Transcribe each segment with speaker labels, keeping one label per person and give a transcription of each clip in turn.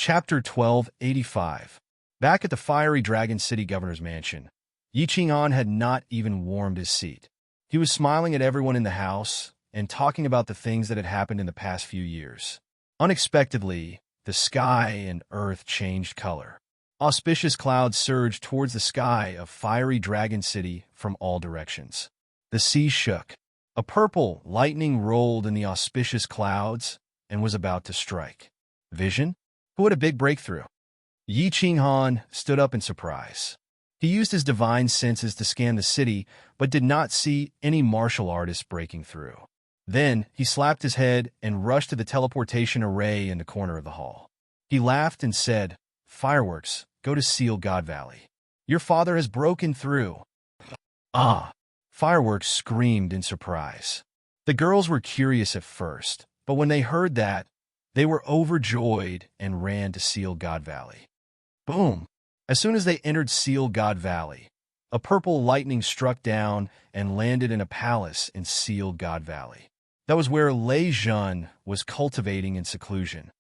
Speaker 1: Chapter 1285. Back at the fiery Dragon City Governor's Mansion, Yi Qinghan had not even warmed his seat. He was smiling at everyone in the house and talking about the things that had happened in the past few years. Unexpectedly, the sky and earth changed color. Auspicious clouds surged towards the sky of fiery Dragon City from all directions. The sea shook. A purple lightning rolled in the auspicious clouds and was about to strike. Vision? Who had a big breakthrough? Yi Qinghan stood up in surprise. He used his divine senses to scan the city, but did not see any martial artists breaking through. Then he slapped his head and rushed to the teleportation array in the corner of the hall. He laughed and said, "Fireworks, go to Seal God Valley. Your father has broken through." "Ah!" Fireworks screamed in surprise. The girls were curious at first, but when they heard that, they were overjoyed and ran to Seal God Valley. Boom! As soon as they entered Seal God Valley, a purple lightning struck down and landed in a palace in Seal God Valley. That was where Lei Jun was cultivating in seclusion.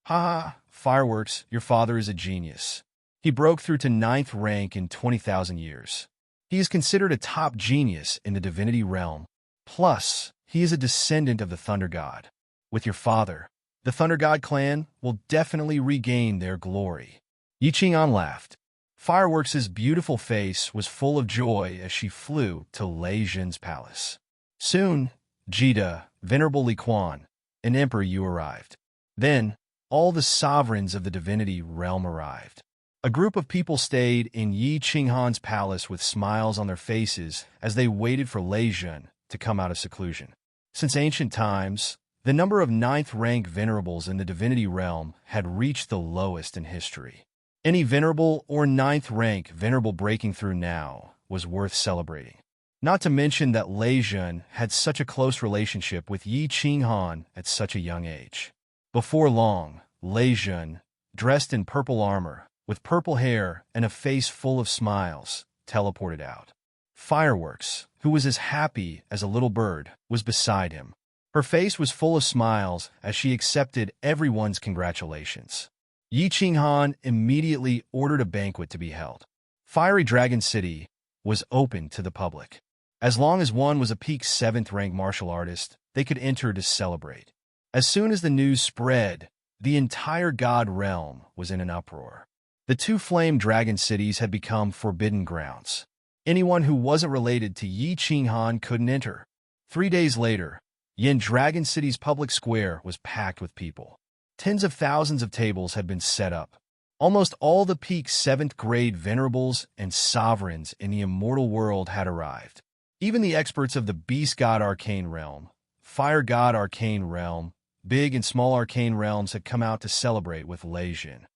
Speaker 1: "Ha! Fireworks, your father is a genius. He broke through to 9th rank in 20,000 years. He is considered a top genius in the divinity realm. Plus, he is a descendant of the Thunder God. With your father, the Thunder God clan will definitely regain their glory." Yi Qinghan laughed. Fireworks' beautiful face was full of joy as she flew to Lei Jun's palace. Soon, Jida, Venerable Li Quan, and Emperor Yu arrived. Then, all the sovereigns of the divinity realm arrived. A group of people stayed in Yi Qinghan's palace with smiles on their faces as they waited for Lei Jun to come out of seclusion. Since ancient times, the number of 9th rank venerables in the divinity realm had reached the lowest in history. Any venerable or 9th rank venerable breaking through now was worth celebrating. Not to mention that Lei Jun had such a close relationship with Yi Qinghan at such a young age. Before long, Lei Jun, dressed in purple armor, with purple hair and a face full of smiles, teleported out. Fireworks, who was as happy as a little bird, was beside him. Her face was full of smiles as she accepted everyone's congratulations. Yi Qinghan immediately ordered a banquet to be held. Fiery Dragon City was open to the public. As long as one was a peak 7th rank martial artist, they could enter to celebrate. As soon as the news spread, the entire god realm was in an uproar. The two flame dragon cities had become forbidden grounds. Anyone who wasn't related to Yi Qinghan couldn't enter. 3 days later, Yin Dragon City's public square was packed with people. Tens of thousands of tables had been set up. Almost all the peak 7th grade venerables and sovereigns in the immortal world had arrived. Even the experts of the Beast God Arcane Realm, Fire God Arcane Realm, Big and Small Arcane Realms had come out to celebrate with Lei Jun.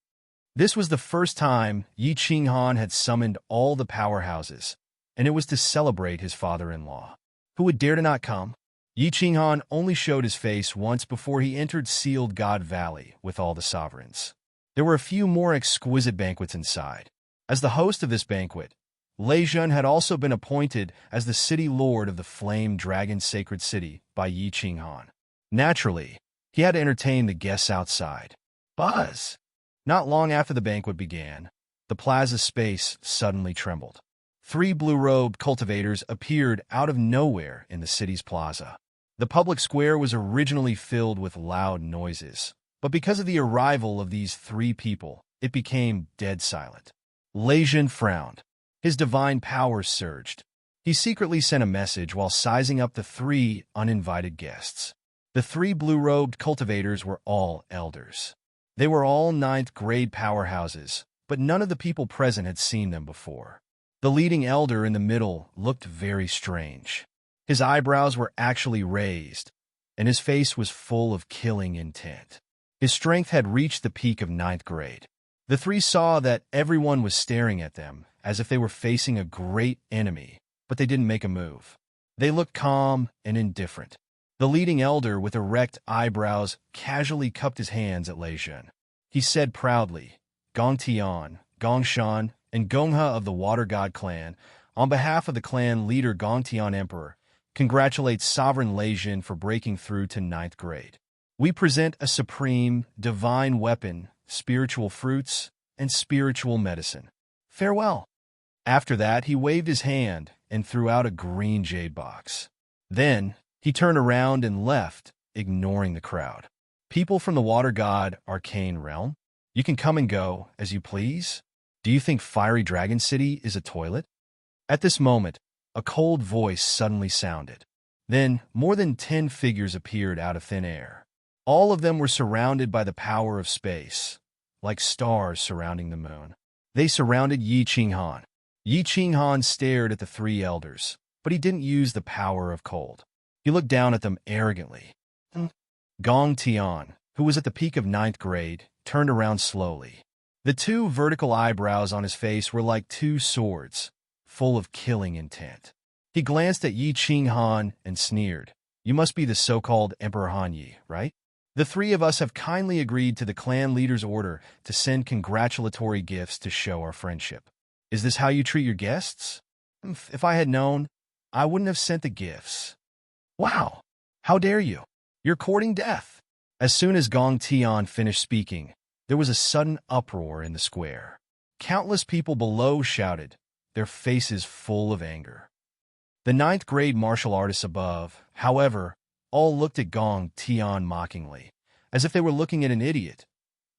Speaker 1: This was the first time Yi Qinghan had summoned all the powerhouses, and it was to celebrate his father-in-law. Who would dare to not come? Yi Qinghan only showed his face once before he entered Sealed God Valley with all the sovereigns. There were a few more exquisite banquets inside. As the host of this banquet, Lei Jun had also been appointed as the city lord of the Flame Dragon Sacred City by Yi Qinghan. Naturally, he had to entertain the guests outside. Buzz! Not long after the banquet began, the plaza space suddenly trembled. 3 blue-robed cultivators appeared out of nowhere in the city's plaza. The public square was originally filled with loud noises, but because of the arrival of these 3 people, it became dead silent. Lei Jun frowned. His divine powers surged. He secretly sent a message while sizing up the 3 uninvited guests. The 3 blue-robed cultivators were all elders. They were all 9th grade powerhouses, but none of the people present had seen them before. The leading elder in the middle looked very strange. His eyebrows were actually raised, and his face was full of killing intent. His strength had reached the peak of 9th grade. The 3 saw that everyone was staring at them as if they were facing a great enemy, but they didn't make a move. They looked calm and indifferent. The leading elder with erect eyebrows casually cupped his hands at Lei Jun. He said proudly, "Gong Tian, Gong Shan, and Gongha of the Water God clan, on behalf of the clan leader Gong Tian Emperor, congratulates Sovereign Lei Jun for breaking through to 9th grade. We present a supreme, divine weapon spiritual fruits, and spiritual medicine. Farewell. After that, he waved his hand and threw out a green jade box. Then, he turned around and left, ignoring the crowd. People from the water god arcane realm? You can come and go as you please? Do you think Fiery Dragon City is a toilet? At this moment, a cold voice suddenly sounded. Then, more than 10 figures appeared out of thin air. All of them were surrounded by the power of space, like stars surrounding the moon. They surrounded Yi Qinghan. Yi Qinghan stared at the three elders, but he didn't use the power of cold. He looked down at them arrogantly. Gong Tian, who was at the peak of 9th grade, turned around slowly. The two vertical eyebrows on his face were like two swords, full of killing intent. He glanced at Yi Qinghan and sneered. You must be the so-called Emperor Han Yi, right? The three of us have kindly agreed to the clan leader's order to send congratulatory gifts to show our friendship. Is this how you treat your guests? If I had known, I wouldn't have sent the gifts. Wow! How dare you? You're courting death. As soon as Gong Tian finished speaking, there was a sudden uproar in the square. Countless people below shouted, their faces full of anger. The 9th grade martial artists above, however, all looked at Gong Tian mockingly, as if they were looking at an idiot.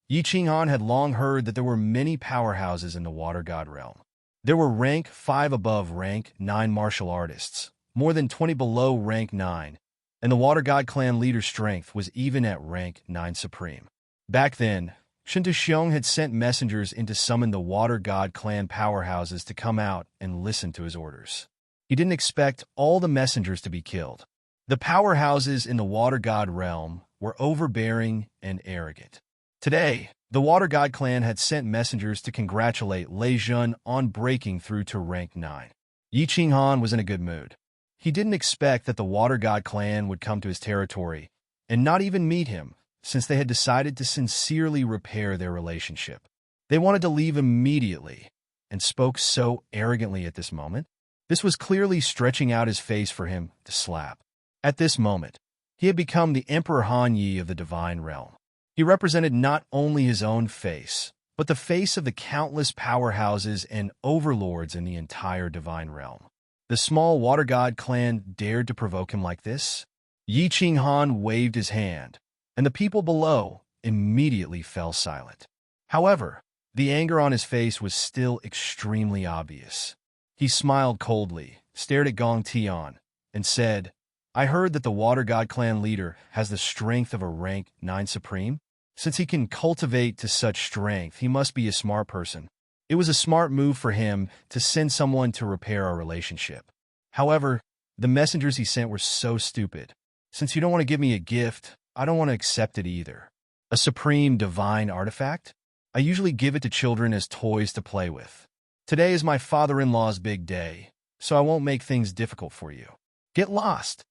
Speaker 1: Yi Qinghan had long heard that there were many powerhouses in the water god realm. There were rank 5 above rank 9 martial artists, more than 20 below rank 9, and the water god clan leader's strength was even at rank 9 supreme. Back then, Shen Tuxiong had sent messengers in to summon the water god clan powerhouses to come out and listen to his orders. He didn't expect all the messengers to be killed. The powerhouses in the water god realm were overbearing and arrogant. Today, the water god clan had sent messengers to congratulate Lei Jun on breaking through to rank 9. Yi Qinghan was in a good mood. He didn't expect that the water god clan would come to his territory and not even meet him, since they had decided to sincerely repair their relationship. They wanted to leave immediately and spoke so arrogantly at this moment. This was clearly stretching out his face for him to slap. At this moment, he had become the Emperor Han Yi of the divine realm. He represented not only his own face, but the face of the countless powerhouses and overlords in the entire divine realm. The small water god clan dared to provoke him like this? Yi Qinghan waved his hand, and the people below immediately fell silent. However, the anger on his face was still extremely obvious. He smiled coldly, stared at Gong Tian, and said, I heard that the water god clan leader has the strength of a rank 9 supreme. Since he can cultivate to such strength, he must be a smart person. It was a smart move for him to send someone to repair our relationship. However, the messengers he sent were so stupid. Since you don't want to give me a gift, I don't want to accept it either. A supreme divine artifact? I usually give it to children as toys to play with. Today is my father-in-law's big day, so I won't make things difficult for you. Get lost.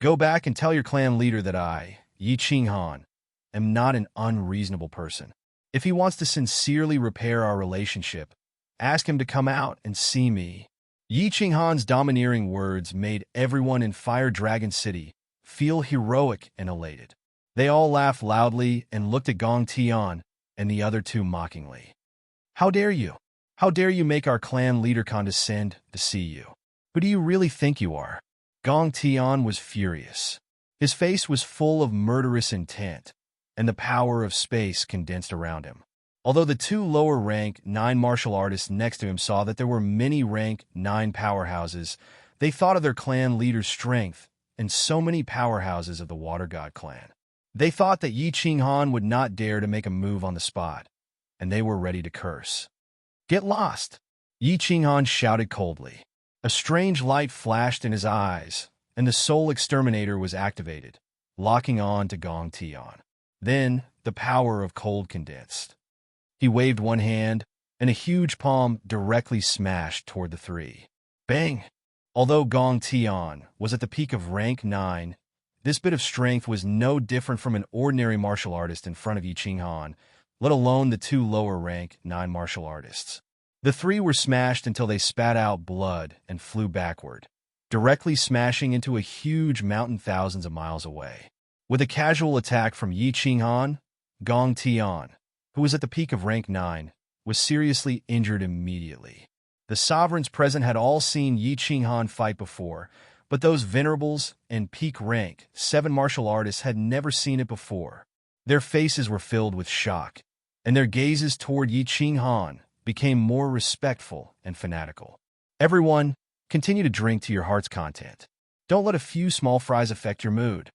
Speaker 1: Go back and tell your clan leader that I, Yi Qinghan, am not an unreasonable person. If he wants to sincerely repair our relationship, ask him to come out and see me. Yi Qinghan's domineering words made everyone in Fire Dragon City feel heroic and elated. They all laughed loudly and looked at Gong Tian and the other two mockingly. How dare you? How dare you make our clan leader condescend to see you? Who do you really think you are? Gong Tian was furious. His face was full of murderous intent, and the power of space condensed around him. Although the two lower rank 9 martial artists next to him saw that there were many rank 9 powerhouses, they thought of their clan leader's strength and so many powerhouses of the Water God clan. They thought that Yi Qinghan would not dare to make a move on the spot, and they were ready to curse. Get lost! Yi Qinghan shouted coldly. A strange light flashed in his eyes, and the Soul Exterminator was activated, locking on to Gong Tian. Then, the power of cold condensed. He waved one hand, and a huge palm directly smashed toward the three. Bang! Although Gong Tian was at the peak of rank 9, this bit of strength was no different from an ordinary martial artist in front of Yi Qinghan, let alone the two lower rank 9 martial artists. The three were smashed until they spat out blood and flew backward, directly smashing into a huge mountain thousands of miles away. With a casual attack from Yi Qinghan, Gong Tian, who who was at the peak of rank 9, was seriously injured immediately. The sovereigns present had all seen Yi Qinghan fight before, but those venerables and peak rank 7 martial artists had never seen it before. Their faces were filled with shock, and their gazes toward Yi Qinghan became more respectful and fanatical. Everyone, continue to drink to your heart's content. Don't let a few small fries affect your mood.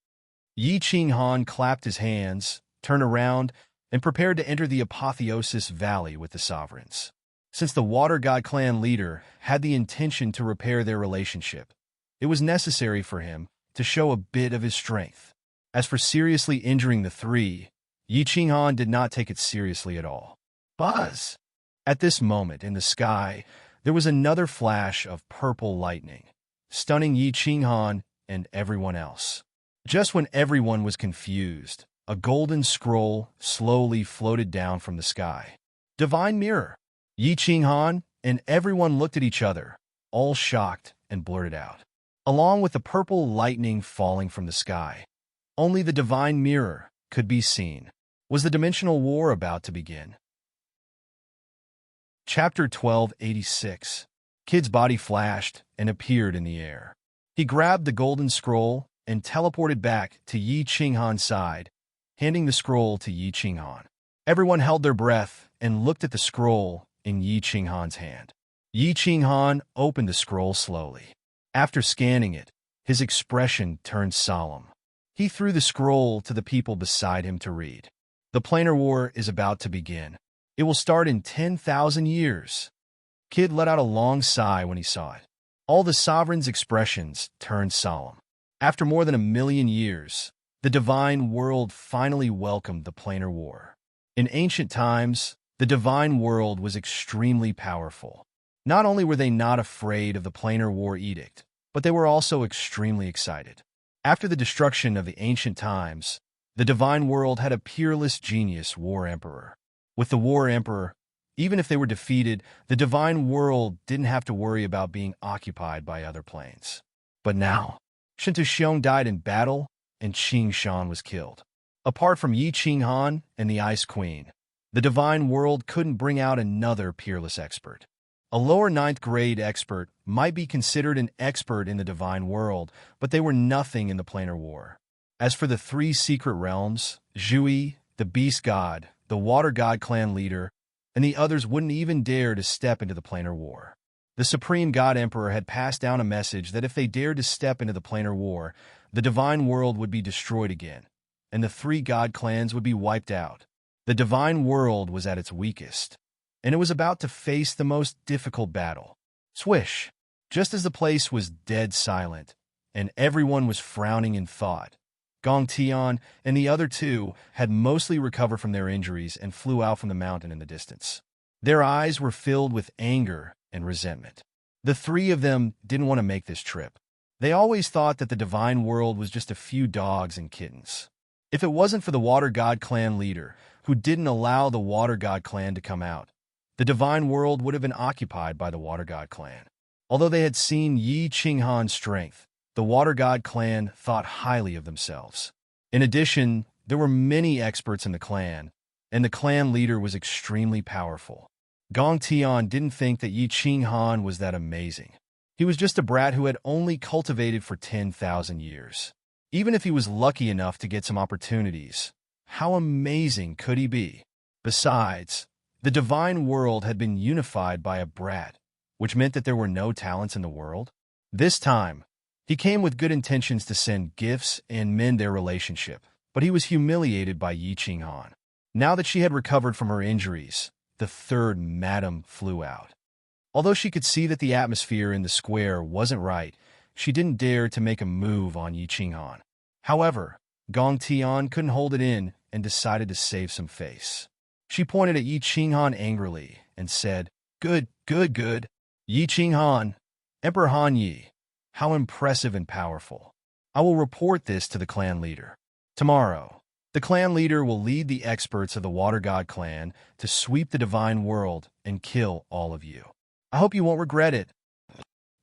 Speaker 1: Yi Qinghan clapped his hands, turned around, and prepared to enter the Apotheosis Valley with the sovereigns. Since the Water God clan leader had the intention to repair their relationship, it was necessary for him to show a bit of his strength. As for seriously injuring the 3, Yi Qinghan did not take it seriously at all. Buzz! At this moment in the sky, there was another flash of purple lightning, stunning Yi Qinghan and everyone else. Just when everyone was confused, a golden scroll slowly floated down from the sky. Divine Mirror! Yi Qinghan and everyone looked at each other, all shocked, and blurted out. Along with the purple lightning falling from the sky, only the Divine Mirror could be seen. Was the dimensional war about to begin? Chapter 1286. Kid's body flashed and appeared in the air. He grabbed the golden scroll and teleported back to Yi Qinghan's side, handing the scroll to Yi Qinghan. Everyone held their breath and looked at the scroll in Yi Qinghan's hand. Yi Qinghan opened the scroll slowly. After scanning it, his expression turned solemn. He threw the scroll to the people beside him to read. The planar war is about to begin. It will start in 10,000 years. Kid let out a long sigh when he saw it. All the sovereigns' expressions turned solemn. After more than 1,000,000 years, the divine world finally welcomed the planar war. In ancient times, the divine world was extremely powerful. Not only were they not afraid of the planar war edict, but they were also extremely excited. After the destruction of the ancient times, the divine world had a peerless genius war emperor. With the war emperor, even if they were defeated, the divine world didn't have to worry about being occupied by other planes. But now, Shintu Xiong died in battle, and Qing Shan was killed. Apart from Yi Qinghan and the Ice Queen, the divine world couldn't bring out another peerless expert. A lower 9th grade expert might be considered an expert in the divine world, but they were nothing in the planar war. As for the 3 secret realms, Zhui, the beast god, the water god clan leader, and the others wouldn't even dare to step into the planar war. The supreme god emperor had passed down a message that if they dared to step into the planar war, the divine world would be destroyed again, and the 3 god clans would be wiped out. The divine world was at its weakest, and it was about to face the most difficult battle. Swish! Just as the place was dead silent, and everyone was frowning in thought, Gong Tian and the other 2 had mostly recovered from their injuries and flew out from the mountain in the distance. Their eyes were filled with anger and resentment. The 3 of them didn't want to make this trip. They always thought that the divine world was just a few dogs and kittens. If it wasn't for the Water God clan leader, who didn't allow the Water God clan to come out, the divine world would have been occupied by the Water God clan. Although they had seen Yi Qinghan's strength, the Water God clan thought highly of themselves. In addition, there were many experts in the clan, and the clan leader was extremely powerful. Gong Tian didn't think that Yi Qinghan was that amazing. He was just a brat who had only cultivated for 10,000 years. Even if he was lucky enough to get some opportunities, how amazing could he be? Besides, the divine world had been unified by a brat, which meant that there were no talents in the world. This time, he came with good intentions to send gifts and mend their relationship, but he was humiliated by Yi Qinghan. Now that she had recovered from her injuries, the 3rd madam flew out. Although she could see that the atmosphere in the square wasn't right, she didn't dare to make a move on Yi Qinghan. However, Gong Tian couldn't hold it in and decided to save some face. She pointed at Yi Qinghan angrily and said, "Good, good, good. Yi Qinghan, Emperor Han Yi. How impressive and powerful. I will report this to the clan leader. Tomorrow, the clan leader will lead the experts of the Water God clan to sweep the divine world and kill all of you. I hope you won't regret it."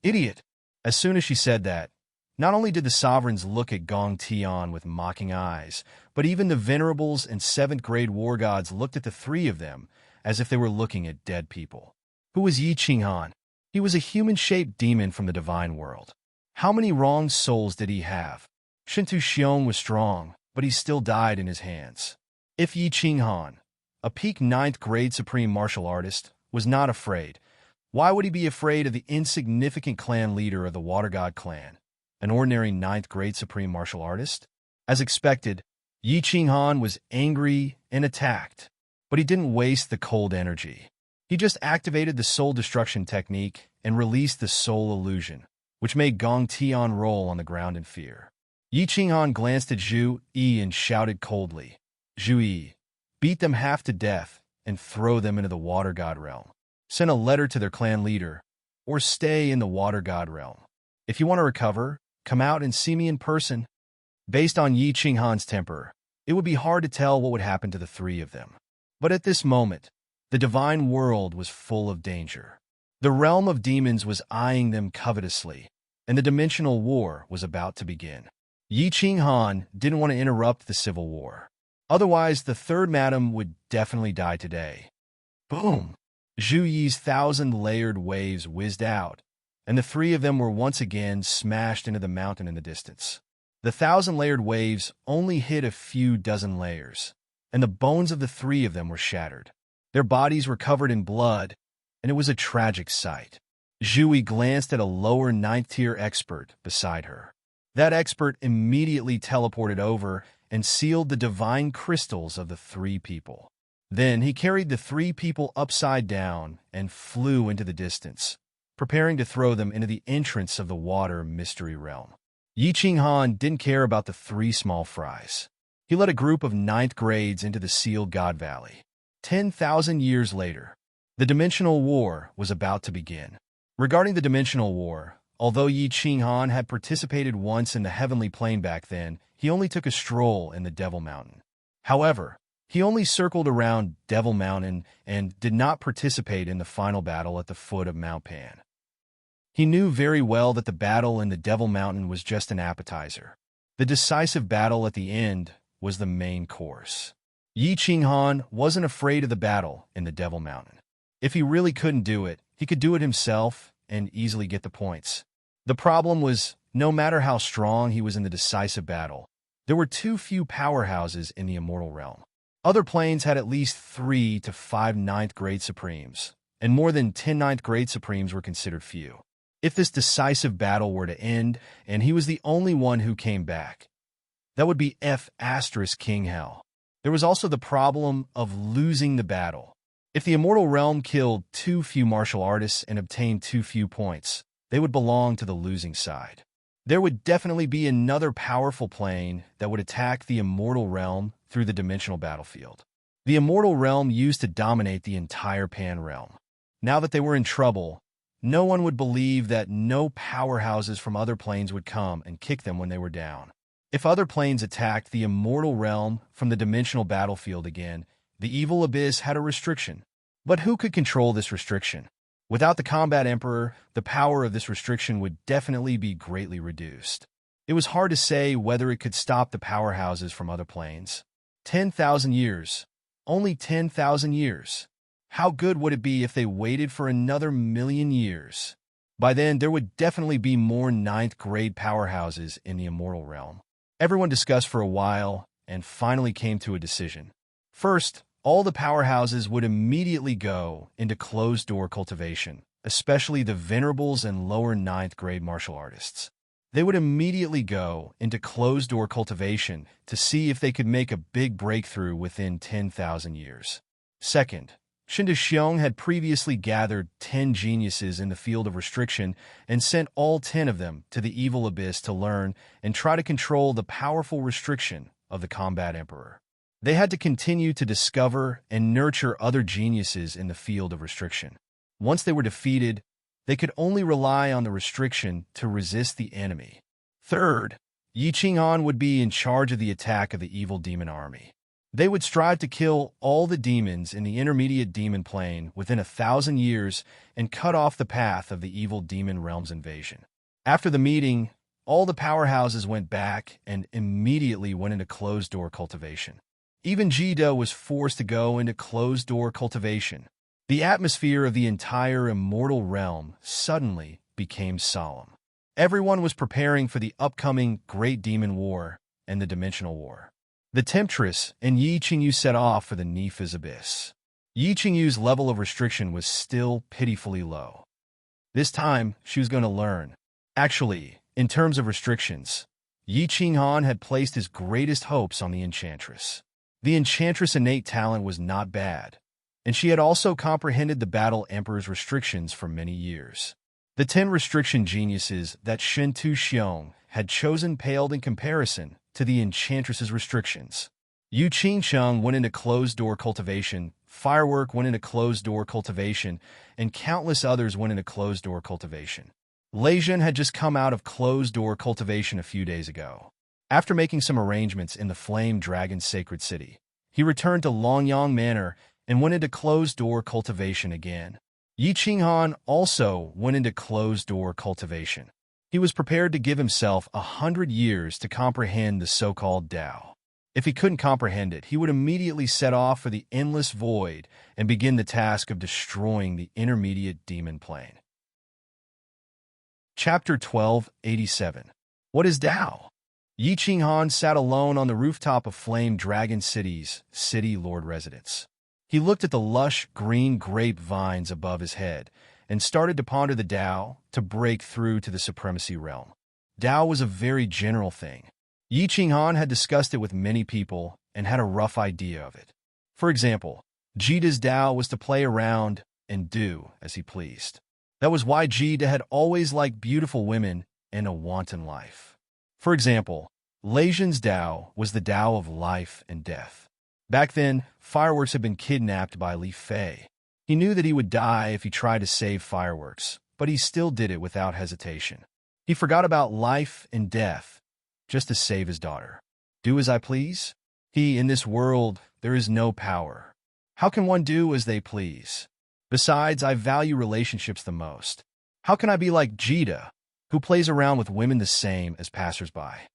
Speaker 1: Idiot! As soon as she said that, Not only did the sovereigns look at Gong Tian with mocking eyes, but even the venerables and seventh-grade war gods looked at the three of them as if they were looking at dead people. Who was Yi Qinghan? He was a human-shaped demon from the divine world. How many wrong souls did he have? Shintu Xiong was strong, but he still died in his hands. If Yi Qinghan, a peak ninth-grade supreme martial artist, was not afraid, why would he be afraid of the insignificant clan leader of the Water God clan, an ordinary ninth-grade supreme martial artist? As expected, Yi Qinghan was angry and attacked, but he didn't waste the cold energy. He just activated the soul destruction technique and released the soul illusion, which made Gong Tian roll on the ground in fear. Yi Qinghan glanced at Zhu Yi and shouted coldly, "Zhu Yi, beat them half to death and throw them into the Water God realm. Send a letter to their clan leader, or stay in the Water God realm. If you want to recover, come out and see me in person." Based on Yi Qinghan's temper, it would be hard to tell what would happen to the three of them. But at this moment, the divine world was full of danger. The realm of demons was eyeing them covetously, and the dimensional war was about to begin. Yi Qinghan didn't want to interrupt the civil war. Otherwise, the third madam would definitely die today. Boom! Zhu Yi's 1,000-layered waves whizzed out, and the three of them were once again smashed into the mountain in the distance. The 1,000-layered waves only hit a few dozen layers, and the bones of the three of them were shattered. Their bodies were covered in blood, and it was a tragic sight. Zhu Yi glanced at a lower ninth-tier expert beside her. That expert immediately teleported over and sealed the divine crystals of the three people. Then he carried the three people upside down and flew into the distance, preparing to throw them into the entrance of the water mystery realm. Yi Qinghan didn't care about the three small fries. He led a group of ninth grades into the sealed God Valley. 10,000 years later, the dimensional war was about to begin. Regarding the dimensional war, although Yi Qinghan had participated once in the heavenly plane back then, he only took a stroll in the Devil Mountain. However, he only circled around Devil Mountain and did not participate in the final battle at the foot of Mount Pan. He knew very well that the battle in the Devil Mountain was just an appetizer. The decisive battle at the end was the main course. Yi Qinghan wasn't afraid of the battle in the Devil Mountain. If he really couldn't do it, he could do it himself and easily get the points. The problem was, no matter how strong he was in the decisive battle, there were too few powerhouses in the immortal realm. Other planes had at least 3 to 5 ninth-grade supremes, and more than 10 ninth-grade supremes were considered few. If this decisive battle were to end, and he was the only one who came back, that would be King Hell. There was also the problem of losing the battle. If the immortal realm killed too few martial artists and obtained too few points, they would belong to the losing side. There would definitely be another powerful plane that would attack the immortal realm through the dimensional battlefield. The immortal realm used to dominate the entire Pan realm. Now that they were in trouble, no one would believe that no powerhouses from other planes would come and kick them when they were down. If other planes attacked the immortal realm from the dimensional battlefield again, the evil abyss had a restriction. But who could control this restriction? Without the combat emperor, the power of this restriction would definitely be greatly reduced. It was hard to say whether it could stop the powerhouses from other planes. 10,000 years. Only 10,000 years. How good would it be if they waited for another 1,000,000 years? By then, there would definitely be more ninth-grade powerhouses in the immortal realm. Everyone discussed for a while and finally came to a decision. First, all the powerhouses would immediately go into closed-door cultivation, especially the venerables and lower ninth-grade martial artists. They would immediately go into closed-door cultivation to see if they could make a big breakthrough within 10,000 years. Second, Shinda Xiong had previously gathered 10 geniuses in the field of restriction and sent all 10 of them to the evil abyss to learn and try to control the powerful restriction of the combat emperor. They had to continue to discover and nurture other geniuses in the field of restriction. Once they were defeated, they could only rely on the restriction to resist the enemy. Third, Yi Qinghan would be in charge of the attack of the evil demon army. They would strive to kill all the demons in the intermediate demon plane within 1,000 years and cut off the path of the evil demon realm's invasion. After the meeting, all the powerhouses went back and immediately went into closed-door cultivation. Even Jida was forced to go into closed-door cultivation. The atmosphere of the entire immortal realm suddenly became solemn. Everyone was preparing for the upcoming Great Demon War and the Dimensional War. The Temptress and Yi Qingyu set off for the Nepha's Abyss. Yi Qingyu's level of restriction was still pitifully low. This time, she was going to learn. Actually, in terms of restrictions, Yi Qinghan had placed his greatest hopes on the Enchantress. The Enchantress' innate talent was not bad, and she had also comprehended the Battle Emperor's restrictions for many years. The 10 restriction geniuses that Shentu Xiong had chosen paled in comparison to the Enchantress's restrictions. Yu Qingsheng went into closed-door cultivation, Firework went into closed-door cultivation, and countless others went into closed-door cultivation. Leijun had just come out of closed-door cultivation a few days ago. After making some arrangements in the Flame Dragon's sacred city, he returned to Longyang Manor and went into closed-door cultivation again. Yi Qinghan also went into closed-door cultivation. He was prepared to give himself 100 years to comprehend the so-called Tao. If he couldn't comprehend it, he would immediately set off for the endless void and begin the task of destroying the intermediate demon plane. Chapter 1287. What is Tao? Yi Qinghan sat alone on the rooftop of Flame Dragon City's City Lord residence. He looked at the lush green grape vines above his head and started to ponder the Tao to break through to the supremacy realm. Tao was a very general thing. Yi Qinghan had discussed it with many people and had a rough idea of it. For example, Jida's Tao was to play around and do as he pleased. That was why Jida had always liked beautiful women and a wanton life. For example, Leijun's Tao was the Tao of life and death. Back then, Fireworks had been kidnapped by Li Fei. He knew that he would die if he tried to save Fireworks, but he still did it without hesitation. He forgot about life and death just to save his daughter. Do as I please? In this world, there is no power. How can one do as they please? Besides, I value relationships the most. How can I be like Jida, who plays around with women the same as passersby?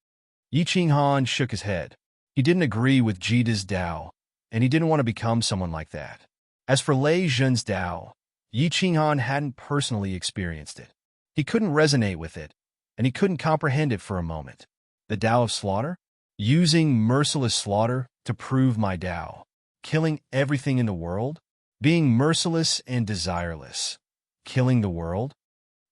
Speaker 1: Yi Qinghan shook his head. He didn't agree with Jida's Tao, and he didn't want to become someone like that. As for Lei Zhen's Tao, Yi Qinghan hadn't personally experienced it. He couldn't resonate with it, and he couldn't comprehend it for a moment. The Tao of slaughter? Using merciless slaughter to prove my Tao. Killing everything in the world? Being merciless and desireless. Killing the world?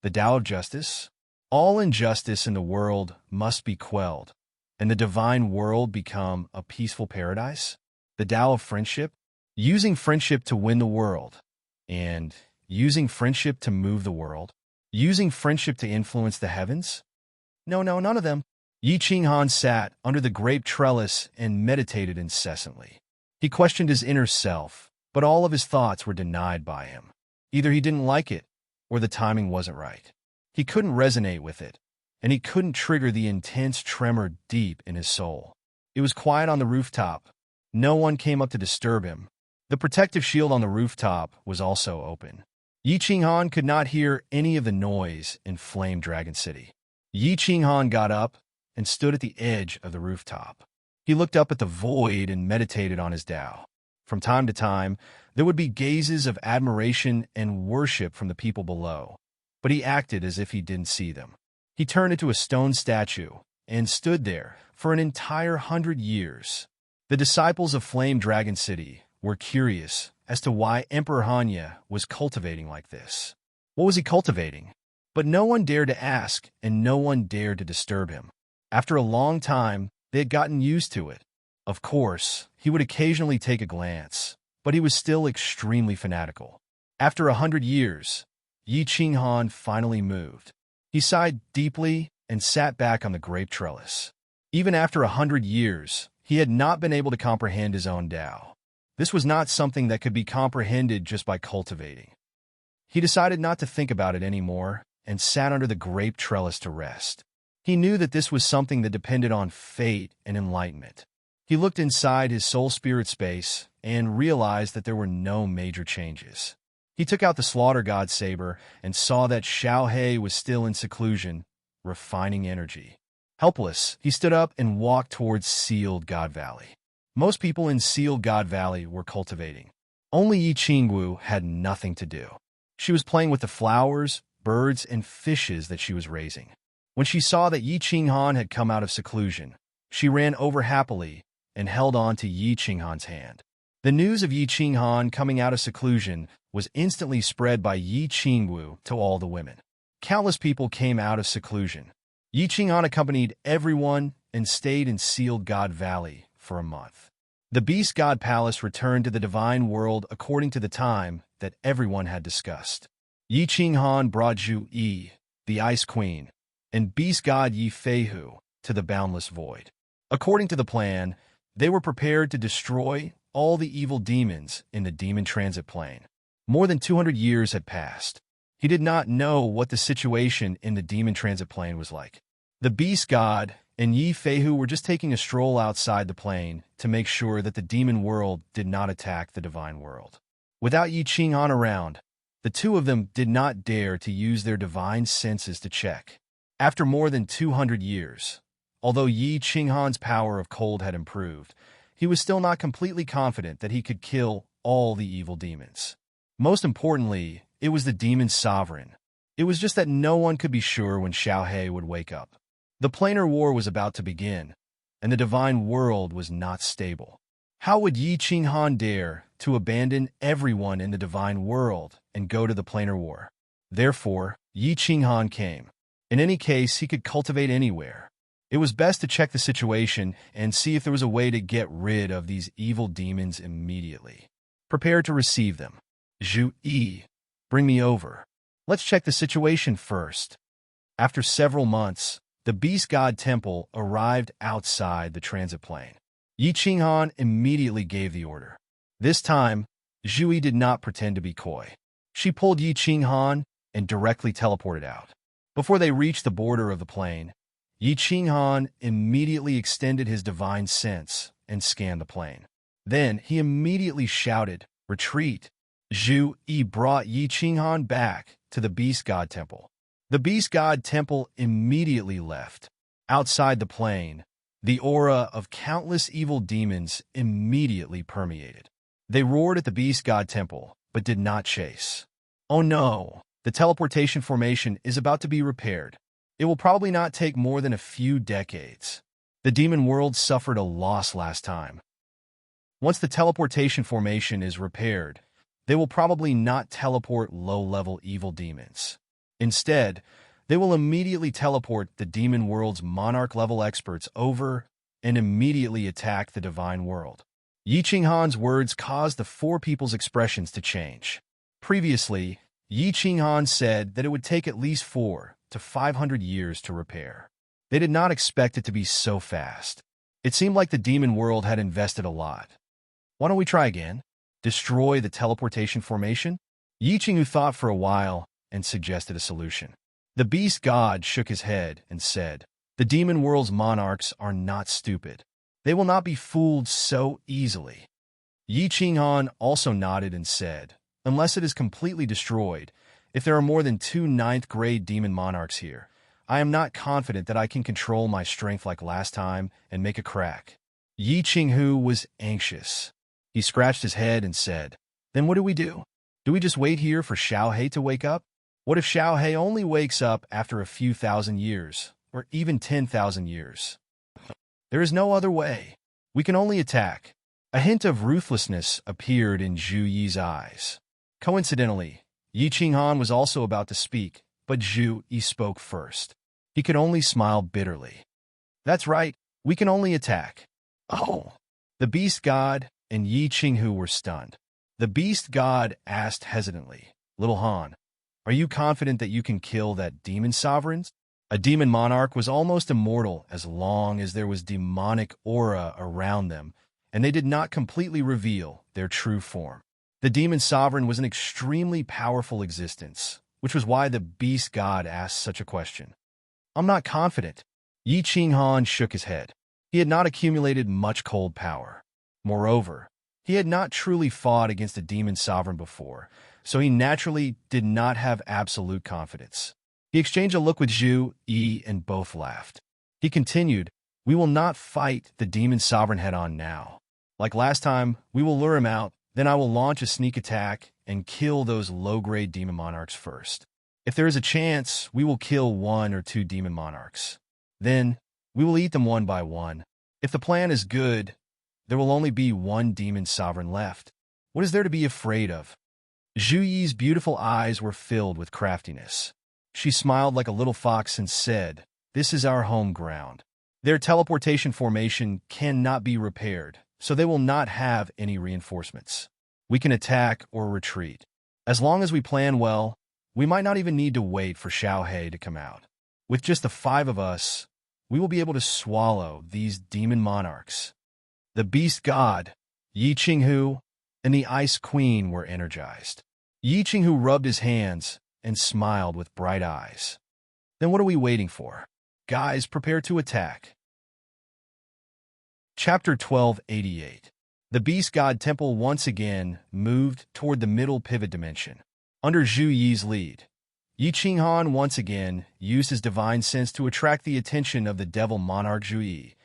Speaker 1: The Tao of justice? All injustice in the world must be quelled, and the divine world become a peaceful paradise? The Tao of friendship? Using friendship to win the world, and using friendship to move the world? Using friendship to influence the heavens? No, none of them. Yi Qinghan sat under the grape trellis and meditated incessantly. He questioned his inner self, but all of his thoughts were denied by him. Either he didn't like it, or the timing wasn't right. He couldn't resonate with it, and he couldn't trigger the intense tremor deep in his soul. It was quiet on the rooftop. No one came up to disturb him. The protective shield on the rooftop was also open. Yi Qinghan could not hear any of the noise in Flame Dragon City. Yi Qinghan got up and stood at the edge of the rooftop. He looked up at the void and meditated on his Tao. From time to time, there would be gazes of admiration and worship from the people below, but he acted as if he didn't see them. He turned into a stone statue and stood there for an entire 100 years. The disciples of Flame Dragon City were curious as to why Emperor Hanya was cultivating like this. What was he cultivating? But no one dared to ask, and no one dared to disturb him. After a long time, they had gotten used to it. Of course, he would occasionally take a glance, but he was still extremely fanatical. After 100 years, Yi Qinghan finally moved. He sighed deeply and sat back on the grape trellis. Even after 100 years, he had not been able to comprehend his own Tao. This was not something that could be comprehended just by cultivating. He decided not to think about it anymore and sat under the grape trellis to rest. He knew that this was something that depended on fate and enlightenment. He looked inside his soul spirit space and realized that there were no major changes. He took out the slaughter god saber and saw that Xiao He was still in seclusion, refining energy. Helpless, he stood up and walked towards Sealed God Valley. Most people in Sealed God Valley were cultivating. Only Yi Qingwu had nothing to do. She was playing with the flowers, birds, and fishes that she was raising. When she saw that Yi Qinghan had come out of seclusion, she ran over happily and held on to Yi Qinghan's hand. The news of Yi Qinghan coming out of seclusion was instantly spread by Yi Qingwu to all the women. Countless people came out of seclusion. Yi Qinghan accompanied everyone and stayed in Sealed God Valley for a month. The Beast God Palace returned to the divine world according to the time that everyone had discussed. Yi Qinghan brought Zhu Yi, the Ice Queen, and Beast God Yi Feihu to the boundless void. According to the plan, they were prepared to destroy all the evil demons in the demon transit plane. More than 200 years had passed. He did not know what the situation in the demon transit plane was like. The Beast God and Yi Feihu were just taking a stroll outside the plane to make sure that the demon world did not attack the divine world. Without Yi Qinghan around, the two of them did not dare to use their divine senses to check. After more than 200 years, although Yi Qinghan's power of cold had improved, he was still not completely confident that he could kill all the evil demons. Most importantly, it was the demon sovereign. It was just that no one could be sure when Xiaohe would wake up. The planar war was about to begin, and the divine world was not stable. How would Yi Qinghan dare to abandon everyone in the divine world and go to the planar war? Therefore, Yi Qinghan came. In any case, he could cultivate anywhere. It was best to check the situation and see if there was a way to get rid of these evil demons immediately. Prepare to receive them. Zhu Yi, bring me over. Let's check the situation first. After several months, the Beast God Temple arrived outside the transit plane. Yi Qinghan immediately gave the order. This time, Zhu Yi did not pretend to be coy. She pulled Yi Qinghan and directly teleported out. Before they reached the border of the plane, Yi Qinghan immediately extended his divine sense and scanned the plane. Then he immediately shouted, "Retreat!" Zhu Yi brought Yi Qinghan back to the Beast God Temple. The Beast God Temple immediately left. Outside the plane, the aura of countless evil demons immediately permeated. They roared at the Beast God Temple, but did not chase. Oh no, the teleportation formation is about to be repaired. It will probably not take more than a few decades. The demon world suffered a loss last time. Once the teleportation formation is repaired, they will probably not teleport low-level evil demons. Instead, they will immediately teleport the demon world's monarch-level experts over and immediately attack the divine world. Yi Qinghan's words caused the four people's expressions to change. Previously, Yi Qinghan said that it would take at least 400 to 500 years to repair. They did not expect it to be so fast. It seemed like the demon world had invested a lot. Why don't we try again? Destroy the teleportation formation? Yi Qinghu thought for a while and suggested a solution. The Beast God shook his head and said, "The demon world's monarchs are not stupid. They will not be fooled so easily." Yi Qinghan also nodded and said, "Unless it is completely destroyed, if there are more than 2 ninth-grade demon monarchs here, I am not confident that I can control my strength like last time and make a crack." Yi Qinghu was anxious. He scratched his head and said, "Then what do we do? Do we just wait here for Xiaohe to wake up? What if Xiaohe only wakes up after a few thousand years, or even 10,000 years? There is no other way. We can only attack." A hint of ruthlessness appeared in Zhu Yi's eyes. Coincidentally, Yi Qinghan was also about to speak, but Zhu Yi spoke first. He could only smile bitterly. "That's right, we can only attack." Oh! The Beast God and Yi Qinghu were stunned. The Beast God asked hesitantly, "Little Han, are you confident that you can kill that demon sovereign?" A demon monarch was almost immortal as long as there was demonic aura around them, and they did not completely reveal their true form. The demon sovereign was an extremely powerful existence, which was why the Beast God asked such a question. "I'm not confident." Yi Qinghan shook his head. He had not accumulated much cold power. Moreover, he had not truly fought against a demon sovereign before, so he naturally did not have absolute confidence. He exchanged a look with Zhu Yi and both laughed. He continued, "We will not fight the demon sovereign head-on now. Like last time, we will lure him out, then I will launch a sneak attack and kill those low-grade demon monarchs first. If there is a chance, we will kill 1 or 2 demon monarchs. Then, we will eat them one by one. If the plan is good, there will only be 1 demon sovereign left. What is there to be afraid of?" Zhu Yi's beautiful eyes were filled with craftiness. She smiled like a little fox and said, "This is our home ground. Their teleportation formation cannot be repaired, so they will not have any reinforcements. We can attack or retreat. As long as we plan well, we might not even need to wait for Xiao to come out. With just the 5 of us, we will be able to swallow these demon monarchs." The beast god, Yi Qinghu, and the Ice Queen were energized. Yi Qinghu rubbed his hands and smiled with bright eyes. "Then what are we waiting for? Guys, prepare to attack." Chapter 1288. The Beast God Temple once again moved toward the middle pivot dimension. Under Zhu Yi's lead, Yi Qinghan once again used his divine sense to attract the attention of the devil monarch Zhu Yi,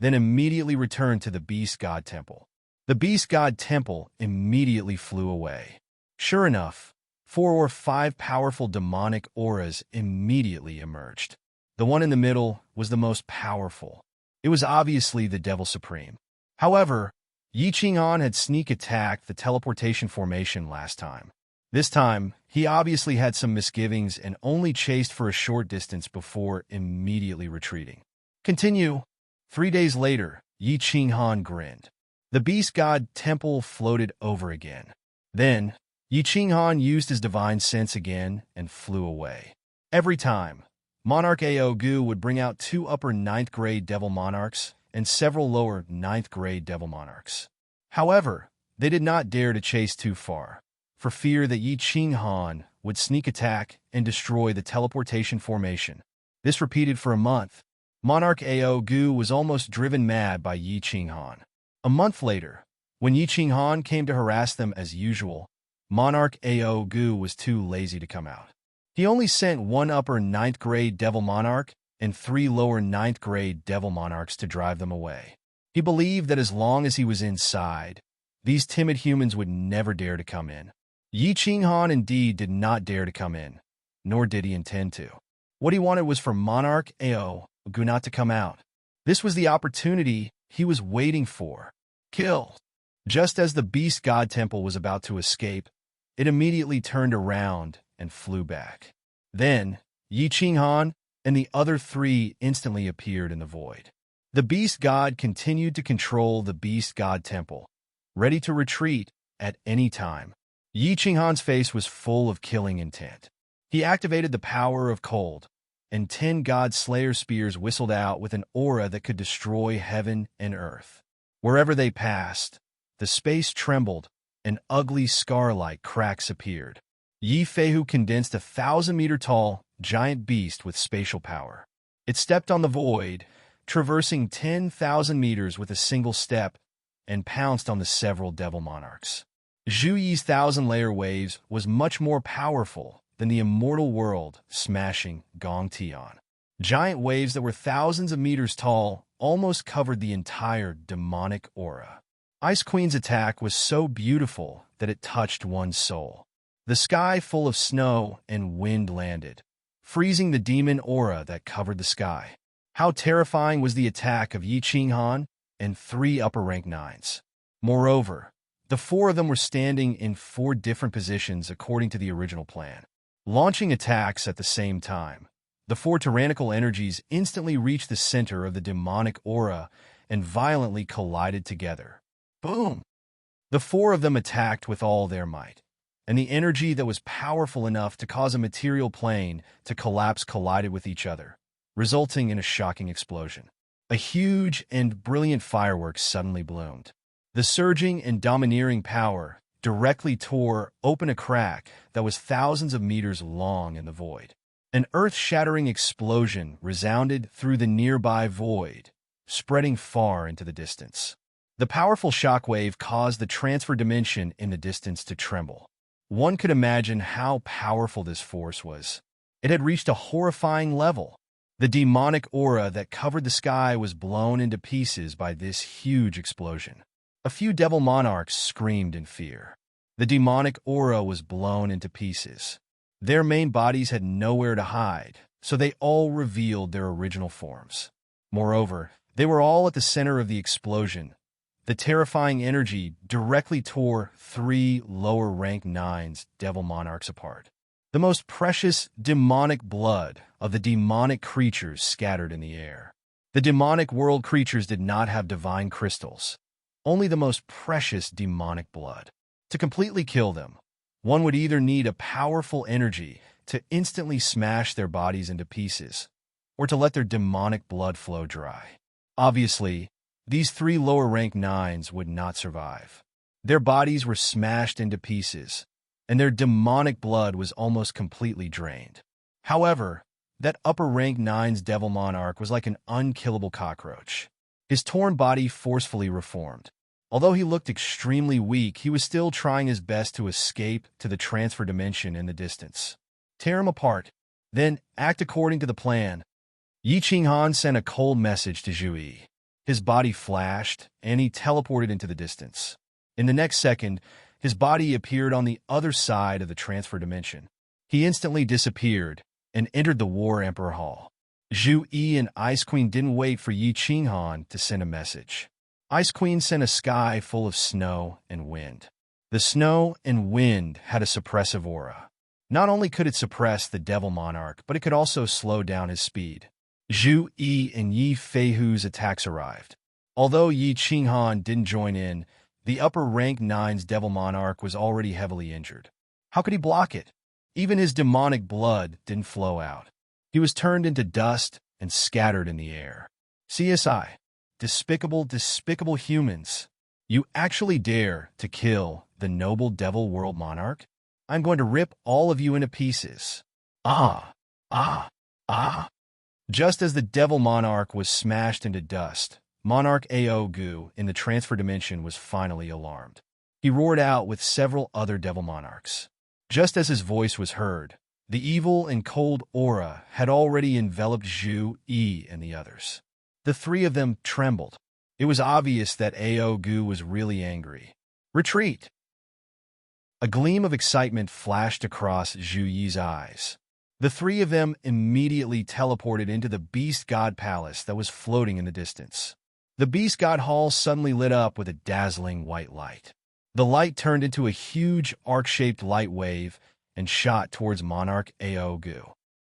Speaker 1: then immediately returned to the Beast God Temple. The Beast God Temple immediately flew away. Sure enough, 4 or 5 powerful demonic auras immediately emerged. The one in the middle was the most powerful. It was obviously the Devil Supreme. However, Yi Qinghan had sneak attacked the teleportation formation last time. This time, he obviously had some misgivings and only chased for a short distance before immediately retreating. Continue. 3 days later, Yi Qinghan grinned. The Beast God Temple floated over again. Then, Yi Qinghan used his divine sense again and flew away. Every time, Monarch Ao Gu would bring out 2 upper 9th grade devil monarchs and several lower 9th grade devil monarchs. However, they did not dare to chase too far, for fear that Yi Qinghan would sneak attack and destroy the teleportation formation. This repeated for a month. Monarch Ao Gu was almost driven mad by Yi Qinghan. A month later, when Yi Qinghan came to harass them as usual, Monarch Ao Gu was too lazy to come out. He only sent 1 upper 9th grade devil monarch and 3 lower 9th grade devil monarchs to drive them away. He believed that as long as he was inside, these timid humans would never dare to come in. Yi Qinghan indeed did not dare to come in, nor did he intend to. What he wanted was for Monarch Ao Gu not to come out. This was the opportunity he was waiting for. Kill. Just as the Beast God Temple was about to escape, it immediately turned around and flew back. Then, Yi Qinghan and the other 3 instantly appeared in the void. The Beast God continued to control the Beast God Temple, ready to retreat at any time. Yi Qinghan's face was full of killing intent. He activated the power of cold, and 10 God Slayer spears whistled out with an aura that could destroy heaven and earth. Wherever they passed, the space trembled, and ugly scar-like cracks appeared. Yi Feihu condensed a 1,000-meter-tall giant beast with spatial power. It stepped on the void, traversing 10,000 meters with a single step, and pounced on the several devil monarchs. Zhu Yi's 1,000-layer waves was much more powerful than the immortal world smashing Gong Tian. Giant waves that were thousands of meters tall almost covered the entire demonic aura. Ice Queen's attack was so beautiful that it touched one's soul. The sky full of snow and wind landed, freezing the demon aura that covered the sky. How terrifying was the attack of Yi Qinghan and 3 upper rank 9s. Moreover, the 4 of them were standing in 4 different positions according to the original plan, launching attacks at the same time. The 4 tyrannical energies instantly reached the center of the demonic aura and violently collided together. Boom! The 4 of them attacked with all their might, and the energy that was powerful enough to cause a material plane to collapse collided with each other, resulting in a shocking explosion. A huge and brilliant firework suddenly bloomed. The surging and domineering power directly tore open a crack that was thousands of meters long in the void. An earth-shattering explosion resounded through the nearby void, spreading far into the distance. The powerful shockwave caused the transfer dimension in the distance to tremble. One could imagine how powerful this force was. It had reached a horrifying level. The demonic aura that covered the sky was blown into pieces by this huge explosion. A few devil monarchs screamed in fear. The demonic aura was blown into pieces. Their main bodies had nowhere to hide, so they all revealed their original forms. Moreover, they were all at the center of the explosion. The terrifying energy directly tore 3 lower-rank 9s devil monarchs apart. The most precious demonic blood of the demonic creatures scattered in the air. The demonic world creatures did not have divine crystals, only the most precious demonic blood. To completely kill them, one would either need a powerful energy to instantly smash their bodies into pieces, or to let their demonic blood flow dry. Obviously, these 3 lower-rank 9s would not survive. Their bodies were smashed into pieces, and their demonic blood was almost completely drained. However, that upper-rank 9's devil monarch was like an unkillable cockroach. His torn body forcefully reformed. Although he looked extremely weak, he was still trying his best to escape to the transfer dimension in the distance. Tear him apart, then act according to the plan. Yi Qinghan sent a cold message to Zhu Yi. His body flashed, and he teleported into the distance. In the next second, his body appeared on the other side of the transfer dimension. He instantly disappeared and entered the War Emperor Hall. Zhu Yi and Ice Queen didn't wait for Yi Qinghan to send a message. Ice Queen sent a sky full of snow and wind. The snow and wind had a suppressive aura. Not only could it suppress the devil monarch, but it could also slow down his speed. Zhu Yi and Yi Feihu's attacks arrived. Although Yi Qinghan didn't join in, the upper rank 9's devil monarch was already heavily injured. How could he block it? Even his demonic blood didn't flow out. He was turned into dust and scattered in the air. CSI. Despicable, despicable humans. You actually dare to kill the noble devil world monarch? I'm going to rip all of you into pieces. Ah, ah, ah. Just as the devil monarch was smashed into dust, Monarch Ao Gu in the transfer dimension was finally alarmed. He roared out with several other devil monarchs. Just as his voice was heard, the evil and cold aura had already enveloped Zhu Yi and the others. The 3 of them trembled. It was obvious that Ao Gu was really angry. Retreat! A gleam of excitement flashed across Zhu Yi's eyes. The 3 of them immediately teleported into the Beast God Palace that was floating in the distance. The Beast God Hall suddenly lit up with a dazzling white light. The light turned into a huge arc-shaped light wave and shot towards Monarch Ao Gu.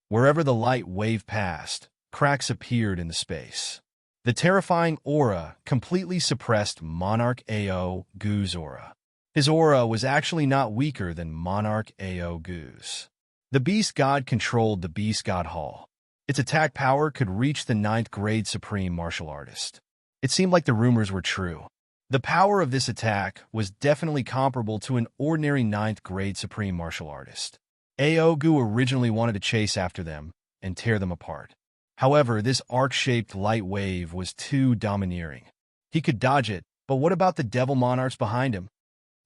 Speaker 1: Wherever the light wave passed, cracks appeared in the space. The terrifying aura completely suppressed Monarch Ao Gu's aura. His aura was actually not weaker than Monarch Ao Gu's. The Beast God controlled the Beast God Hall. Its attack power could reach the 9th grade Supreme Martial Artist. It seemed like the rumors were true. The power of this attack was definitely comparable to an ordinary 9th grade Supreme Martial Artist. Ao Gu originally wanted to chase after them and tear them apart. However, this arc-shaped light wave was too domineering. He could dodge it, but what about the devil monarchs behind him?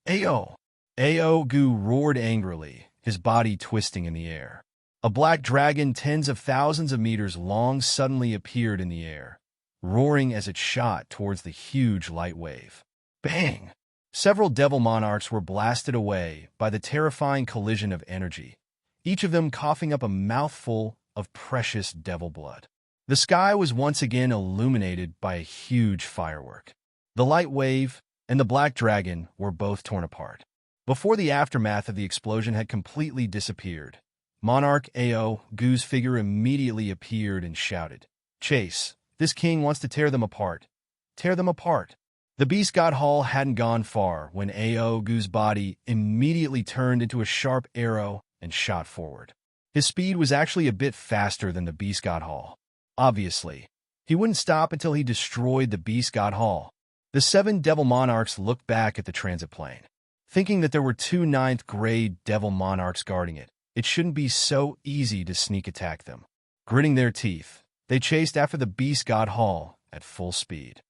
Speaker 1: Ao Gu roared angrily, his body twisting in the air. A black dragon tens of thousands of meters long suddenly appeared in the air, roaring as it shot towards the huge light wave. Bang! Several devil monarchs were blasted away by the terrifying collision of energy, each of them coughing up a mouthful of precious devil blood. The sky was once again illuminated by a huge firework. The light wave and the black dragon were both torn apart. Before the aftermath of the explosion had completely disappeared, Monarch Ao Gu's figure immediately appeared and shouted, "Chase, this king wants to tear them apart. Tear them apart." The Beast God Hall hadn't gone far when Ao Gu's body immediately turned into a sharp arrow and shot forward. His speed was actually a bit faster than the Beast God Hall. Obviously, he wouldn't stop until he destroyed the Beast God Hall. The 7 devil monarchs looked back at the transit plane. Thinking that there were 2 9th grade devil monarchs guarding it, it shouldn't be so easy to sneak attack them. Gritting their teeth, they chased after the Beast God Hall at full speed.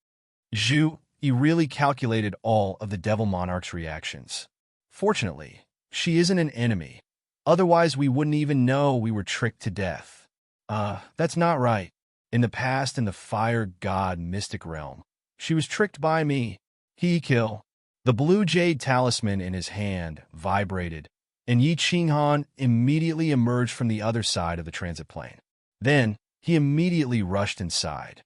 Speaker 1: Zhu Yi really calculated all of the devil monarch's reactions. Fortunately, she isn't an enemy. Otherwise, we wouldn't even know we were tricked to death. That's not right. In the past, in the fire god mystic realm, she was tricked by me. He kill. The blue jade talisman in his hand vibrated, and Yi Qinghan immediately emerged from the other side of the transit plane. Then, he immediately rushed inside.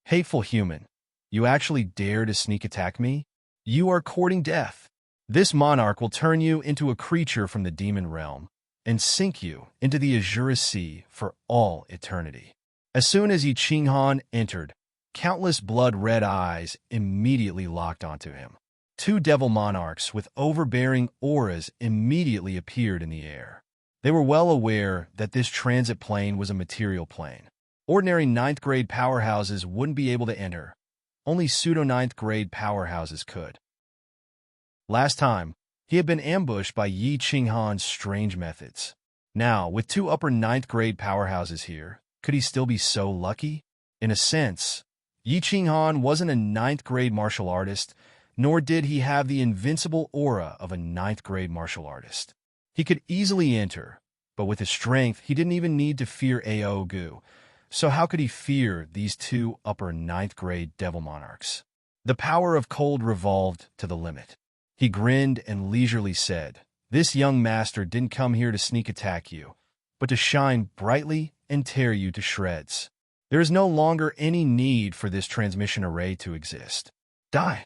Speaker 1: Hateful human, you actually dare to sneak attack me? You are courting death. This monarch will turn you into a creature from the demon realm and sink you into the azure sea for all eternity. As soon as Yi Qinghan entered, countless blood-red eyes immediately locked onto him. Two devil monarchs with overbearing auras immediately appeared in the air. They were well aware that this transit plane was a material plane. Ordinary 9th grade powerhouses wouldn't be able to enter. Only pseudo-9th grade powerhouses could. Last time, he had been ambushed by Yi Qinghan's strange methods. Now, with two upper 9th grade powerhouses here, could he still be so lucky? In a sense, Yi Qinghan wasn't a 9th grade martial artist, nor did he have the invincible aura of a 9th grade martial artist. He could easily enter, but with his strength, he didn't even need to fear Aogu. So how could he fear these two upper 9th grade devil monarchs? The power of cold revolved to the limit. He grinned and leisurely said, "This young master didn't come here to sneak attack you, but to shine brightly and tear you to shreds. There is no longer any need for this transmission array to exist. Die."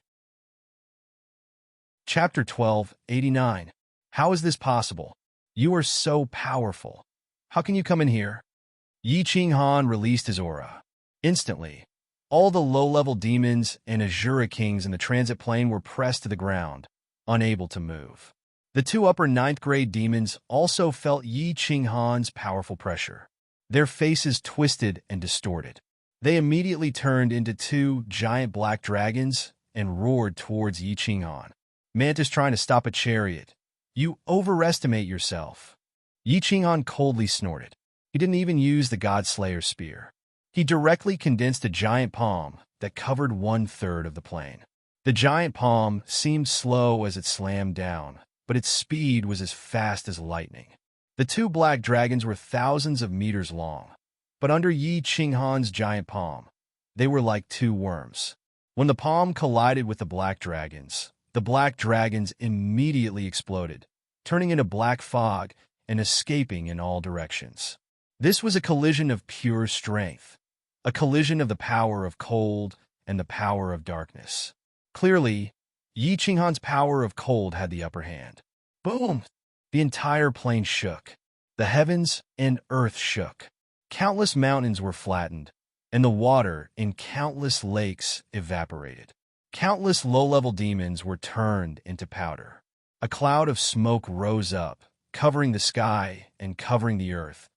Speaker 1: Chapter 1289. How is this possible? You are so powerful. How can you come in here? Yi Qinghan released his aura. Instantly, all the low-level demons and Azura kings in the transit plane were pressed to the ground, unable to move. The two upper 9th grade demons also felt Yi Qinghan's powerful pressure. Their faces twisted and distorted. They immediately turned into two giant black dragons and roared towards Yi Qinghan. Mantis trying to stop a chariot. You overestimate yourself. Yi Qinghan coldly snorted. He didn't even use the God-Slayer's spear. He directly condensed a giant palm that covered 1/3 of the plane. The giant palm seemed slow as it slammed down, but its speed was as fast as lightning. The two black dragons were thousands of meters long, but under Yi Qinghan's giant palm, they were like two worms. When the palm collided with the black dragons immediately exploded, turning into black fog and escaping in all directions. This was a collision of pure strength, a collision of the power of cold and the power of darkness. Clearly, Yi Qinghan's power of cold had the upper hand. Boom! The entire plane shook. The heavens and earth shook. Countless mountains were flattened, and the water in countless lakes evaporated. Countless low-level demons were turned into powder. A cloud of smoke rose up, covering the sky and covering the earth,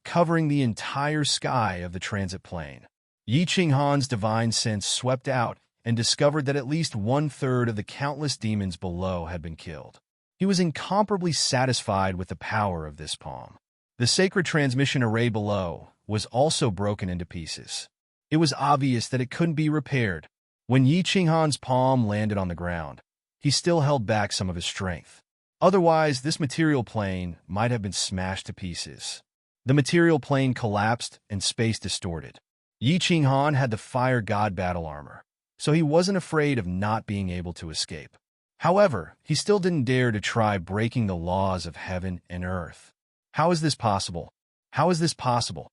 Speaker 1: covering the entire sky of the transit plane. Yi Qinghan's divine sense swept out and discovered that at least 1/3 of the countless demons below had been killed. He was incomparably satisfied with the power of this palm. The sacred transmission array below was also broken into pieces. It was obvious that it couldn't be repaired. When Yi Qinghan's palm landed on the ground, he still held back some of his strength. Otherwise, this material plane might have been smashed to pieces. The material plane collapsed and space distorted. Yi Qinghan had the fire god battle armor, so he wasn't afraid of not being able to escape. However, he still didn't dare to try breaking the laws of heaven and earth. How is this possible? How is this possible?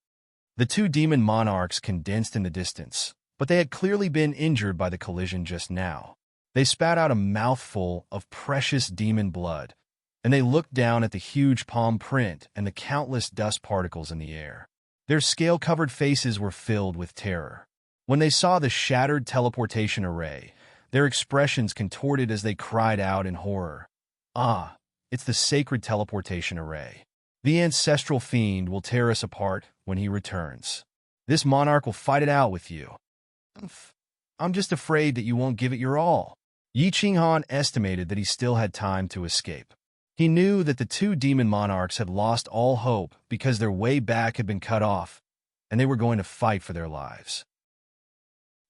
Speaker 1: The two demon monarchs condensed in the distance, but they had clearly been injured by the collision just now. They spat out a mouthful of precious demon blood, and they looked down at the huge palm print and the countless dust particles in the air. Their scale-covered faces were filled with terror. When they saw the shattered teleportation array, their expressions contorted as they cried out in horror. Ah, it's the sacred teleportation array. The ancestral fiend will tear us apart when he returns. This monarch will fight it out with you. I'm just afraid that you won't give it your all. Yi Qinghan estimated that he still had time to escape. He knew that the two demon monarchs had lost all hope because their way back had been cut off, and they were going to fight for their lives.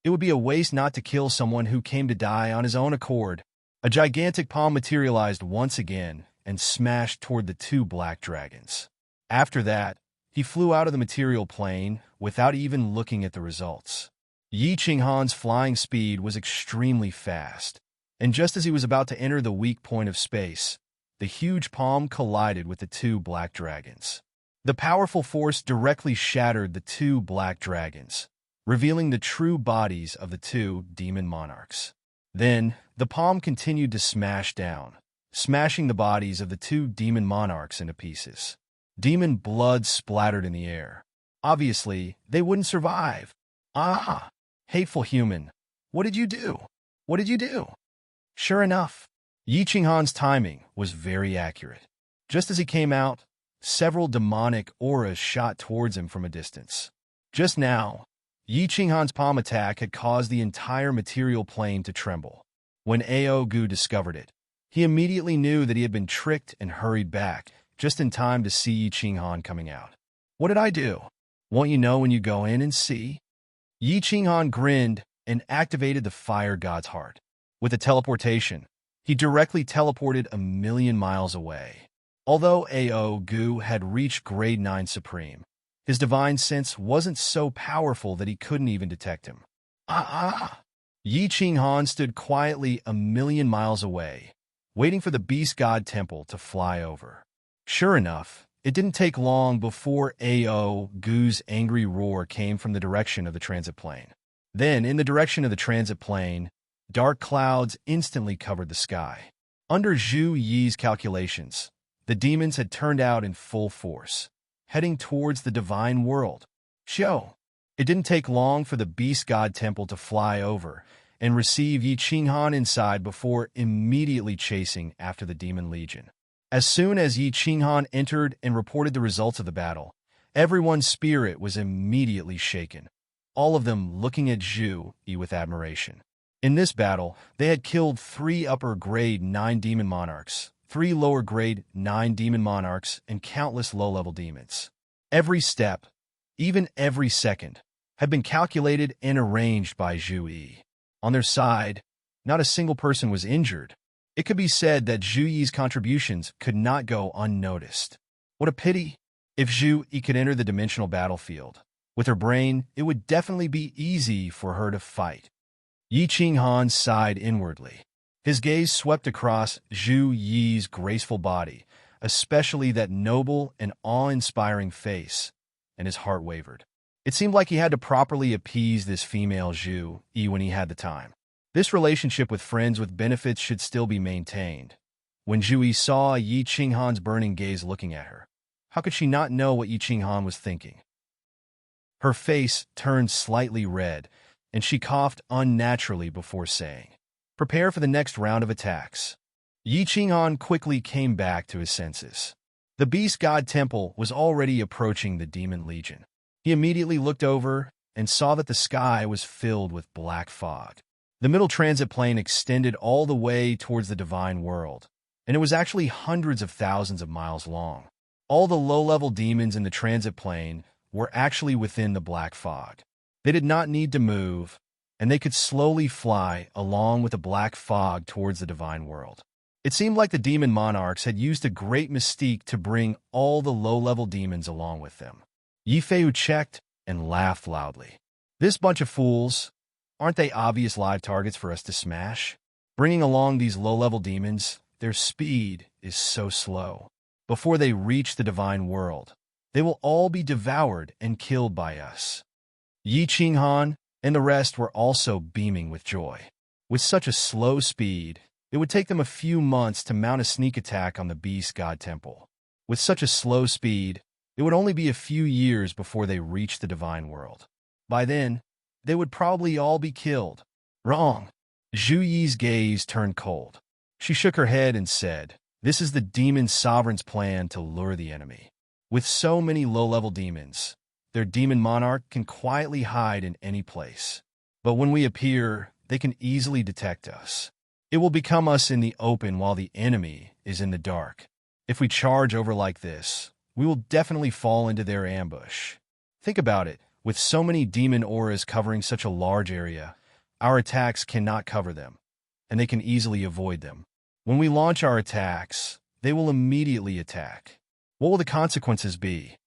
Speaker 1: It would be a waste not to kill someone who came to die on his own accord. A gigantic palm materialized once again, and smashed toward the two black dragons. After that, he flew out of the material plane without even looking at the results. Yi Qinghan's flying speed was extremely fast, and just as he was about to enter the weak point of space, the huge palm collided with the two black dragons. The powerful force directly shattered the two black dragons, revealing the true bodies of the two demon monarchs. Then, the palm continued to smash down, smashing the bodies of the two demon monarchs into pieces. Demon blood splattered in the air. Obviously, they wouldn't survive. Ah! Hateful human. What did you do? What did you do? Sure enough, Yi Qinghan's timing was very accurate. Just as he came out, several demonic auras shot towards him from a distance. Just now, Yi Qinghan's palm attack had caused the entire material plane to tremble. When Ao Gu discovered it, he immediately knew that he had been tricked and hurried back, just in time to see Yi Qinghan coming out. What did I do? Won't you know when you go in and see? Yi Qinghan grinned and activated the fire god's heart. With the teleportation, he directly teleported 1,000,000 miles away. Although Ao Gu had reached grade 9 supreme, his divine sense wasn't so powerful that he couldn't even detect him. Yi Qinghan stood quietly 1,000,000 miles away, waiting for the beast god temple to fly over. Sure enough, it didn't take long before Ao Gu's angry roar came from the direction of the transit plane. Then, in the direction of the transit plane, dark clouds instantly covered the sky. Under Zhu Yi's calculations, the demons had turned out in full force, heading towards the divine world. It didn't take long for the beast god temple to fly over and receive Yi Qinghan inside before immediately chasing after the demon legion. As soon as Yi Qinghan entered and reported the results of the battle, everyone's spirit was immediately shaken, all of them looking at Zhu Yi with admiration. In this battle, they had killed 3 upper grade 9 demon monarchs, 3 lower grade 9 demon monarchs, and countless low-level demons. Every step, even every second, had been calculated and arranged by Zhu Yi. On their side, not a single person was injured. It could be said that Zhu Yi's contributions could not go unnoticed. What a pity! If Zhu Yi could enter the dimensional battlefield, with her brain, it would definitely be easy for her to fight. Yi Qinghan sighed inwardly. His gaze swept across Zhu Yi's graceful body, especially that noble and awe-inspiring face, and his heart wavered. It seemed like he had to properly appease this female Zhu Yi when he had the time. This relationship with friends with benefits should still be maintained. When Zhu Yi saw Yi Qinghan's burning gaze looking at her, how could she not know what Yi Qinghan was thinking? Her face turned slightly red, and she coughed unnaturally before saying, "Prepare for the next round of attacks." Yi Qinghan quickly came back to his senses. The beast god temple was already approaching the demon legion. He immediately looked over and saw that the sky was filled with black fog. The middle transit plane extended all the way towards the divine world, and it was actually hundreds of thousands of miles long. All the low-level demons in the transit plane were actually within the black fog. They did not need to move, and they could slowly fly along with the black fog towards the divine world. It seemed like the demon monarchs had used a great mystique to bring all the low-level demons along with them. Yi Feiyu checked and laughed loudly. This bunch of fools, aren't they obvious live targets for us to smash? Bringing along these low-level demons, their speed is so slow. Before they reach the divine world, they will all be devoured and killed by us. Yi Qinghan and the rest were also beaming with joy. With such a slow speed, it would take them a few months to mount a sneak attack on the beast god temple. With such a slow speed, it would only be a few years before they reached the divine world. By then, they would probably all be killed. Wrong. Zhu Yi's gaze turned cold. She shook her head and said, "This is the demon sovereign's plan to lure the enemy. With so many low-level demons, their demon monarch can quietly hide in any place. But when we appear, they can easily detect us. It will become us in the open while the enemy is in the dark. If we charge over like this, we will definitely fall into their ambush. Think about it. With so many demon auras covering such a large area, our attacks cannot cover them, and they can easily avoid them. When we launch our attacks, they will immediately attack. What will the consequences be?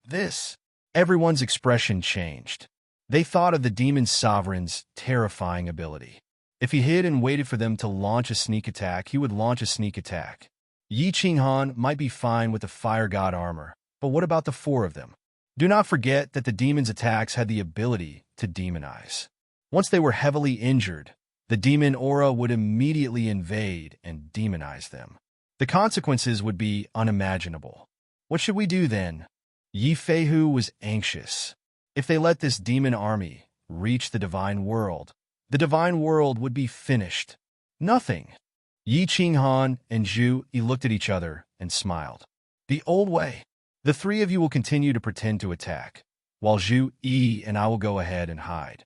Speaker 1: This. Everyone's expression changed. They thought of the demon sovereign's terrifying ability. If he hid and waited for them to launch a sneak attack, he would launch a sneak attack. Yi Qinghan might be fine with the fire god armor, but what about the four of them? Do not forget that the demon's attacks had the ability to demonize. Once they were heavily injured, the demon aura would immediately invade and demonize them. The consequences would be unimaginable. What should we do then? Yi Feihu was anxious. If they let this demon army reach the divine world would be finished. Nothing. Yi Qinghan and Zhu Yi looked at each other and smiled. The old way. The three of you will continue to pretend to attack, while Zhu Yi and I will go ahead and hide.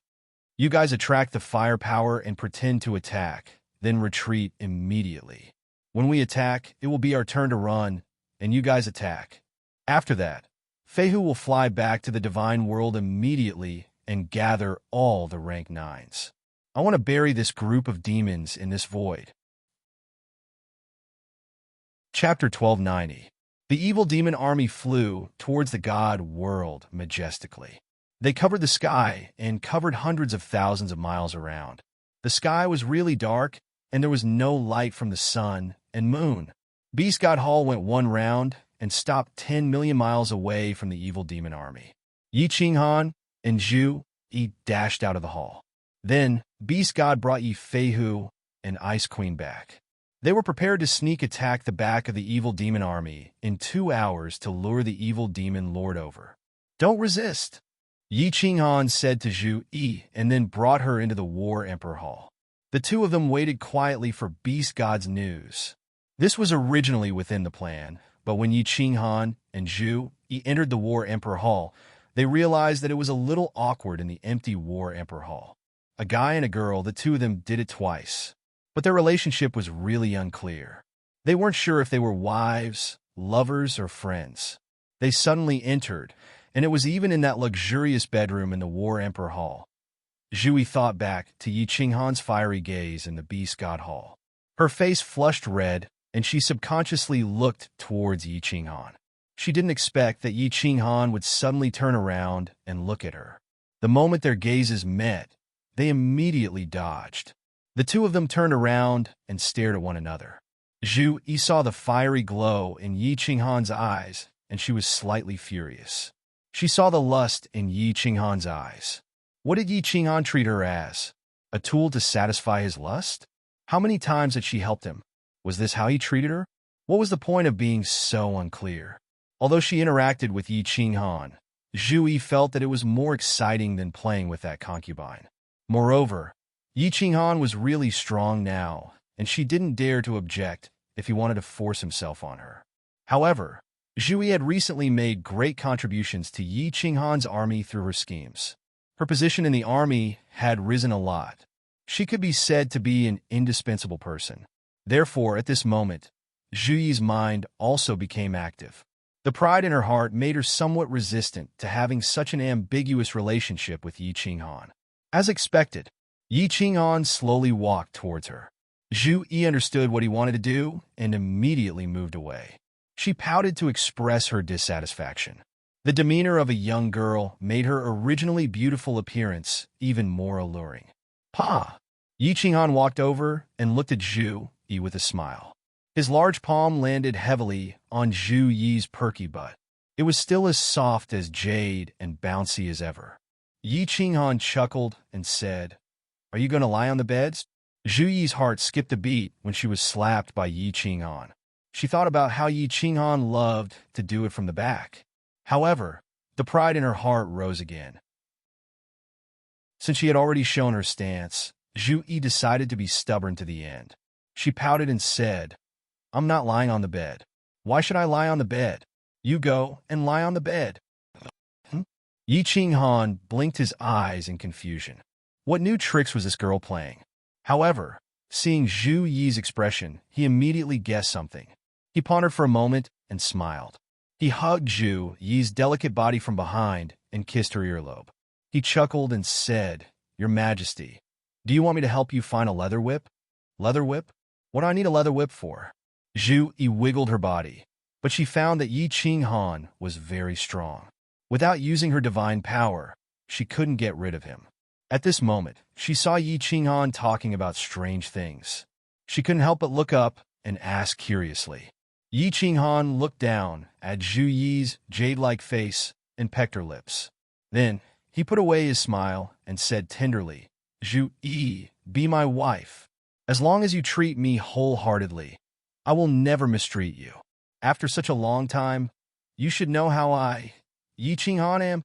Speaker 1: You guys attract the firepower and pretend to attack, then retreat immediately. When we attack, it will be our turn to run, and you guys attack. After that, Feihu will fly back to the divine world immediately and gather all the rank 9s. I want to bury this group of demons in this void. Chapter 1290. The evil demon army flew towards the god world majestically. They covered the sky and covered hundreds of thousands of miles around. The sky was really dark, and there was no light from the sun and moon. Beast God Hall went one round and stopped 10 million miles away from the evil demon army. Yi Qinghan and Zhu Yi dashed out of the hall. Then, Beast God brought Yi Feihu and Ice Queen back. They were prepared to sneak attack the back of the evil demon army in 2 hours to lure the evil demon lord over. Don't resist, Yi Qinghan said to Zhu Yi, and then brought her into the War Emperor Hall. The two of them waited quietly for Beast God's news. This was originally within the plan, but when Yi Qinghan and Zhu Yi entered the War Emperor Hall, they realized that it was a little awkward in the empty War Emperor Hall. A guy and a girl, the two of them did it twice. But their relationship was really unclear. They weren't sure if they were wives, lovers, or friends. They suddenly entered, and it was even in that luxurious bedroom in the War Emperor Hall. Zhu Yi thought back to Yi Qinghan's fiery gaze in the Beast God Hall. Her face flushed red, and she subconsciously looked towards Yi Qinghan. She didn't expect that Yi Qinghan would suddenly turn around and look at her. The moment their gazes met, they immediately dodged. The two of them turned around and stared at one another. Zhu Yi saw the fiery glow in Yi Qinghan's eyes, and she was slightly furious. She saw the lust in Yi Qinghan's eyes. What did Yi Qinghan treat her as? A tool to satisfy his lust? How many times had she helped him? Was this how he treated her? What was the point of being so unclear? Although she interacted with Yi Qinghan, Zhu Yi felt that it was more exciting than playing with that concubine. Moreover, Yi Qinghan was really strong now, and she didn't dare to object if he wanted to force himself on her. However, Zhu Yi had recently made great contributions to Yi Qinghan's army through her schemes. Her position in the army had risen a lot. She could be said to be an indispensable person. Therefore, at this moment, Zhu Yi's mind also became active. The pride in her heart made her somewhat resistant to having such an ambiguous relationship with Yi Qinghan. As expected, Yi Qinghan slowly walked towards her. Zhu Yi understood what he wanted to do and immediately moved away. She pouted to express her dissatisfaction. The demeanor of a young girl made her originally beautiful appearance even more alluring. Pa! Yi Qinghan walked over and looked at Zhu Yi with a smile. His large palm landed heavily on Zhu Yi's perky butt. It was still as soft as jade and bouncy as ever. Yi Qinghan chuckled and said, "Are you going to lie on the beds?" Zhu Yi's heart skipped a beat when she was slapped by Yi Qinghan. She thought about how Yi Qinghan loved to do it from the back. However, the pride in her heart rose again. Since she had already shown her stance, Zhu Yi decided to be stubborn to the end. She pouted and said, "I'm not lying on the bed. Why should I lie on the bed? You go and lie on the bed." Yi Qinghan blinked his eyes in confusion. What new tricks was this girl playing? However, seeing Zhu Yi's expression, he immediately guessed something. He pondered for a moment and smiled. He hugged Zhu Yi's delicate body from behind and kissed her earlobe. He chuckled and said, "Your Majesty, do you want me to help you find a leather whip?" "Leather whip? What do I need a leather whip for?" Zhu Yi wiggled her body, but she found that Yi Qing Han was very strong. Without using her divine power, she couldn't get rid of him. At this moment, she saw Yi Qing Han talking about strange things. She couldn't help but look up and ask curiously. Yi Qing Han looked down at Zhu Yi's jade-like face and pecked her lips. Then, he put away his smile and said tenderly, "Zhu Yi, be my wife. As long as you treat me wholeheartedly, I will never mistreat you. After such a long time, you should know how I, Yi Qing Han, am."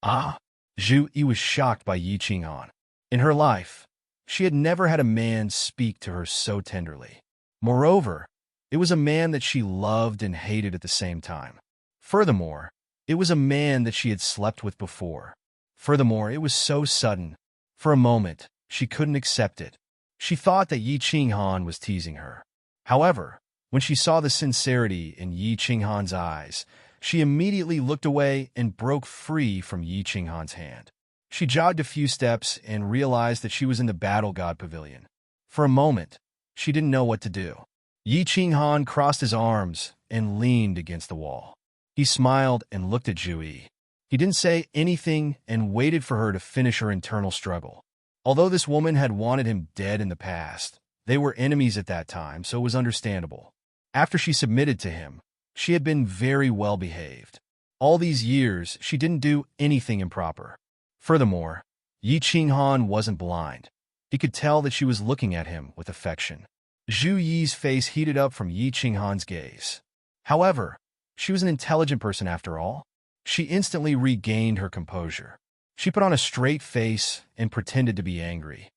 Speaker 1: Ah! Zhu Yi was shocked by Yi Qing Han. In her life, she had never had a man speak to her so tenderly. Moreover, it was a man that she loved and hated at the same time. Furthermore, it was a man that she had slept with before. Furthermore, it was so sudden. For a moment, she couldn't accept it. She thought that Yi Qing Han was teasing her. However, when she saw the sincerity in Yi Qing Han's eyes, she immediately looked away and broke free from Yi Qing Han's hand. She jogged a few steps and realized that she was in the Battle God Pavilion. For a moment, she didn't know what to do. Yi Qing Han crossed his arms and leaned against the wall. He smiled and looked at Zhu Yi. He didn't say anything and waited for her to finish her internal struggle. Although this woman had wanted him dead in the past, they were enemies at that time, so it was understandable. After she submitted to him, she had been very well behaved. All these years, she didn't do anything improper. Furthermore, Yi Qing Han wasn't blind. He could tell that she was looking at him with affection. Zhu Yi's face heated up from Yi Qing Han's gaze. However, she was an intelligent person after all. She instantly regained her composure. She put on a straight face and pretended to be angry.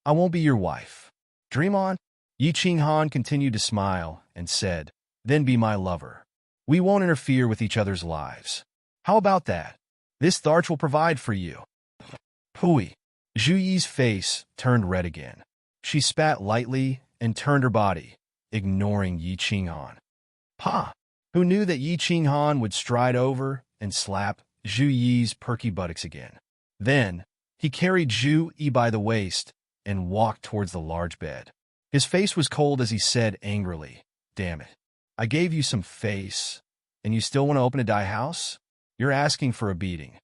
Speaker 1: "I won't be your wife. Dream on." Yi Qing Han continued to smile and said, "Then be my lover. We won't interfere with each other's lives. How about that? This Tharch will provide for you." Pooey. Zhu Yi's face turned red again. She spat lightly and turned her body, ignoring Yi Qing Han. Pa! Who knew that Yi Qing Han would stride over and slap Zhu Yi's perky buttocks again? Then, he carried Zhu Yi by the waist and walked towards the large bed. His face was cold as he said angrily, "Damn it. I gave you some face, and you still want to open a dye house? You're asking for a beating.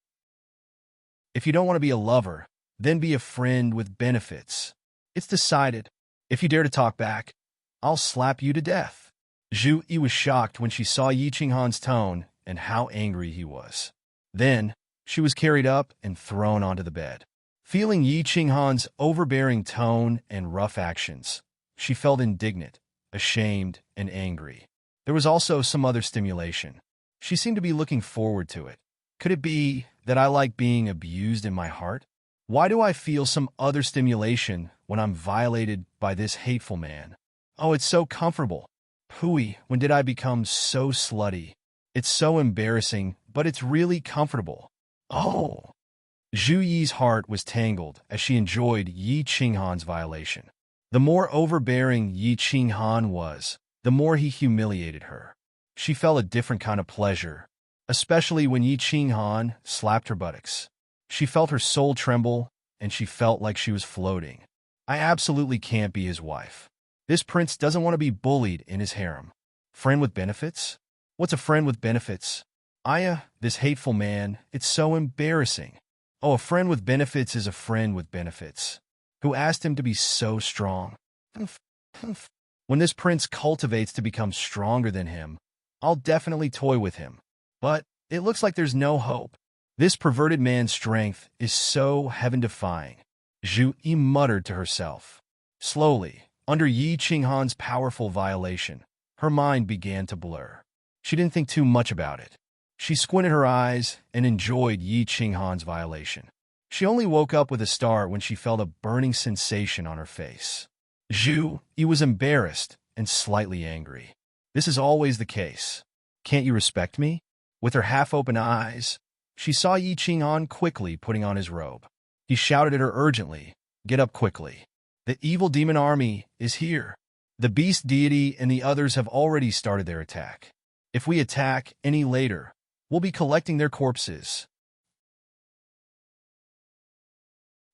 Speaker 1: If you don't want to be a lover, then be a friend with benefits. It's decided. If you dare to talk back, I'll slap you to death." Zhu Yi was shocked when she saw Yi Qing Han's tone and how angry he was. Then, she was carried up and thrown onto the bed. Feeling Yi Qing Han's overbearing tone and rough actions, she felt indignant, ashamed, and angry. There was also some other stimulation. She seemed to be looking forward to it. Could it be that I like being abused in my heart? Why do I feel some other stimulation when I'm violated by this hateful man? Oh, it's so comfortable. Pooey, when did I become so slutty? It's so embarrassing, but it's really comfortable. Oh! Zhu Yi's heart was tangled as she enjoyed Yi Qing Han's violation. The more overbearing Yi Qing Han was, the more he humiliated her. She felt a different kind of pleasure, especially when Yi Qing Han slapped her buttocks. She felt her soul tremble, and she felt like she was floating. I absolutely can't be his wife. This prince doesn't want to be bullied in his harem. Friend with benefits? What's a friend with benefits? This hateful man, it's so embarrassing. Oh, a friend with benefits is a friend with benefits. Who asked him to be so strong? When this prince cultivates to become stronger than him, I'll definitely toy with him. But it looks like there's no hope. This perverted man's strength is so heaven-defying. Zhu Yi muttered to herself. Slowly, under Yi Qing Han's powerful violation, her mind began to blur. She didn't think too much about it. She squinted her eyes and enjoyed Yi Qing Han's violation. She only woke up with a start when she felt a burning sensation on her face. Zhu Yi was embarrassed and slightly angry. This is always the case. Can't you respect me? With her half-open eyes, she saw Yi Qing Han quickly putting on his robe. He shouted at her urgently, "Get up quickly. The evil demon army is here. The beast deity and the others have already started their attack. If we attack any later, we'll be collecting their corpses."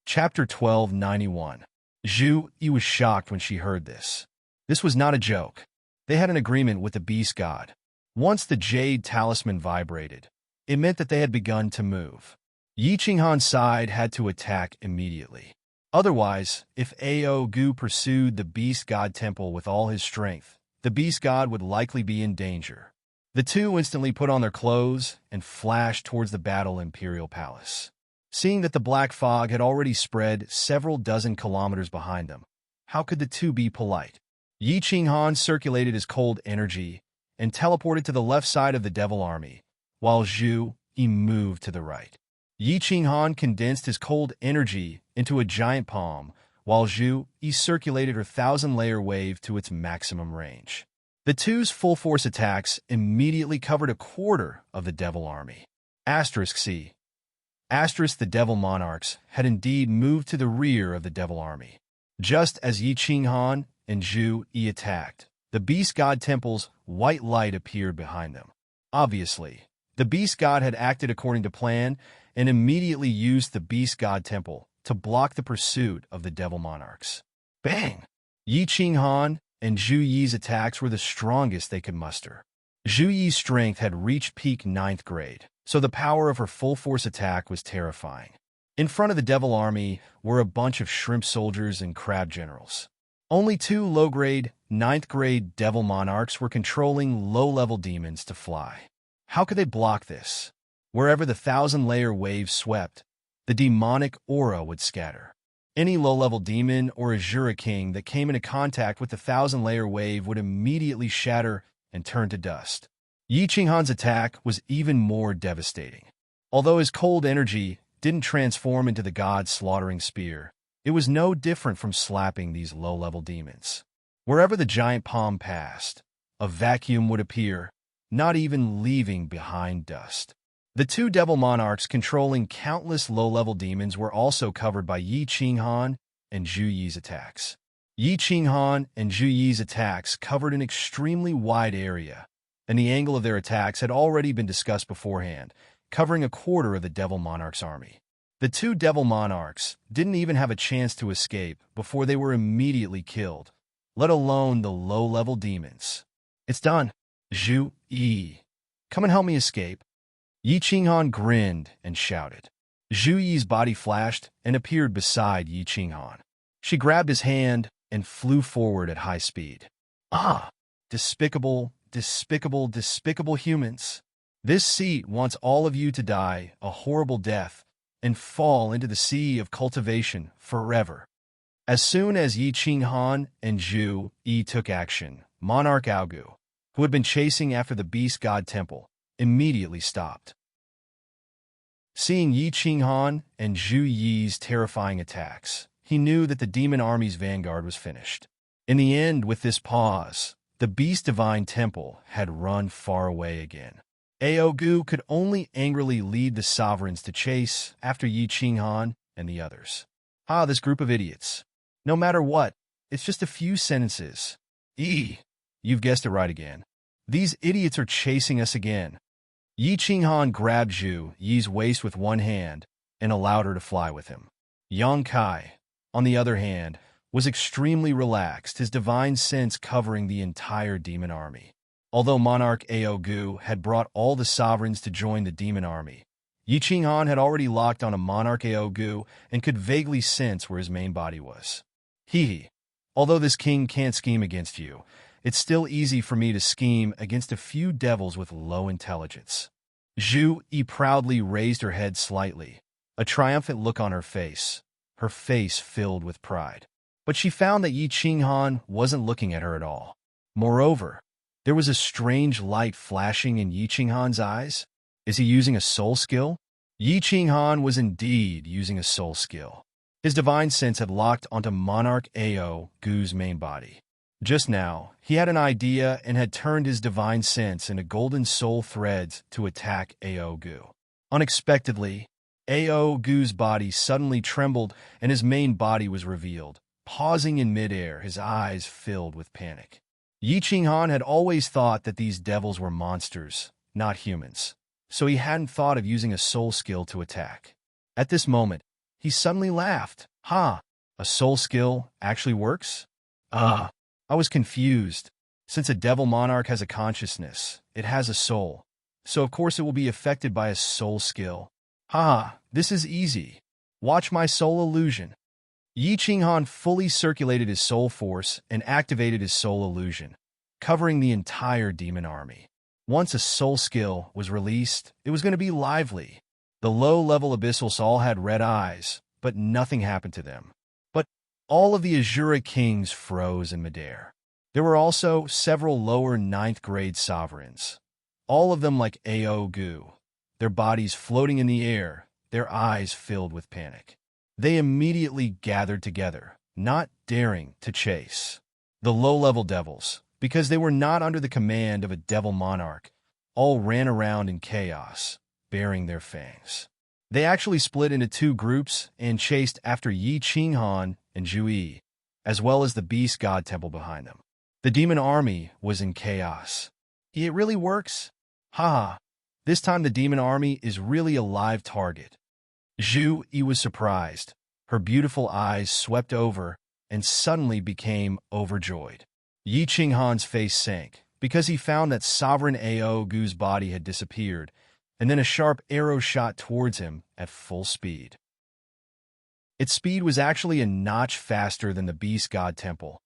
Speaker 1: Chapter 1291. Zhu Yi was shocked when she heard this. This was not a joke. They had an agreement with the beast god. Once the jade talisman vibrated, it meant that they had begun to move. Yi Qinghan's side had to attack immediately. Otherwise, if Ao Gu pursued the beast god temple with all his strength, the beast god would likely be in danger. The two instantly put on their clothes and flashed towards the battle imperial palace. Seeing that the black fog had already spread several dozen kilometers behind them, how could the two be polite? Yi Qinghan circulated his cold energy and teleported to the left side of the devil army, while Zhu Yi moved to the right. Yi Qinghan condensed his cold energy into a giant palm, while Zhu Yi circulated her 1,000-layer wave to its maximum range. The two's full-force attacks immediately covered a quarter of the devil army. C. The devil monarchs had indeed moved to the rear of the devil army. Just as Yi Qinghan and Zhu Yi attacked, the beast god temple's white light appeared behind them. Obviously, the beast god had acted according to plan and immediately used the beast god temple to block the pursuit of the devil monarchs. Bang! Yi Qinghan and Zhu Yi's attacks were the strongest they could muster. Zhu Yi's strength had reached peak 9th grade, so the power of her full-force attack was terrifying. In front of the devil army were a bunch of shrimp soldiers and crab generals. Only two low-grade, 9th grade devil monarchs were controlling low-level demons to fly. How could they block this? Wherever the 1,000-layer wave swept, the demonic aura would scatter. Any low-level demon or Azura king that came into contact with the 1,000-layer wave would immediately shatter and turn to dust. Yi Qinghan's attack was even more devastating. Although his cold energy didn't transform into the god's slaughtering spear, it was no different from slapping these low-level demons. Wherever the giant palm passed, a vacuum would appear, not even leaving behind dust. The two devil monarchs controlling countless low-level demons were also covered by Yi Qinghan and Zhu Yi's attacks. Yi Qinghan and Zhu Yi's attacks covered an extremely wide area, and the angle of their attacks had already been discussed beforehand, covering a quarter of the devil monarch's army. The two devil monarchs didn't even have a chance to escape before they were immediately killed, let alone the low-level demons. It's done. Zhu Yi, come and help me escape. Yi Qinghan grinned and shouted. Zhu Yi's body flashed and appeared beside Yi Qinghan. She grabbed his hand and flew forward at high speed. Ah! Despicable, despicable, despicable humans. This seat wants all of you to die a horrible death and fall into the sea of cultivation forever. As soon as Yi Qinghan and Zhu Yi took action, Monarch Ao Gu, who had been chasing after the beast god temple, immediately stopped. Seeing Yi Qinghan and Zhu Yi's terrifying attacks, he knew that the demon army's vanguard was finished. In the end, with this pause, the beast divine temple had run far away again. Ao Gu could only angrily lead the sovereigns to chase after Yi Qinghan and the others. Ah, this group of idiots. No matter what, it's just a few sentences. You've guessed it right again. These idiots are chasing us again. Yi Qinghan grabbed Zhu Yi's waist with one hand and allowed her to fly with him. Yang Kai, on the other hand, was extremely relaxed, his divine sense covering the entire demon army. Although Monarch Ao Gu had brought all the sovereigns to join the demon army, Yi Qinghan had already locked on a Monarch Ao Gu and could vaguely sense where his main body was. Although this king can't scheme against you, it's still easy for me to scheme against a few devils with low intelligence. Zhu Yi proudly raised her head slightly, a triumphant look on her face filled with pride. But she found that Yi Qinghan wasn't looking at her at all. Moreover, there was a strange light flashing in Yi Qinghan's eyes. Is he using a soul skill? Yi Qinghan was indeed using a soul skill. His divine sense had locked onto Monarch Ao Gu's main body. Just now, he had an idea and had turned his divine sense into golden soul threads to attack Ao Gu. Unexpectedly, Ao Gu's body suddenly trembled and his main body was revealed, pausing in midair, his eyes filled with panic. Yi Qinghan had always thought that these devils were monsters, not humans, so he hadn't thought of using a soul skill to attack. At this moment, he suddenly laughed. A soul skill actually works? I was confused. Since a devil monarch has a consciousness, it has a soul. So of course it will be affected by a soul skill. Haha, this is easy. Watch my soul illusion. Yi Qinghan fully circulated his soul force and activated his soul illusion, covering the entire demon army. Once a soul skill was released, it was going to be lively. The low-level abyssals all had red eyes, but nothing happened to them. But all of the Azura kings froze in midair. There were also several lower 9th-grade sovereigns, all of them like Ao Gu, their bodies floating in the air, their eyes filled with panic. They immediately gathered together, not daring to chase. The low-level devils, because they were not under the command of a devil monarch, all ran around in chaos, baring their fangs. They actually split into 2 groups and chased after Yi Qinghan and Zhu Yi, as well as the beast god temple behind them. The demon army was in chaos. It really works? Haha, this time the demon army is really a live target. Zhu Yi was surprised. Her beautiful eyes swept over and suddenly became overjoyed. Yi Qinghan's face sank because he found that Sovereign Ao Gu's body had disappeared, and then a sharp arrow shot towards him at full speed. Its speed was actually a notch faster than the Beast God Temple,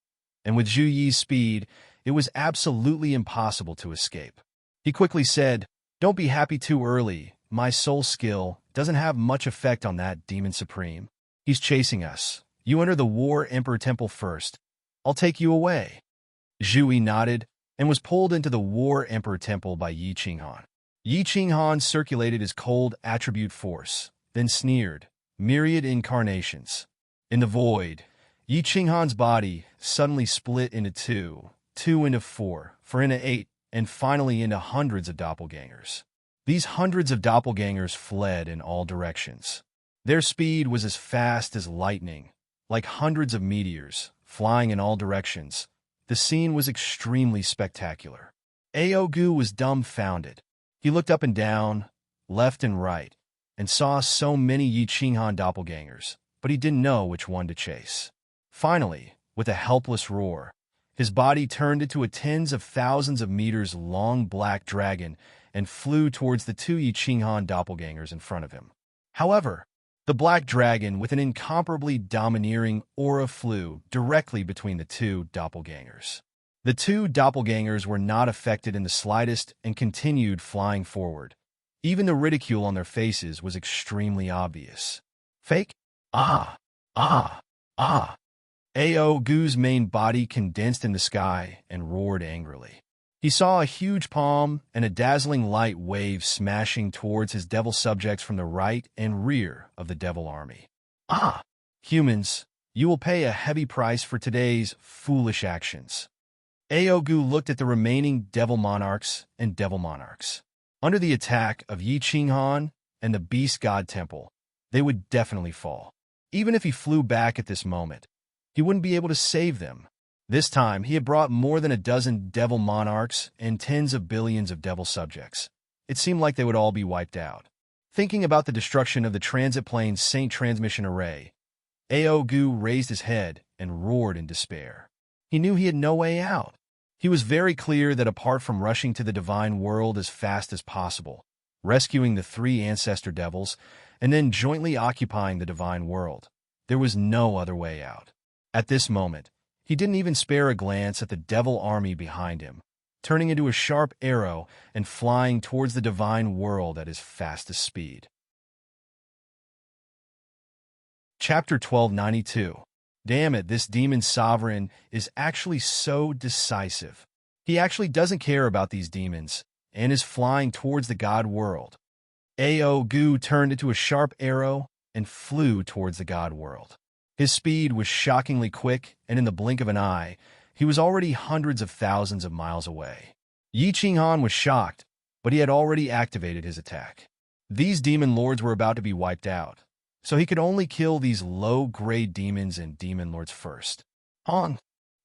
Speaker 1: and with Zhu Yi's speed, it was absolutely impossible to escape. He quickly said, "Don't be happy too early. My soul skill doesn't have much effect on that Demon Supreme. He's chasing us. You enter the War Emperor Temple first. I'll take you away." Zhu Yi nodded and was pulled into the War Emperor Temple by Yi Qinghan. Yi Qinghan circulated his cold attribute force, then sneered, "Myriad incarnations." In the void, Yi Qinghan's body suddenly split into 2, 2 into 4, 4 into 8, and finally into hundreds of doppelgangers. These hundreds of doppelgangers fled in all directions. Their speed was as fast as lightning, like hundreds of meteors, flying in all directions. The scene was extremely spectacular. Ao Gu was dumbfounded. He looked up and down, left and right, and saw so many Yi Qinghan doppelgangers, but he didn't know which one to chase. Finally, with a helpless roar, his body turned into a tens of thousands of meters long black dragon and flew towards the 2 Yi Qinghan doppelgangers in front of him. However, the black dragon with an incomparably domineering aura flew directly between the 2 doppelgangers. The 2 doppelgangers were not affected in the slightest and continued flying forward. Even the ridicule on their faces was extremely obvious. Fake? Ah! Ah! Ah! Ao Gu's main body condensed in the sky and roared angrily. He saw a huge palm and a dazzling light wave smashing towards his devil subjects from the right and rear of the devil army. Ah! Humans, you will pay a heavy price for today's foolish actions. Ao Gu looked at the remaining devil monarchs and devil monarchs. Under the attack of Yi Qinghan and the Beast God Temple, they would definitely fall. Even if he flew back at this moment, he wouldn't be able to save them. This time, he had brought more than a dozen devil monarchs and tens of billions of devil subjects. It seemed like they would all be wiped out. Thinking about the destruction of the transit plane's Saint Transmission Array, Ao Gu raised his head and roared in despair. He knew he had no way out. He was very clear that apart from rushing to the divine world as fast as possible, rescuing the 3 ancestor devils, and then jointly occupying the divine world, there was no other way out. At this moment, he didn't even spare a glance at the devil army behind him, turning into a sharp arrow and flying towards the divine world at his fastest speed. Chapter 1292. Damn it, this demon sovereign is actually so decisive. He actually doesn't care about these demons and is flying towards the god world. Ao Gu turned into a sharp arrow and flew towards the god world. His speed was shockingly quick, and in the blink of an eye, he was already hundreds of thousands of miles away. Yi Qinghan was shocked, but he had already activated his attack. These demon lords were about to be wiped out, so he could only kill these low-grade demons and demon lords first.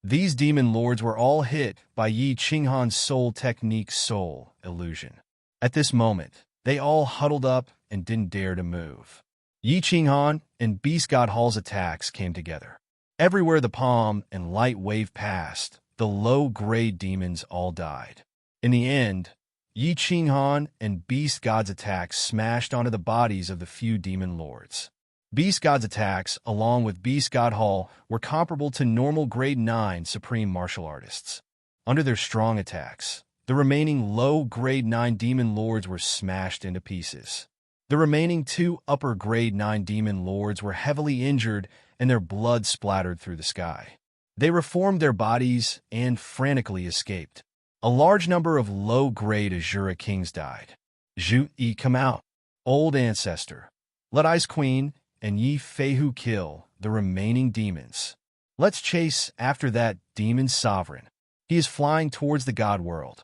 Speaker 1: These demon lords were all hit by Yi Qinghan's soul technique soul illusion. At this moment, they all huddled up and didn't dare to move. Yi Qinghan and Beast God Hall's attacks came together. Everywhere the palm and light wave passed, the low-grade demons all died. In the end, Yi Qinghan and Beast God's attacks smashed onto the bodies of the few demon lords. Beast God's attacks, along with Beast God Hall, were comparable to normal Grade 9 Supreme Martial Artists. Under their strong attacks, the remaining low Grade 9 demon lords were smashed into pieces. The remaining 2 upper Grade 9 demon lords were heavily injured and their blood splattered through the sky. They reformed their bodies and frantically escaped. A large number of low-grade Azura kings died. Zhu Yi, come out. Old Ancestor. Let Ice Queen and Yi Feihu kill the remaining demons. Let's chase after that demon sovereign. He is flying towards the god world.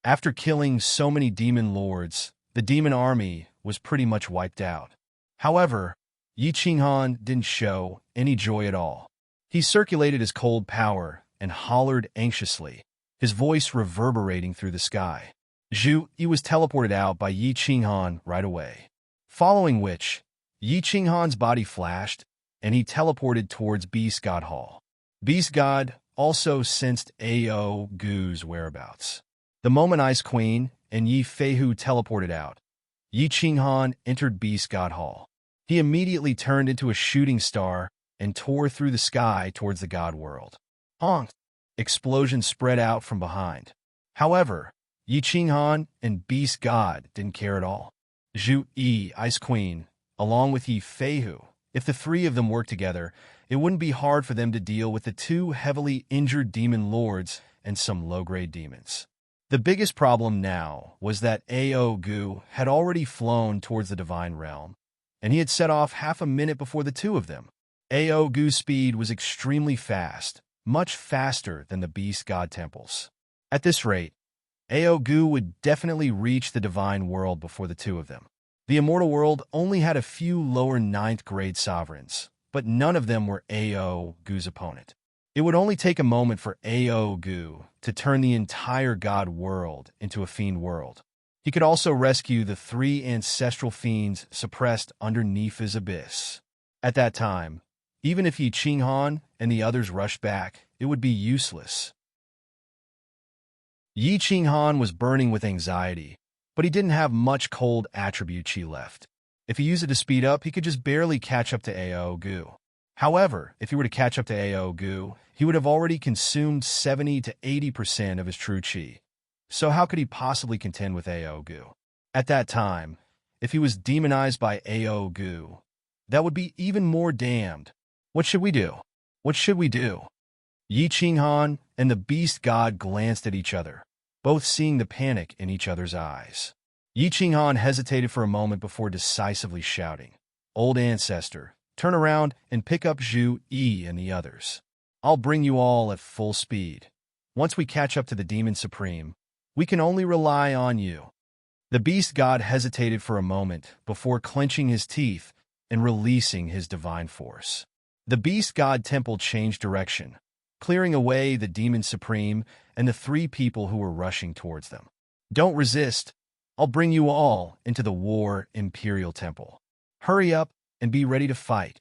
Speaker 1: After killing so many demon lords, the demon army was pretty much wiped out. However, Yi Qinghan didn't show any joy at all. He circulated his cold power and hollered anxiously, his voice reverberating through the sky. Zhu Yi was teleported out by Yi Qinghan right away. Following which, Yi Qinghan's body flashed, and he teleported towards Beast God Hall. Beast God also sensed Ao Gu's whereabouts. The moment Ice Queen and Yi Feihu teleported out, Yi Qinghan entered Beast God Hall. He immediately turned into a shooting star and tore through the sky towards the god world. Honk! Explosions spread out from behind. However, Yi Qinghan and Beast God didn't care at all. Zhu Yi, Ice Queen, along with Yi Feihu, if the 3 of them worked together, it wouldn't be hard for them to deal with the 2 heavily injured demon lords and some low-grade demons. The biggest problem now was that Ao Gu had already flown towards the divine realm, and he had set off half a minute before the 2 of them. Ao Gu's speed was extremely fast, much faster than the Beast God temples. At this rate, Ao Gu would definitely reach the divine world before the 2 of them. The immortal world only had a few lower 9th grade sovereigns, but none of them were Ao Gu's opponent. It would only take a moment for Ao Gu to turn the entire god world into a fiend world. He could also rescue the 3 ancestral fiends suppressed underneath his abyss. At that time, even if Yi Qinghan and the others rushed back, it would be useless. Yi Qinghan was burning with anxiety, but he didn't have much cold attribute chi left. If he used it to speed up, he could just barely catch up to Ao Gu. However, if he were to catch up to Ao Gu, he would have already consumed 70 to 80% of his true chi. So how could he possibly contend with Ao Gu? At that time, if he was demonized by Ao Gu, that would be even more damned. What should we do? What should we do? Yi Qinghan and the Beast God glanced at each other, both seeing the panic in each other's eyes. Yi Qinghan hesitated for a moment before decisively shouting, "Old Ancestor, turn around and pick up Zhu Yi and the others. I'll bring you all at full speed. Once we catch up to the Demon Supreme, we can only rely on you." The Beast God hesitated for a moment before clenching his teeth and releasing his divine force. The Beast God Temple changed direction, clearing away the Demon Supreme and the 3 people who were rushing towards them. "Don't resist. I'll bring you all into the War Imperial Temple. Hurry up and be ready to fight."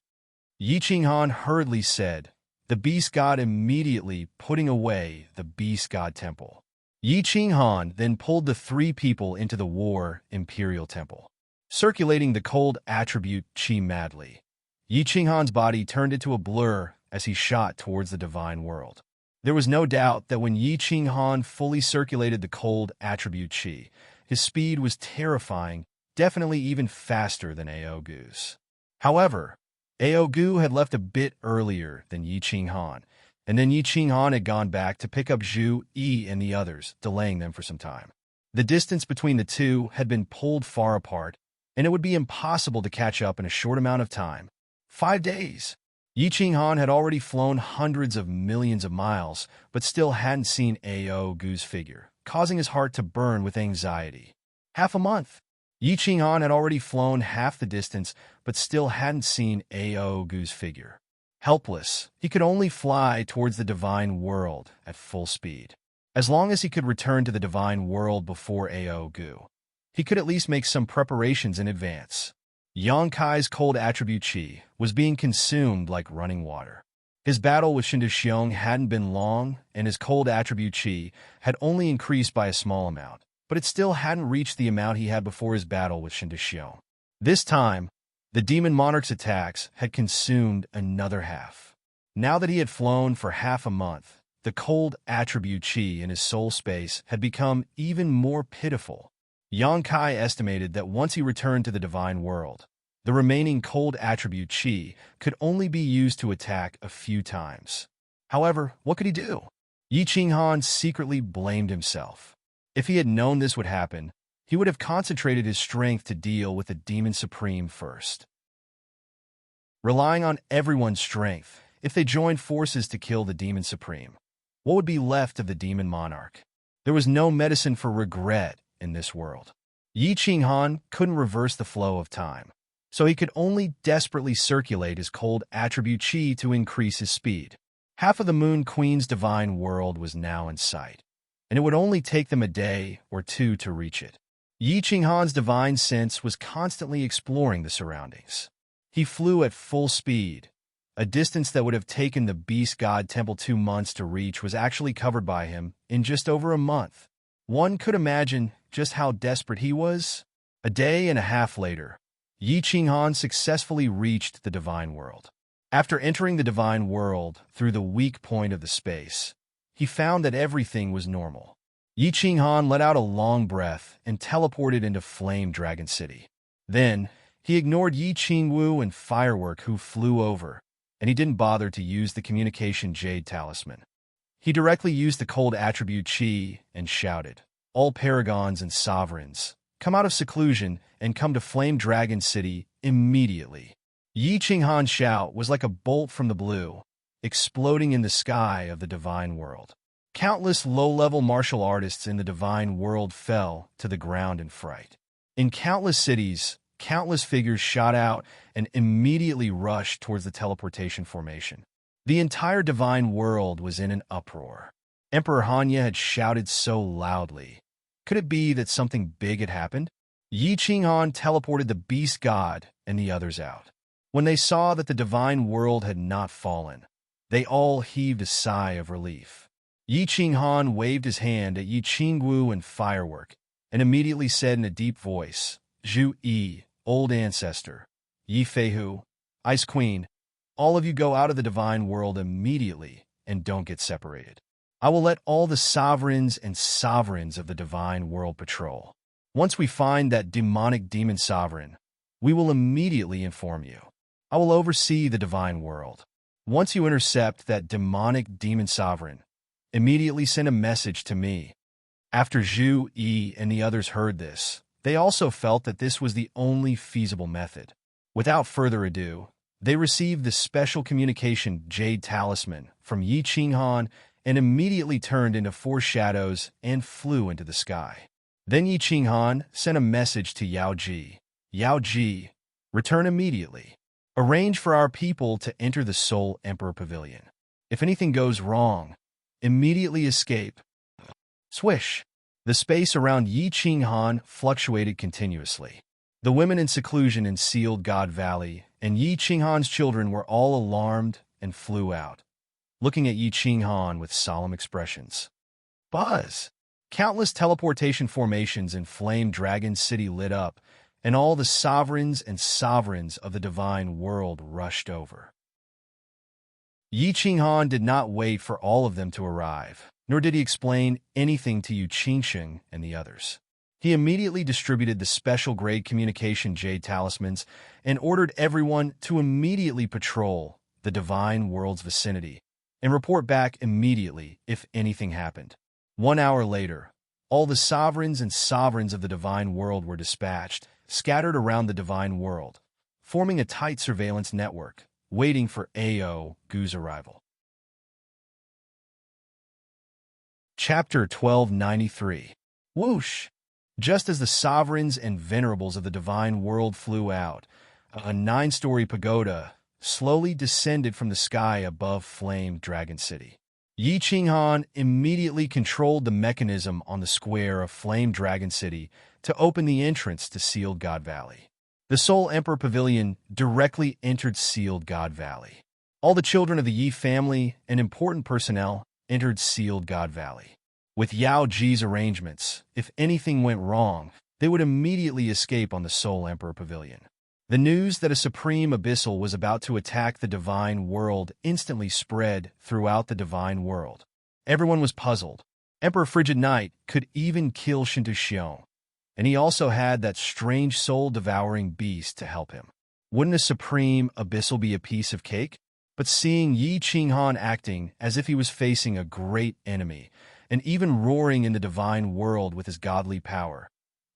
Speaker 1: Yi Qinghan hurriedly said, the Beast God immediately putting away the Beast God Temple. Yi Qinghan then pulled the 3 people into the War Imperial Temple, circulating the cold attribute chi madly. Yi Qinghan's body turned into a blur as he shot towards the divine world. There was no doubt that when Yi Qinghan fully circulated the cold attribute chi, his speed was terrifying, definitely even faster than Ao Gu's. However, Ao Gu had left a bit earlier than Yi Qinghan, and then Yi Qinghan had gone back to pick up Zhu Yi and the others, delaying them for some time. The distance between the 2 had been pulled far apart, and it would be impossible to catch up in a short amount of time. 5 days. Yi Qinghan had already flown hundreds of millions of miles, but still hadn't seen Ao Gu's figure, causing his heart to burn with anxiety. Half a month. Yi Qinghan had already flown half the distance, but still hadn't seen Ao Gu's figure. Helpless, he could only fly towards the divine world at full speed. As long as he could return to the divine world before Ao Gu, he could at least make some preparations in advance. Yonkai's cold attribute chi was being consumed like running water. His battle with Shindexiong hadn't been long, and his cold attribute Qi had only increased by a small amount, but it still hadn't reached the amount he had before his battle with Shindexiong. This time, the demon monarch's attacks had consumed another half. Now that he had flown for half a month, the cold attribute Qi in his soul space had become even more pitiful. Yang Kai estimated that once he returned to the divine world, the remaining cold attribute Qi could only be used to attack a few times. However, what could he do? Yi Qinghan secretly blamed himself. If he had known this would happen, he would have concentrated his strength to deal with the Demon Supreme first. Relying on everyone's strength, if they joined forces to kill the Demon Supreme, what would be left of the Demon Monarch? There was no medicine for regret in this world. Yi Qinghan couldn't reverse the flow of time, so he could only desperately circulate his cold attribute Qi to increase his speed. Half of the Moon Queen's divine world was now in sight, and it would only take them a day or two to reach it. Yi Qinghan's divine sense was constantly exploring the surroundings. He flew at full speed. A distance that would have taken the Beast God Temple 2 months to reach was actually covered by him in just over a month. One could imagine just how desperate he was. A day and a half later, Yi Qinghan successfully reached the divine world. After entering the divine world through the weak point of the space, he found that everything was normal. Yi Qinghan let out a long breath and teleported into Flame Dragon City. Then, he ignored Yi Qingwu and Firework who flew over, and he didn't bother to use the communication Jade Talisman. He directly used the cold attribute Qi and shouted, "All paragons and sovereigns, come out of seclusion and come to Flame Dragon City immediately." Yi Qinghan's shout was like a bolt from the blue, exploding in the sky of the divine world. Countless low-level martial artists in the divine world fell to the ground in fright. In countless cities, countless figures shot out and immediately rushed towards the teleportation formation. The entire divine world was in an uproar. Emperor Hanya had shouted so loudly. Could it be that something big had happened? Yi Qinghan teleported the beast god and the others out. When they saw that the divine world had not fallen, they all heaved a sigh of relief. Yi Qinghan waved his hand at Yi Qingwu and Firework and immediately said in a deep voice, "Zhu Yi, Old Ancestor, Yi Feihu, Ice Queen, all of you go out of the divine world immediately and don't get separated. I will let all the sovereigns and sovereigns of the divine world patrol. Once we find that demonic demon sovereign, we will immediately inform you. I will oversee the divine world. Once you intercept that demonic demon sovereign, immediately send a message to me." After Zhu Yi and the others heard this, they also felt that this was the only feasible method. Without further ado, they received the special communication Jade Talisman from Yi Qinghan and immediately turned into 4 shadows and flew into the sky. Then Yi Qinghan sent a message to Yao Ji. "Yao Ji, return immediately. Arrange for our people to enter the Soul Emperor Pavilion. If anything goes wrong, immediately escape." Swish! The space around Yi Qinghan fluctuated continuously. The women in seclusion in Sealed God Valley and Yi Qinghan's children were all alarmed and flew out, looking at Yi Qinghan with solemn expressions. Buzz! Countless teleportation formations in Flame Dragon City lit up, and all the sovereigns and sovereigns of the divine world rushed over. Yi Qinghan did not wait for all of them to arrive, nor did he explain anything to Yu Qingsheng and the others. He immediately distributed the special-grade communication Jade Talismans and ordered everyone to immediately patrol the divine world's vicinity and report back immediately if anything happened. 1 hour later, all the sovereigns and sovereigns of the divine world were dispatched, scattered around the divine world, forming a tight surveillance network, waiting for Ao Gu's arrival. Chapter 1293. Whoosh! Just as the sovereigns and venerables of the divine world flew out, a 9-story pagoda slowly descended from the sky above Flame Dragon City. Yi Qinghan immediately controlled the mechanism on the square of Flame Dragon City to open the entrance to Sealed God Valley. The Soul Emperor Pavilion directly entered Sealed God Valley. All the children of the Yi family and important personnel entered sealed God Valley. With Yao Ji's arrangements, if anything went wrong, they would immediately escape on the Soul Emperor Pavilion. The news that a supreme abyssal was about to attack the divine world instantly spread throughout the divine world. Everyone was puzzled. Emperor Frigid Knight could even kill Shinto Xiong, and he also had that strange soul-devouring beast to help him. Wouldn't a supreme abyssal be a piece of cake? But seeing Yi Qinghan acting as if he was facing a great enemy, and even roaring in the divine world with his godly power,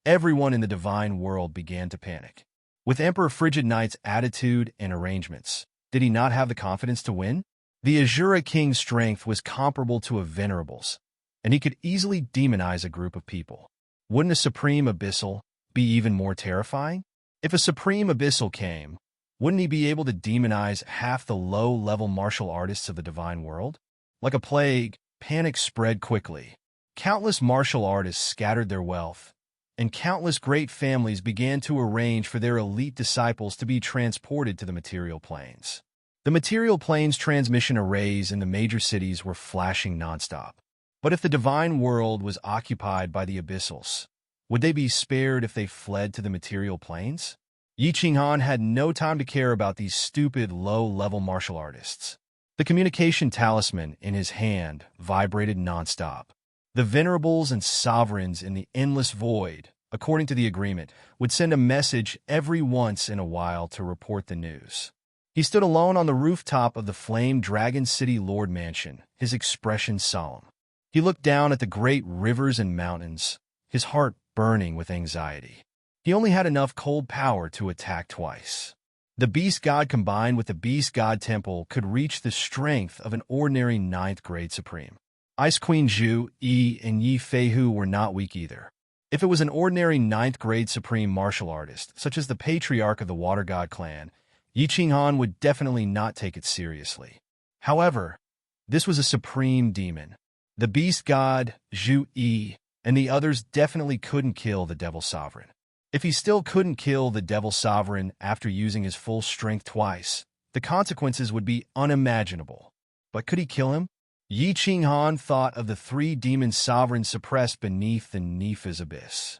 Speaker 1: everyone in the divine world began to panic. With Emperor Frigid Knight's attitude and arrangements, did he not have the confidence to win? The Azura King's strength was comparable to a Venerable's, and he could easily demonize a group of people. Wouldn't a Supreme Abyssal be even more terrifying? If a Supreme Abyssal came, wouldn't he be able to demonize half the low-level martial artists of the divine world? Like a plague, panic spread quickly. Countless martial artists scattered their wealth, and countless great families began to arrange for their elite disciples to be transported to the material planes. The material planes transmission arrays in the major cities were flashing nonstop. But if the divine world was occupied by the abyssals, would they be spared if they fled to the material planes? Yi Qinghan had no time to care about these stupid, low-level martial artists. The communication talisman in his hand vibrated nonstop. The venerables and sovereigns in the endless void, according to the agreement, would send a message every once in a while to report the news. He stood alone on the rooftop of the Flame Dragon City Lord Mansion, his expression solemn. He looked down at the great rivers and mountains, his heart burning with anxiety. He only had enough cold power to attack twice. The Beast God combined with the Beast God Temple could reach the strength of an ordinary 9th grade Supreme. Ice Queen Zhu, Yi, and Yi Feihu were not weak either. If it was an ordinary 9th grade Supreme martial artist, such as the Patriarch of the Water God clan, Yi Qinghan would definitely not take it seriously. However, this was a supreme demon. The Beast God, Zhu Yi, and the others definitely couldn't kill the Devil Sovereign. If he still couldn't kill the Devil Sovereign after using his full strength twice, the consequences would be unimaginable. But could he kill him? Yi Qinghan thought of the 3 demon sovereigns suppressed beneath the Nifa's abyss.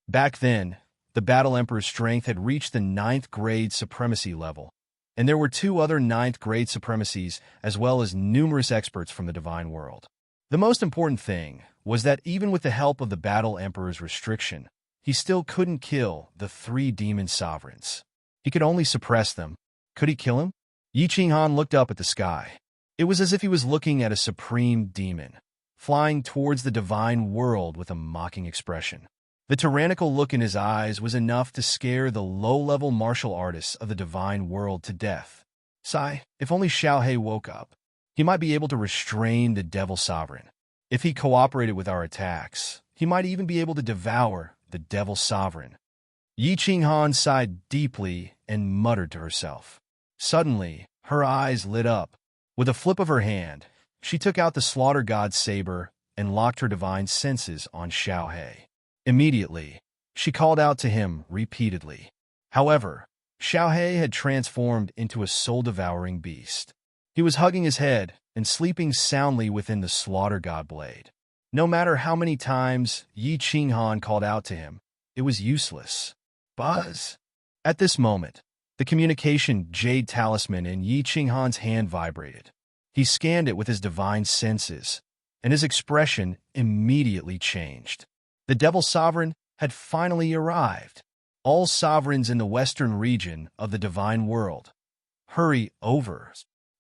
Speaker 1: Back then, the Battle Emperor's strength had reached the 9th grade supremacy level, and there were 2 other 9th grade supremacies as well as numerous experts from the divine world. The most important thing was that even with the help of the Battle Emperor's restriction, he still couldn't kill the 3 demon sovereigns. He could only suppress them. Could he kill him? Yi Qinghan looked up at the sky. It was as if he was looking at a supreme demon, flying towards the divine world with a mocking expression. The tyrannical look in his eyes was enough to scare the low-level martial artists of the divine world to death. Sigh, if only Xiaohe woke up. He might be able to restrain the Devil Sovereign. If he cooperated with our attacks, he might even be able to devour the Devil Sovereign. Yi Qinghan sighed deeply and muttered to herself. Suddenly, her eyes lit up. With a flip of her hand, she took out the Slaughter God's saber and locked her divine senses on Xiaohe. Immediately, she called out to him repeatedly. However, Xiaohe had transformed into a soul-devouring beast. He was hugging his head and sleeping soundly within the Slaughter God blade. No matter how many times Yi Qinghan called out to him, it was useless. Buzz! At this moment, the communication jade talisman in Yi Qinghan's hand vibrated. He scanned it with his divine senses, and his expression immediately changed. The Devil Sovereign had finally arrived. All sovereigns in the western region of the divine world, hurry over.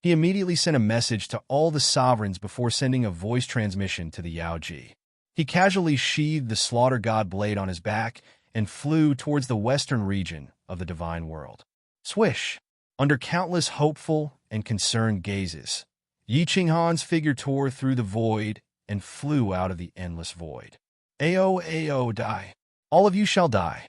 Speaker 1: He immediately sent a message to all the sovereigns before sending a voice transmission to the Yaoji. He casually sheathed the Slaughter God blade on his back and flew towards the western region of the divine world. Swish! Under countless hopeful and concerned gazes, Yi Qinghan's figure tore through the void and flew out of the endless void. Ao, die. All of you shall die.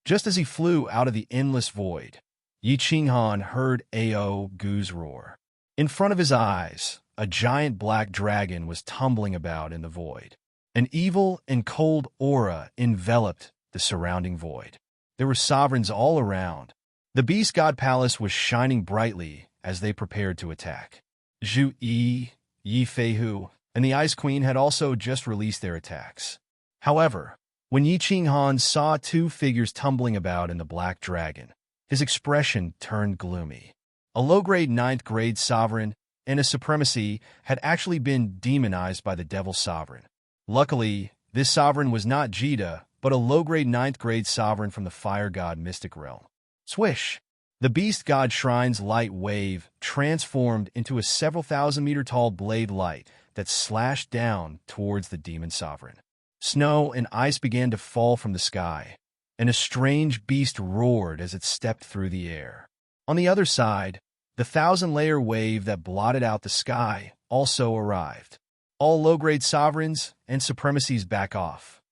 Speaker 1: Just as he flew out of the endless void, Yi Qinghan heard Ao Gu's roar. In front of his eyes, a giant black dragon was tumbling about in the void. An evil and cold aura enveloped the surrounding void. There were sovereigns all around. The Beast God Palace was shining brightly as they prepared to attack. Zhu Yi, Yi Feihu, and the Ice Queen had also just released their attacks. However, when Yi Qinghan saw two figures tumbling about in the Black Dragon, his expression turned gloomy. A low-grade 9th-grade sovereign and a supremacy had actually been demonized by the Devil Sovereign. Luckily, this sovereign was not Jita, but a low-grade 9th-grade sovereign from the fire god mystic realm. Swish! The beast god shrine's light wave transformed into a several thousand-meter tall blade light that slashed down towards the demon sovereign. Snow and ice began to fall from the sky, and a strange beast roared as it stepped through the air. On the other side, the 1,000-layer wave that blotted out the sky also arrived. All low-grade sovereigns and supremacies back off.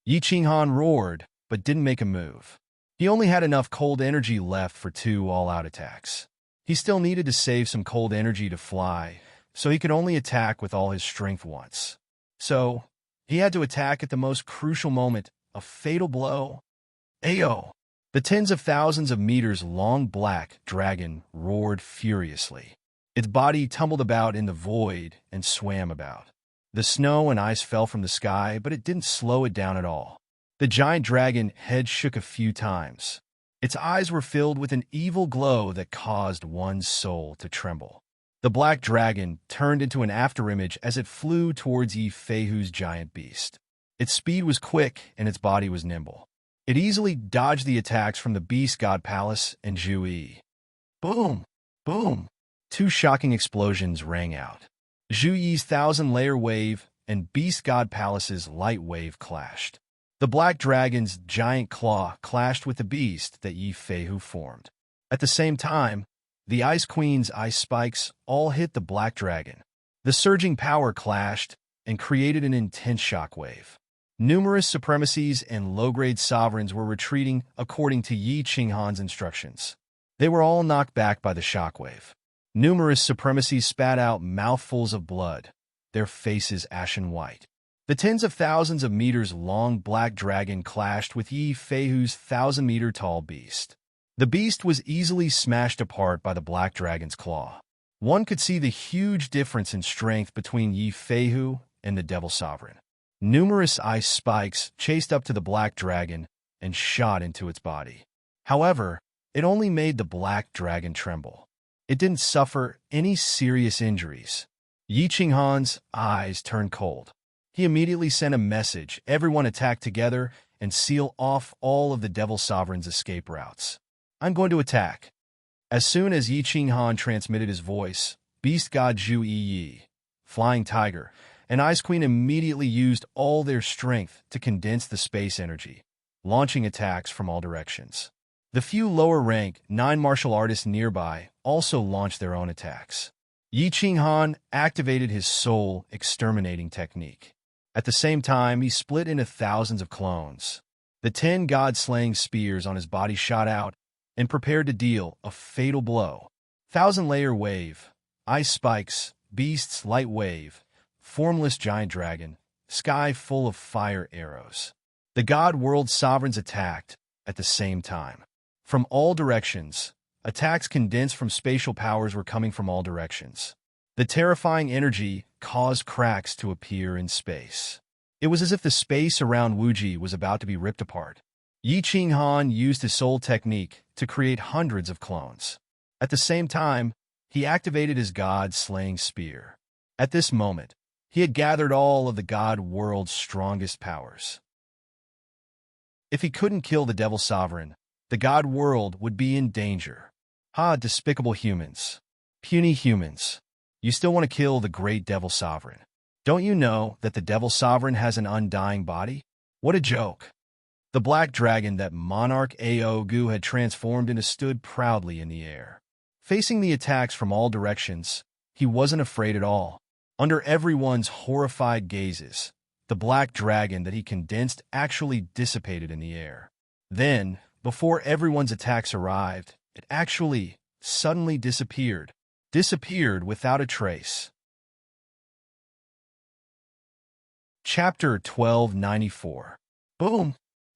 Speaker 1: Yi Qinghan roared, but didn't make a move. He only had enough cold energy left for 2 all-out attacks. He still needed to save some cold energy to fly, so he could only attack with all his strength once. So, he had to attack at the most crucial moment, a fatal blow. Ayo! The tens of thousands of meters long black dragon roared furiously. Its body tumbled about in the void and swam about. The snow and ice fell from the sky, but it didn't slow it down at all. The giant dragon head shook a few times. Its eyes were filled with an evil glow that caused one's soul to tremble. The black dragon turned into an afterimage as it flew towards Yi Feihu's giant beast. Its speed was quick and its body was nimble. It easily dodged the attacks from the beast god palace and Zhu Yi. Boom! Boom! 2 shocking explosions rang out. Zhu Yi's 1,000-layer wave and beast god palace's light wave clashed. The black dragon's giant claw clashed with the beast that Yi Feihu formed. At the same time, the Ice Queen's ice spikes all hit the black dragon. The surging power clashed and created an intense shockwave. Numerous supremacies and low-grade sovereigns were retreating according to Yi Qinghan's instructions. They were all knocked back by the shockwave. Numerous supremacies spat out mouthfuls of blood, their faces ashen white. The tens of thousands of meters long black dragon clashed with Yi Feihu's 1,000-meter tall beast. The beast was easily smashed apart by the black dragon's claw. One could see the huge difference in strength between Yi Feihu and the Devil Sovereign. Numerous ice spikes chased up to the black dragon and shot into its body. However, it only made the black dragon tremble. It didn't suffer any serious injuries. Yi Qinghan's eyes turned cold. He immediately sent a message: everyone attack together and seal off all of the Devil Sovereign's escape routes. I'm going to attack. As soon as Yi Qinghan transmitted his voice, Beast God Zhu Yi, Flying Tiger, and Ice Queen immediately used all their strength to condense the space energy, launching attacks from all directions. The few lower-rank 9 martial artists nearby also launched their own attacks. Yi Qinghan activated his soul exterminating technique. At the same time, he split into thousands of clones. The 10 god-slaying spears on his body shot out and prepared to deal a fatal blow. 1,000-layer wave, ice spikes, beast's light wave, formless giant dragon, sky full of fire arrows. The god world sovereigns attacked at the same time. From all directions, attacks condensed from spatial powers were coming from all directions. The terrifying energy caused cracks to appear in space. It was as if the space around Wuji was about to be ripped apart. Yi Qinghan used his soul technique to create hundreds of clones. At the same time, he activated his god-slaying spear. At this moment, he had gathered all of the god world's strongest powers. If he couldn't kill the Devil Sovereign, the god world would be in danger. Ha, despicable humans. Puny humans. You still want to kill the great Devil Sovereign. Don't you know that the Devil Sovereign has an undying body? What a joke. The black dragon that Monarch Aogu had transformed into stood proudly in the air. Facing the attacks from all directions, he wasn't afraid at all. Under everyone's horrified gazes, the black dragon that he condensed actually dissipated in the air. Then, before everyone's attacks arrived, it actually suddenly disappeared. Disappeared without a trace. Chapter 1294. Boom!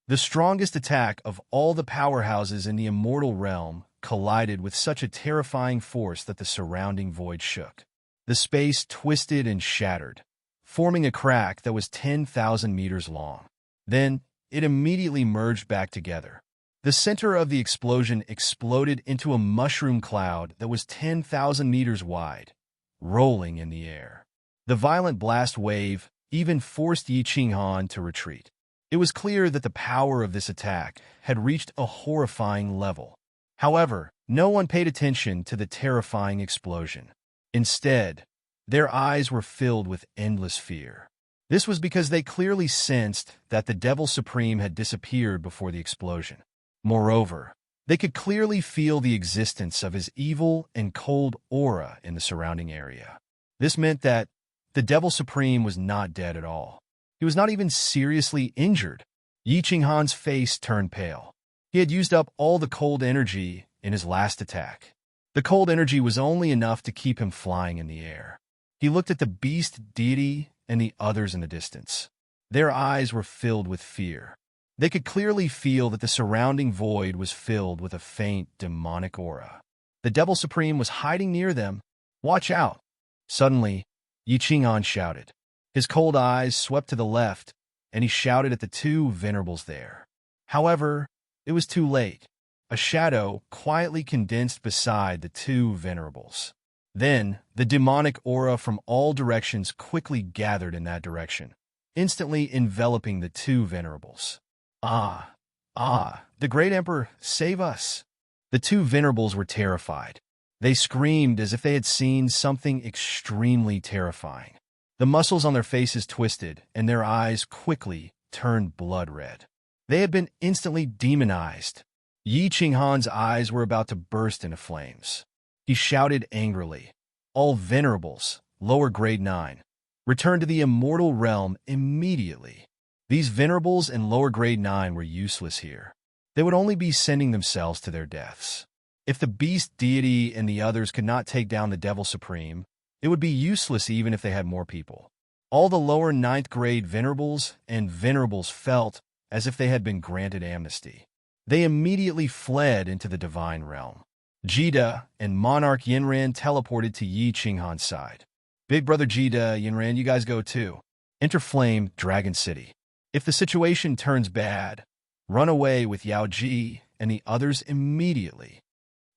Speaker 1: The strongest attack of all the powerhouses in the immortal realm collided with such a terrifying force that the surrounding void shook. The space twisted and shattered, forming a crack that was 10,000 meters long. Then, it immediately merged back together. The center of the explosion exploded into a mushroom cloud that was 10,000 meters wide, rolling in the air. The violent blast wave even forced Yi Qinghan to retreat. It was clear that the power of this attack had reached a horrifying level. However, no one paid attention to the terrifying explosion. Instead, their eyes were filled with endless fear. This was because they clearly sensed that the Devil Supreme had disappeared before the explosion. Moreover, they could clearly feel the existence of his evil and cold aura in the surrounding area. This meant that the Devil Supreme was not dead at all. He was not even seriously injured. Yi Qinghan's face turned pale. He had used up all the cold energy in his last attack. The cold energy was only enough to keep him flying in the air. He looked at the beast deity and the others in the distance. Their eyes were filled with fear. They could clearly feel that the surrounding void was filled with a faint demonic aura. The Devil Supreme was hiding near them. "Watch out!" Suddenly, Yi Qinghan shouted. His cold eyes swept to the left, and he shouted at the two venerables there. However, it was too late. A shadow quietly condensed beside the two venerables. Then, the demonic aura from all directions quickly gathered in that direction, instantly enveloping the two venerables. Ah, the great emperor, save us! The two venerables were terrified. They screamed as if they had seen something extremely terrifying. The muscles on their faces twisted, and their eyes quickly turned blood red. They had been instantly demonized. Yi Qinghan's eyes were about to burst into flames. He shouted angrily, "All venerables, lower grade 9, return to the immortal realm immediately." These venerables in lower grade 9 were useless here. They would only be sending themselves to their deaths. If the beast deity and the others could not take down the Devil Supreme, it would be useless even if they had more people. All the lower 9th grade venerables and venerables felt as if they had been granted amnesty. They immediately fled into the divine realm. Jida and Monarch Yinran teleported to Yi Qinghan's side. "Big brother Jida, Yinran, you guys go too. Enter Flame, Dragon City. If the situation turns bad, run away with Yao Ji and the others immediately."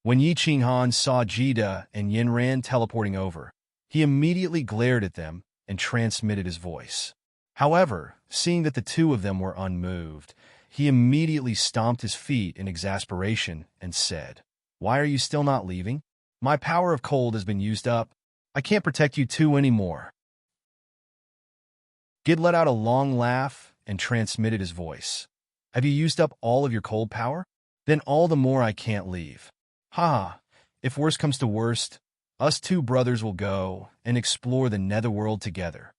Speaker 1: When Yi Qinghan saw Jida and Yinran teleporting over, he immediately glared at them and transmitted his voice. However, seeing that the two of them were unmoved, he immediately stomped his feet in exasperation and said, "Why are you still not leaving? My power of cold has been used up. I can't protect you two anymore." Gid let out a long laugh and transmitted his voice. "Have you used up all of your cold power? Then all the more I can't leave. Ha! If worst comes to worst, us two brothers will go and explore the netherworld together."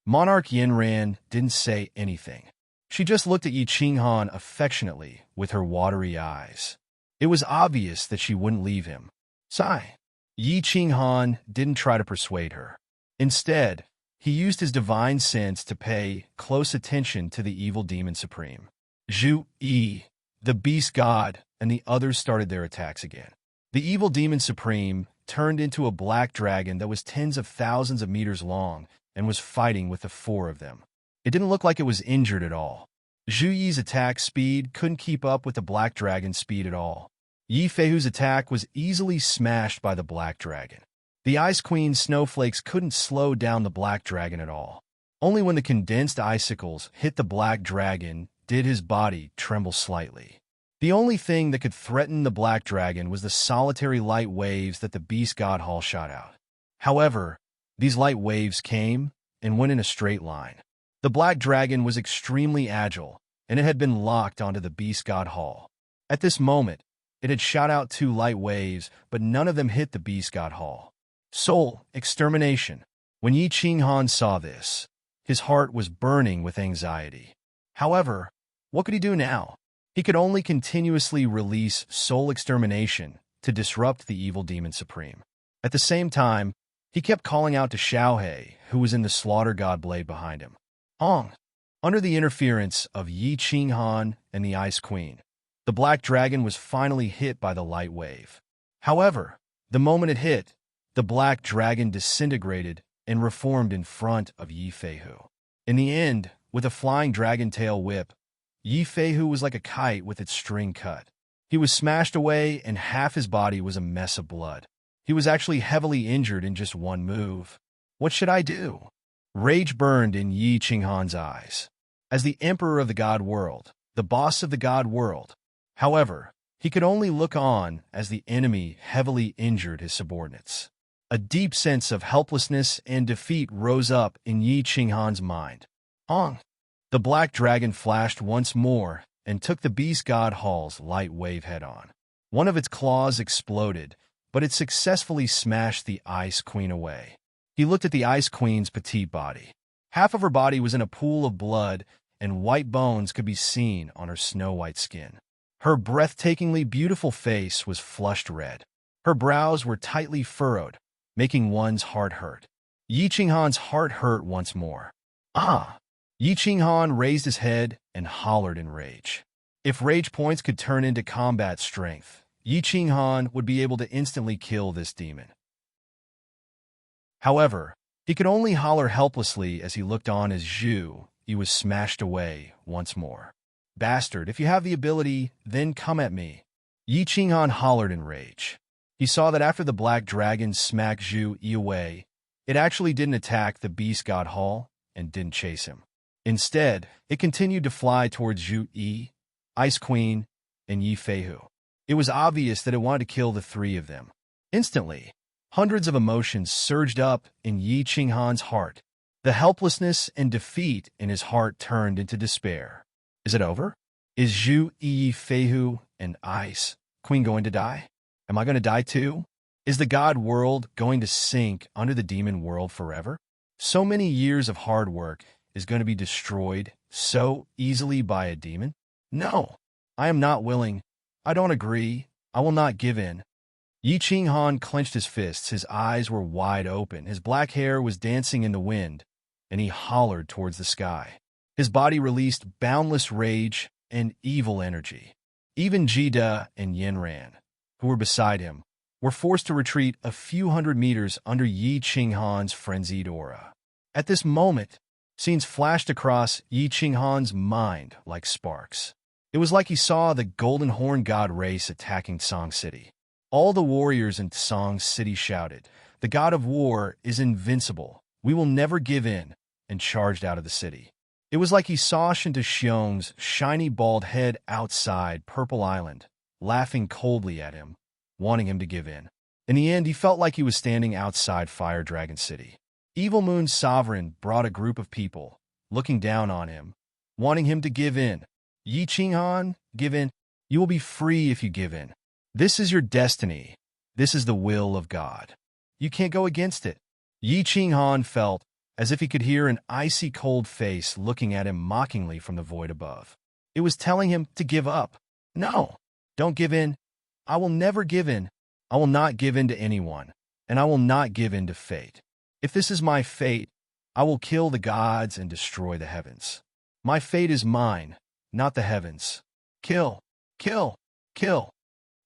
Speaker 1: Monarch Yinran didn't say anything. She just looked at Yi Qinghan affectionately with her watery eyes. It was obvious that she wouldn't leave him. Sigh. Yi Qinghan didn't try to persuade her. Instead, he used his divine sense to pay close attention to the evil demon supreme. Zhu Yi, the beast god, and the others started their attacks again. The evil demon supreme turned into a black dragon that was tens of thousands of meters long and was fighting with the four of them. It didn't look like it was injured at all. Zhu Yi's attack speed couldn't keep up with the black dragon's speed at all. Yi Feihu's attack was easily smashed by the black dragon. The Ice Queen's snowflakes couldn't slow down the black dragon at all. Only when the condensed icicles hit the black dragon did his body tremble slightly. The only thing that could threaten the black dragon was the solitary light waves that the beast god hall shot out. However, these light waves came and went in a straight line. The black dragon was extremely agile, and it had been locked onto the beast god hall. At this moment, it had shot out 2 light waves, but none of them hit the beast god hall. Soul extermination. When Yi Qinghan saw this, his heart was burning with anxiety. However, what could he do now? He could only continuously release soul extermination to disrupt the evil demon supreme. At the same time, he kept calling out to Xiaohe, who was in the slaughter god blade behind him. Hong. Under the interference of Yi Qinghan and the Ice Queen, The black dragon was finally hit by the light wave. However, the moment it hit, the black dragon disintegrated and reformed in front of Yi Feihu. In the end, with a flying dragon tail whip, Yi Feihu was like a kite with its string cut. He was smashed away and half his body was a mess of blood. He was actually heavily injured in just one move. What should I do? Rage burned in Yi Qinghan's eyes. As the emperor of the god world, the boss of the god world, however, he could only look on as the enemy heavily injured his subordinates. A deep sense of helplessness and defeat rose up in Yi Qinghan's mind. Hong! The black dragon flashed once more and took the beast god Hall's light wave head-on. One of its claws exploded, but it successfully smashed the Ice Queen away. He looked at the Ice Queen's petite body. Half of her body was in a pool of blood, and white bones could be seen on her snow-white skin. Her breathtakingly beautiful face was flushed red. Her brows were tightly furrowed, making one's heart hurt. Yi Qinghan's heart hurt once more. Ah! Yi Qinghan raised his head and hollered in rage. If rage points could turn into combat strength, Yi Qinghan would be able to instantly kill this demon. However, he could only holler helplessly as he looked on as Zhu Yi was smashed away once more. Bastard, if you have the ability, then come at me. Yi Qinghan hollered in rage. He saw that after the black dragon smacked Zhu Yi away, it actually didn't attack the beast god Hall and didn't chase him. Instead, it continued to fly towards Zhu Yi, Ice Queen, and Yi Feihu. It was obvious that it wanted to kill the three of them. Instantly, hundreds of emotions surged up in Yi Qinghan's heart. The helplessness and defeat in his heart turned into despair. Is it over? Is Zhu Yi Feihu and Ice Queen going to die? Am I going to die too? Is the god world going to sink under the demon world forever? So many years of hard work is going to be destroyed so easily by a demon? No, I am not willing. I don't agree. I will not give in. Yi Qinghan clenched his fists. His eyes were wide open. His black hair was dancing in the wind, and he hollered towards the sky. His body released boundless rage and evil energy. Even Jida and Yanran, who were beside him, were forced to retreat a few hundred meters under Yi Qinghan's frenzied aura. At this moment, scenes flashed across Yi Qinghan's mind like sparks. It was like he saw the Golden Horn God race attacking Song City. All the warriors in Song City shouted, "The god of war is invincible. We will never give in," and charged out of the city. It was like he saw Shinta Xiong's shiny bald head outside Purple Island, laughing coldly at him, wanting him to give in. In the end, he felt like he was standing outside Fire Dragon City. Evil Moon's sovereign brought a group of people, looking down on him, wanting him to give in. Yi Qinghan, give in. You will be free if you give in. This is your destiny. This is the will of God. You can't go against it. Yi Qinghan felt as if he could hear an icy cold face looking at him mockingly from the void above. It was telling him to give up. No, don't give in. I will never give in. I will not give in to anyone, and I will not give in to fate. If this is my fate, I will kill the gods and destroy the heavens. My fate is mine, not the heavens. Kill, kill, kill.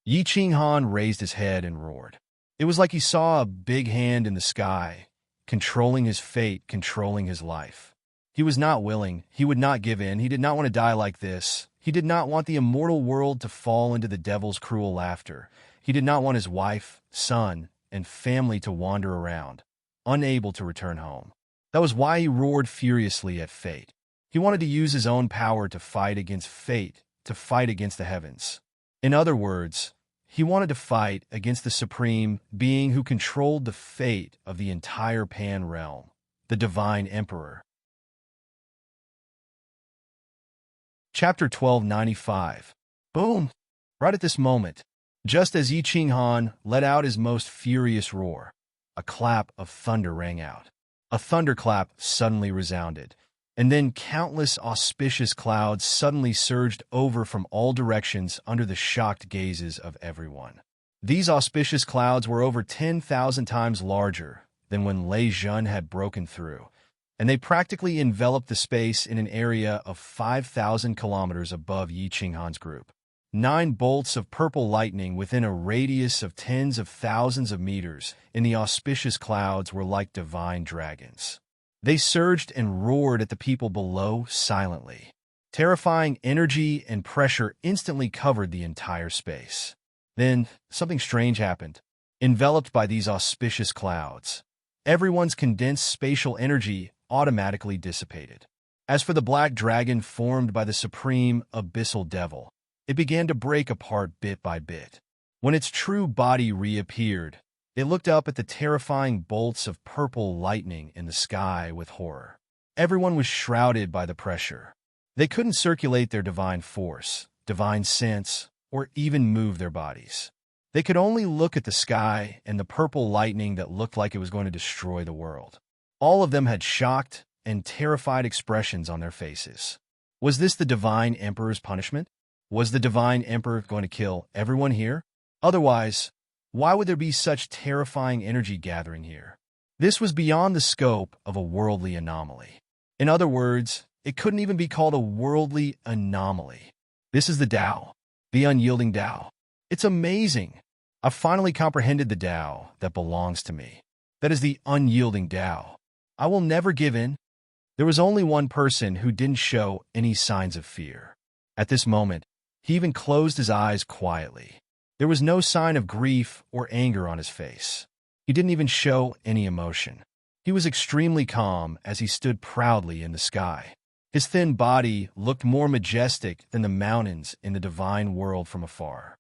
Speaker 1: Yi Qinghan raised his head and roared. It was like he saw a big hand in the sky, controlling his fate, controlling his life. He was not willing. He would not give in. He did not want to die like this. He did not want the immortal world to fall into the devil's cruel laughter. He did not want his wife, son, and family to wander around, unable to return home. That was why he roared furiously at fate. He wanted to use his own power to fight against fate, to fight against the heavens. In other words, he wanted to fight against the supreme being who controlled the fate of the entire Pan realm, the Divine Emperor. Chapter 1295. Boom! Right at this moment, just as Yi Qinghan let out his most furious roar, a clap of thunder rang out. A thunderclap suddenly resounded, and then countless auspicious clouds suddenly surged over from all directions under the shocked gazes of everyone. These auspicious clouds were over 10,000 times larger than when Lei Zhun had broken through, and they practically enveloped the space in an area of 5,000 kilometers above Yi Qinghan's group. 9 bolts of purple lightning within a radius of tens of thousands of meters in the auspicious clouds were like divine dragons. They surged and roared at the people below silently. Terrifying energy and pressure instantly covered the entire space. Then, something strange happened. Enveloped by these auspicious clouds, everyone's condensed spatial energy automatically dissipated. As for the black dragon formed by the supreme abyssal devil, it began to break apart bit by bit. When its true body reappeared, it looked up at the terrifying bolts of purple lightning in the sky with horror. Everyone was shrouded by the pressure. They couldn't circulate their divine force, divine sense, or even move their bodies. They could only look at the sky and the purple lightning that looked like it was going to destroy the world. All of them had shocked and terrified expressions on their faces. Was this the Divine Emperor's punishment? Was the Divine Emperor going to kill everyone here? Otherwise, why would there be such terrifying energy gathering here? This was beyond the scope of a worldly anomaly. In other words, it couldn't even be called a worldly anomaly. This is the Tao, the unyielding Tao. It's amazing. I finally comprehended the Tao that belongs to me. That is the unyielding Tao. I will never give in. There was only one person who didn't show any signs of fear. At this moment, he even closed his eyes quietly. There was no sign of grief or anger on his face. He didn't even show any emotion. He was extremely calm as he stood proudly in the sky. His thin body looked more majestic than the mountains in the divine world from afar.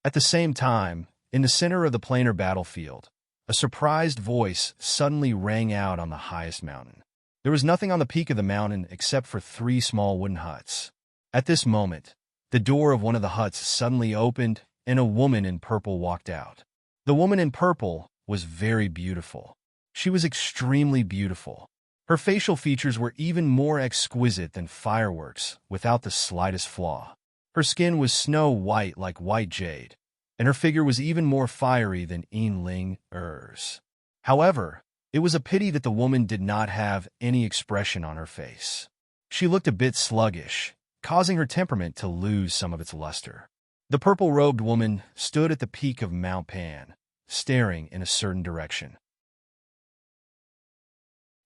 Speaker 1: At the same time, in the center of the planar battlefield, a surprised voice suddenly rang out on the highest mountain. There was nothing on the peak of the mountain except for 3 small wooden huts. At this moment, the door of one of the huts suddenly opened and a woman in purple walked out. The woman in purple was very beautiful. She was extremely beautiful. Her facial features were even more exquisite than fireworks, without the slightest flaw. Her skin was snow white like white jade, and her figure was even more fiery than Ling Er's. However, it was a pity that the woman did not have any expression on her face. She looked a bit sluggish, causing her temperament to lose some of its luster. The purple-robed woman stood at the peak of Mount Pan, staring in a certain direction.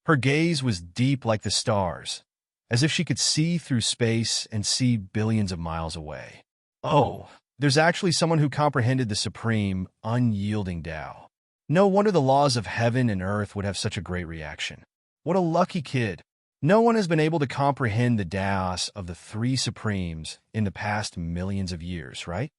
Speaker 1: Her gaze was deep like the stars, as if she could see through space and see billions of miles away. Oh, there's actually someone who comprehended the supreme, unyielding Tao. No wonder the laws of heaven and earth would have such a great reaction. What a lucky kid. No one has been able to comprehend the Taos of the 3 Supremes in the past millions of years, right?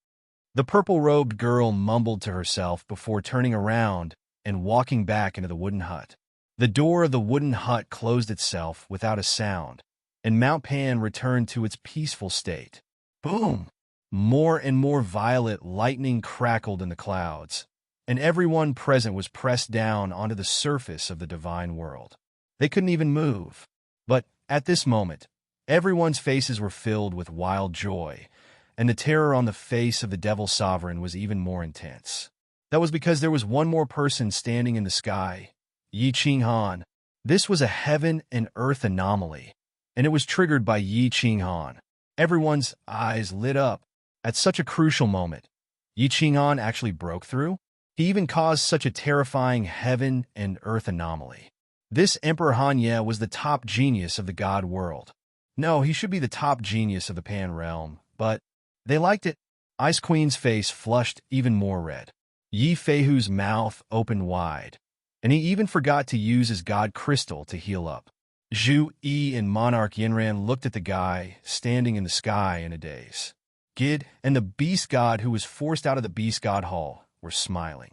Speaker 1: The purple-robed girl mumbled to herself before turning around and walking back into the wooden hut. The door of the wooden hut closed itself without a sound, and Mount Pan returned to its peaceful state. Boom! More and more violet lightning crackled in the clouds, and everyone present was pressed down onto the surface of the divine world. They couldn't even move. But at this moment, everyone's faces were filled with wild joy, and the terror on the face of the Devil Sovereign was even more intense. That was because there was one more person standing in the sky, Yi Qinghan. This was a heaven and earth anomaly, and it was triggered by Yi Qinghan. Everyone's eyes lit up. At such a crucial moment, Yi Qinghan actually broke through. He even caused such a terrifying heaven and earth anomaly. This Emperor Hanye was the top genius of the god world. No, he should be the top genius of the Pan realm, but they liked it. Ice Queen's face flushed even more red. Yi Feihu's mouth opened wide, and he even forgot to use his god crystal to heal up. Zhu Yi and Monarch Yinran looked at the guy standing in the sky in a daze. Gid and the beast god who was forced out of the beast god hall were smiling.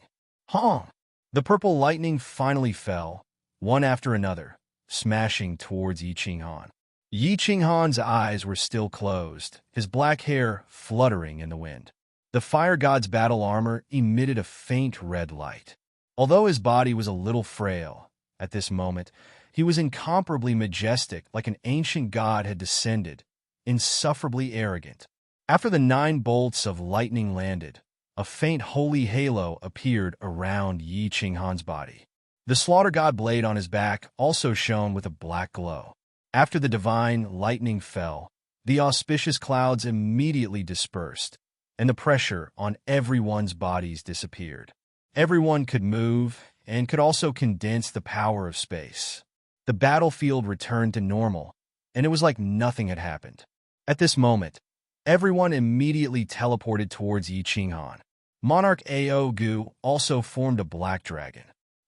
Speaker 1: The purple lightning finally fell, one after another, smashing towards Yi Qinghan. Yi Qinghan's eyes were still closed, his black hair fluttering in the wind. The fire god's battle armor emitted a faint red light. Although his body was a little frail, at this moment, he was incomparably majestic, like an ancient god had descended, insufferably arrogant. After the 9 bolts of lightning landed, a faint holy halo appeared around Yi Qinghan's body. The slaughter god blade on his back also shone with a black glow. After the divine lightning fell, The auspicious clouds immediately dispersed, and the pressure on everyone's bodies disappeared. Everyone could move and could also condense the power of space. The battlefield returned to normal, and it was like nothing had happened. At this moment, everyone immediately teleported towards Yi Qinghan. Monarch Ao Gu also formed a black dragon.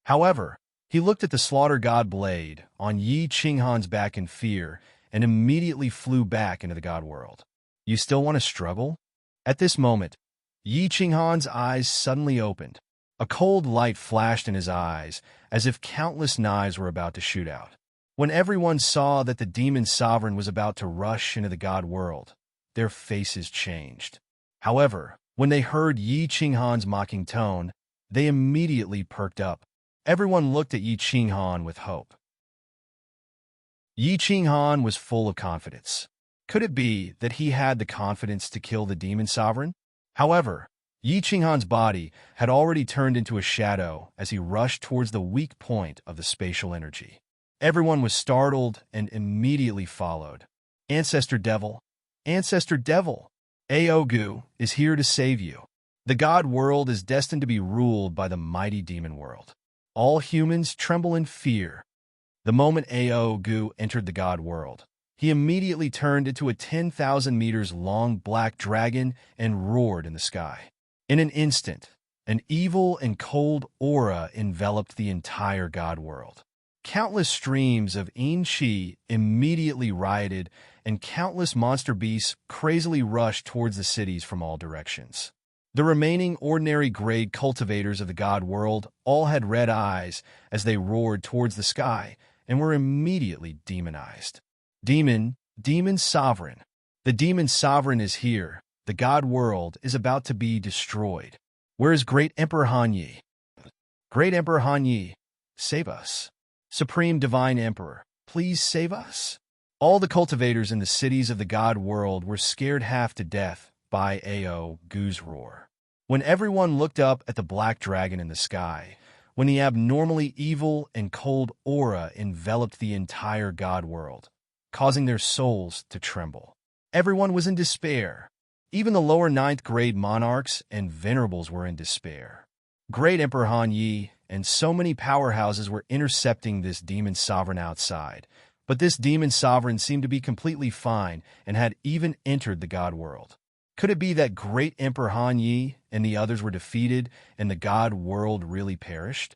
Speaker 1: However, he looked at the slaughter god blade on Yi Qinghan's back in fear and immediately flew back into the god world. You still want to struggle? At this moment, Yi Qinghan's eyes suddenly opened. A cold light flashed in his eyes, as if countless knives were about to shoot out. When everyone saw that the demon sovereign was about to rush into the god world, their faces changed. However, when they heard Yi Qinghan's mocking tone, they immediately perked up. Everyone looked at Yi Qinghan with hope. Yi Qinghan was full of confidence. Could it be that he had the confidence to kill the demon sovereign? However, Yi Qinghan's body had already turned into a shadow as he rushed towards the weak point of the spatial energy. Everyone was startled and immediately followed. Ancestor Devil! Ancestor Devil! Ao Gu is here to save you. The god world is destined to be ruled by the mighty demon world. All humans tremble in fear. The moment Ao Gu entered the god world, he immediately turned into a 10,000 meters long black dragon and roared in the sky. In an instant, an evil and cold aura enveloped the entire god world. Countless streams of yin qi immediately rioted, and countless monster beasts crazily rushed towards the cities from all directions. The remaining ordinary grade cultivators of the god world all had red eyes as they roared towards the sky and were immediately demonized. Demon sovereign. The demon sovereign is here. The god world is about to be destroyed. Where is Great Emperor Han Yi? Great Emperor Han Yi, save us. Supreme Divine Emperor, please save us. All the cultivators in the cities of the god world were scared half to death by Ao Gu's roar. When everyone looked up at the black dragon in the sky, when the abnormally evil and cold aura enveloped the entire god world, causing their souls to tremble, everyone was in despair. Even the lower 9th grade monarchs and venerables were in despair. Great Emperor Han Yi and so many powerhouses were intercepting this demon sovereign outside, but this demon sovereign seemed to be completely fine and had even entered the god world. Could it be that Great Emperor Han Yi and the others were defeated and the god world really perished?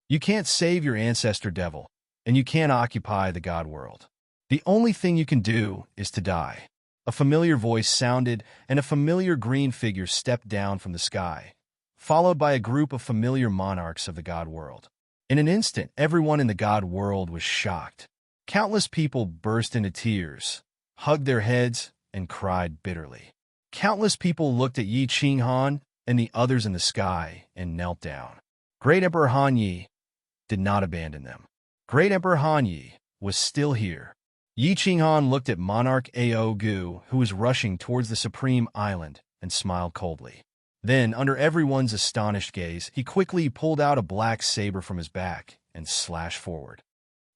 Speaker 1: You can't save your ancestor devil, and you can't occupy the god world. The only thing you can do is to die. A familiar voice sounded, and a familiar green figure stepped down from the sky, followed by a group of familiar monarchs of the god world. In an instant, everyone in the god world was shocked. Countless people burst into tears, hugged their heads, and cried bitterly. Countless people looked at Yi Qinghan and the others in the sky and knelt down. Great Emperor Han Yi did not abandon them. Great Emperor Han Yi was still here. Yi Qinghan looked at Monarch Ao Gu, who was rushing towards the Supreme Island, and smiled coldly. Then, under everyone's astonished gaze, he quickly pulled out a black saber from his back and slashed forward.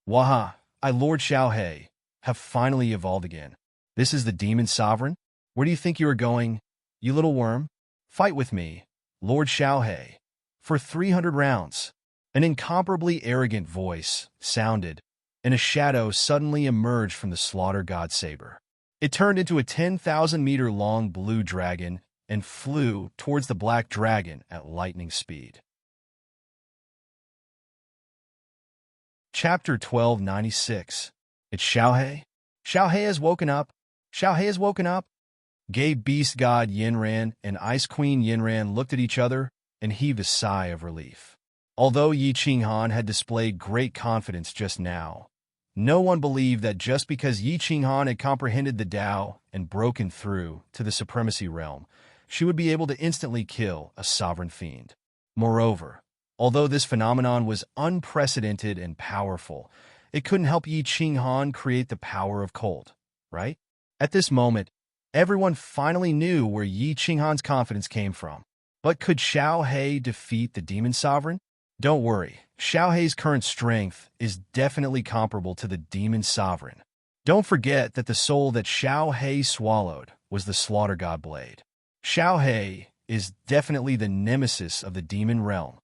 Speaker 1: Waha, I, Lord Xiaohe, have finally evolved again. This is the demon sovereign? Where do you think you are going, you little worm? Fight with me, Lord Xiaohe, for 300 rounds. An incomparably arrogant voice sounded, and a shadow suddenly emerged from the slaughter god saber. It turned into a 10,000-meter-long blue dragon and flew towards the black dragon at lightning speed. Chapter 1296. It's Xiaohe. Xiaohe has woken up. Xiaohe has woken up. Gay beast god Yinran and ice queen Yinran looked at each other and heaved a sigh of relief. Although Yi Qinghan had displayed great confidence just now, no one believed that just because Yi Qinghan had comprehended the Tao and broken through to the supremacy realm, she would be able to instantly kill a sovereign fiend. Moreover, although this phenomenon was unprecedented and powerful, it couldn't help Yi Qinghan create the power of cold, right? At this moment, everyone finally knew where Yi Qinghan's confidence came from. But could Xiaohe defeat the demon sovereign? Don't worry, Xiaohe's current strength is definitely comparable to the demon sovereign. Don't forget that the soul that Xiao He swallowed was the slaughter god blade. Xiao He is definitely the nemesis of the demon realm.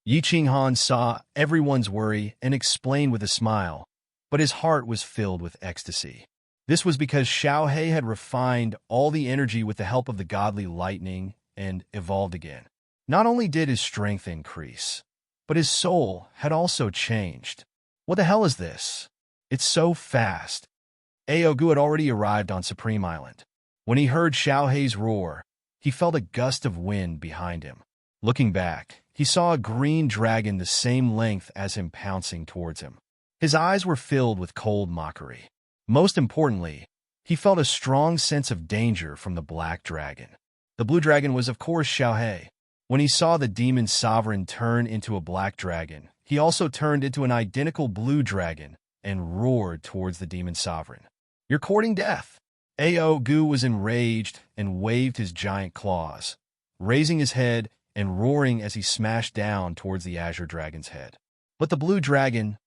Speaker 1: Yi Qinghan saw everyone's worry and explained with a smile, but his heart was filled with ecstasy. This was because Xiao He had refined all the energy with the help of the godly lightning and evolved again. Not only did his strength increase, but his soul had also changed. What the hell is this? It's so fast. Aogu had already arrived on Supreme Island. When he heard Xiao He's roar, he felt a gust of wind behind him. Looking back, he saw a green dragon the same length as him pouncing towards him. His eyes were filled with cold mockery. Most importantly, he felt a strong sense of danger from the black dragon. The blue dragon was, of course, Xiao He. When he saw the demon sovereign turn into a black dragon, he also turned into an identical blue dragon and roared towards the demon sovereign. "You're courting death." Aogu was enraged and waved his giant claws, raising his head and roaring as he smashed down towards the azure dragon's head. But the blue dragon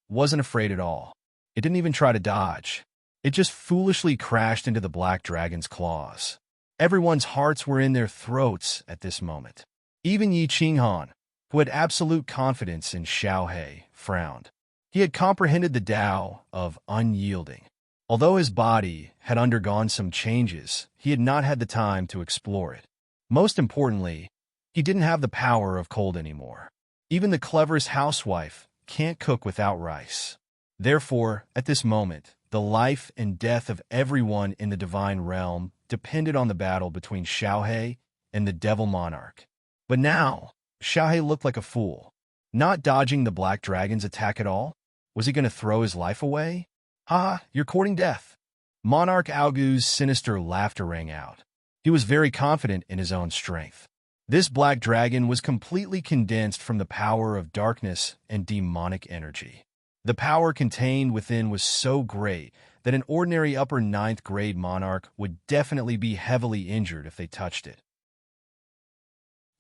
Speaker 1: wasn't afraid at all. It didn't even try to dodge. It just foolishly crashed into the black dragon's claws. Everyone's hearts were in their throats at this moment. Even Yi Qinghan, who had absolute confidence in Xiao He, frowned. He had comprehended the Tao of unyielding. Although his body had undergone some changes, he had not had the time to explore it. Most importantly, he didn't have the power of cold anymore. Even the cleverest housewife can't cook without rice. Therefore, at this moment, the life and death of everyone in the divine realm depended on the battle between Xiao He and the devil monarch. But now, Xiao He looked like a fool. Not dodging the black dragon's attack at all? Was he going to throw his life away? "Ha, you're courting death." Monarch Aogu's sinister laughter rang out. He was very confident in his own strength. This black dragon was completely condensed from the power of darkness and demonic energy. The power contained within was so great that an ordinary upper 9th grade monarch would definitely be heavily injured if they touched it.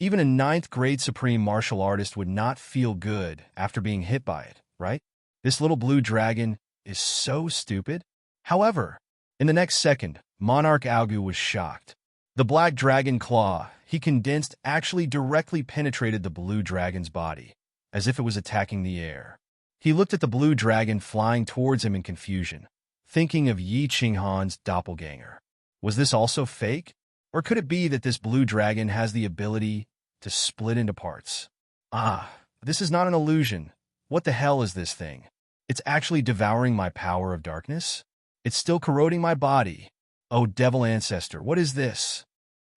Speaker 1: Even a 9th grade supreme martial artist would not feel good after being hit by it, right? This little blue dragon is so stupid. However, in the next second, Monarch Aogu was shocked. The black dragon claw he condensed actually directly penetrated the blue dragon's body, as if it was attacking the air. He looked at the blue dragon flying towards him in confusion, thinking of Yi Qinghan's doppelganger. Was this also fake? Or could it be that this blue dragon has the ability to split into parts? This is not an illusion. What the hell is this thing? It's actually devouring my power of darkness? It's still corroding my body. Oh, devil ancestor, what is this?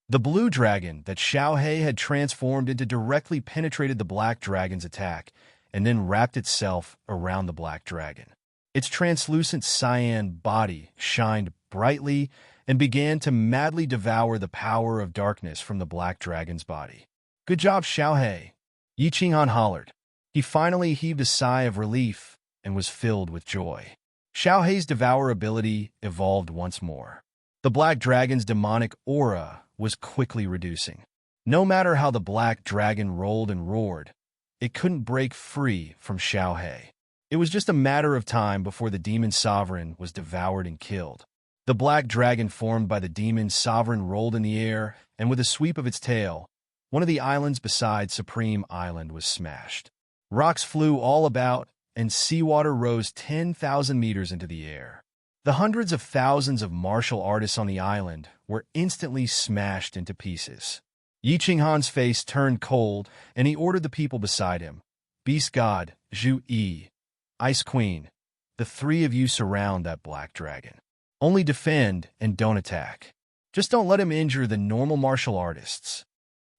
Speaker 1: The blue dragon that Xiao He had transformed into directly penetrated the black dragon's attack and then wrapped itself around the black dragon. Its translucent cyan body shined brightly and began to madly devour the power of darkness from the black dragon's body. "Good job, Xiao He," Yi Qinghan hollered. He finally heaved a sigh of relief and was filled with joy. Xiao He's devour ability evolved once more. The black dragon's demonic aura was quickly reducing. No matter how the black dragon rolled and roared, it couldn't break free from Xiao He. It was just a matter of time before the demon sovereign was devoured and killed. The black dragon formed by the demon sovereign rolled in the air, and with a sweep of its tail, one of the islands beside Supreme Island was smashed. Rocks flew all about, and seawater rose 10,000 meters into the air. The hundreds of thousands of martial artists on the island were instantly smashed into pieces. Yi Qinghan's face turned cold, and he ordered the people beside him, "Beast God, Zhu Yi, Ice Queen, the three of you surround that black dragon. Only defend and don't attack. Just don't let him injure the normal martial artists."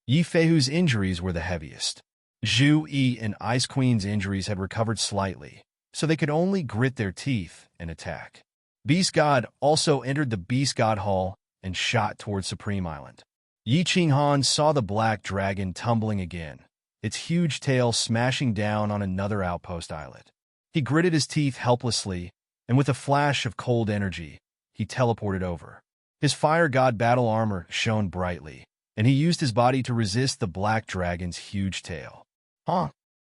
Speaker 1: Yi Feihu's injuries were the heaviest. Zhu Yi and Ice Queen's injuries had recovered slightly, so they could only grit their teeth and attack. Beast God also entered the Beast God Hall and shot towards Supreme Island. Yi Qinghan saw the black dragon tumbling again, its huge tail smashing down on another outpost islet. He gritted his teeth helplessly, and with a flash of cold energy, he teleported over. His fire god battle armor shone brightly, and he used his body to resist the black dragon's huge tail.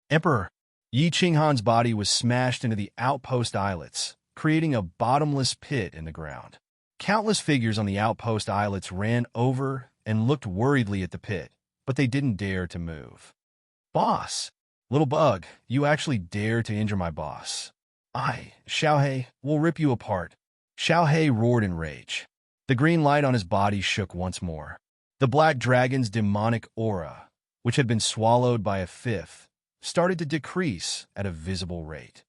Speaker 1: Emperor! Yi Qinghan's body was smashed into the outpost islets, creating a bottomless pit in the ground. Countless figures on the outpost islets ran over and looked worriedly at the pit, but they didn't dare to move. "Boss! Little bug, you actually dare to injure my boss. Xiaohei, will rip you apart." Xiaohei roared in rage. The green light on his body shook once more. The black dragon's demonic aura, which had been swallowed by a fifth, started to decrease at a visible rate.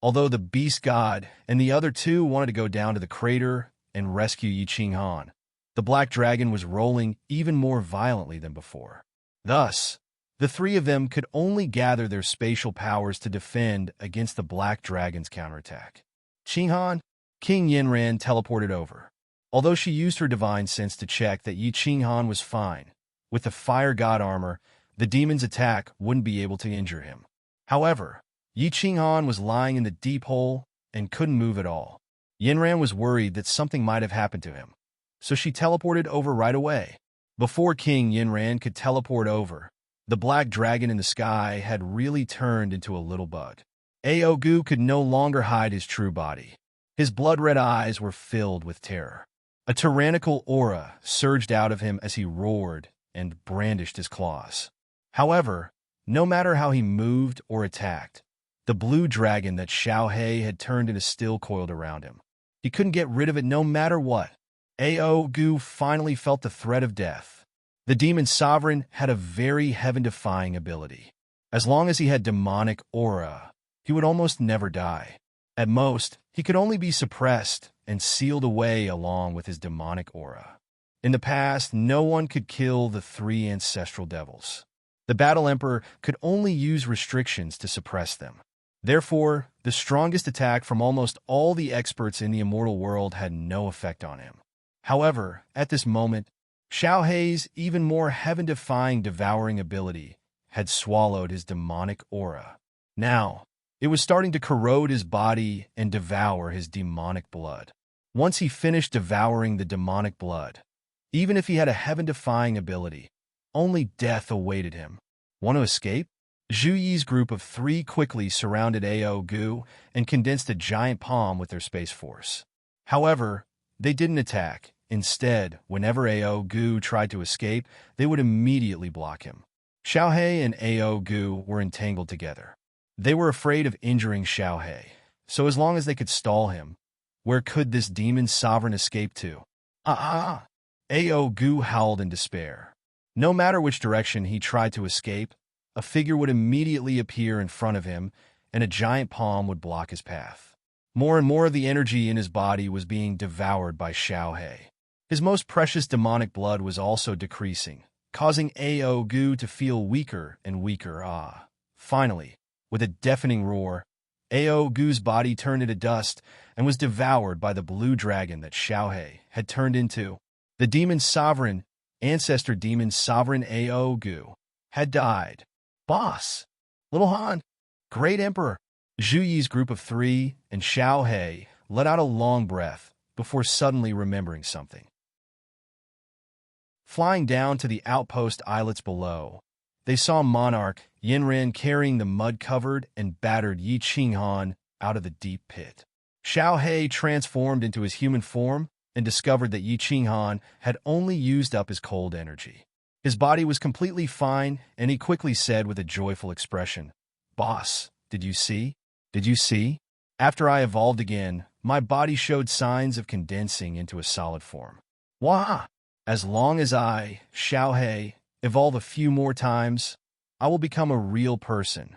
Speaker 1: Although the beast god and the other two wanted to go down to the crater and rescue Yi Qinghan, the black dragon was rolling even more violently than before. Thus, the three of them could only gather their spatial powers to defend against the black dragon's counterattack. Qinghan, King Yinran teleported over. Although she used her divine sense to check that Yi Qinghan was fine, with the fire god armor, the demon's attack wouldn't be able to injure him. However, Yi Qinghan was lying in the deep hole and couldn't move at all. Yinran was worried that something might have happened to him, so she teleported over right away. Before King Yinran could teleport over, the black dragon in the sky had really turned into a little bug. Aogu could no longer hide his true body. His blood-red eyes were filled with terror. A tyrannical aura surged out of him as he roared and brandished his claws. However, no matter how he moved or attacked, the blue dragon that Xiaohei had turned into still coiled around him. He couldn't get rid of it no matter what. Aogu finally felt the threat of death. The demon sovereign had a very heaven-defying ability. As long as he had demonic aura, he would almost never die. At most, he could only be suppressed and sealed away along with his demonic aura. In the past, no one could kill the three ancestral devils. The Battle Emperor could only use restrictions to suppress them. Therefore, the strongest attack from almost all the experts in the immortal world had no effect on him. However, at this moment, Xiaohei's even more heaven-defying devouring ability had swallowed his demonic aura. Now, it was starting to corrode his body and devour his demonic blood. Once he finished devouring the demonic blood, even if he had a heaven-defying ability, only death awaited him. Want to escape? Zhu Yi's group of three quickly surrounded Aogu and condensed a giant palm with their space force. However, they didn't attack. Instead, whenever Aogu tried to escape, they would immediately block him. Xiaohei and Aogu were entangled together. They were afraid of injuring Xiaohei, so as long as they could stall him, where could this demon sovereign escape to? Aogu howled in despair. No matter which direction he tried to escape, a figure would immediately appear in front of him, and a giant palm would block his path. More and more of the energy in his body was being devoured by Xiaohei. His most precious demonic blood was also decreasing, causing Aogu to feel weaker and weaker. Finally, with a deafening roar, Aogu's body turned into dust and was devoured by the blue dragon that Xiaohei had turned into. The demon sovereign, ancestor demon sovereign Aogu, had died. "Boss! Little Han! Great Emperor!" Zhu Yi's group of three and Xiaohei let out a long breath before suddenly remembering something. Flying down to the outpost islets below, they saw Monarch Yinran carrying the mud-covered and battered Yi Qinghan out of the deep pit. Xiaohei transformed into his human form and discovered that Yi Qinghan had only used up his cold energy. His body was completely fine, and he quickly said with a joyful expression, "Boss, did you see? Did you see? After I evolved again, my body showed signs of condensing into a solid form. Wah! As long as I, Xiaohei, evolve a few more times, I will become a real person."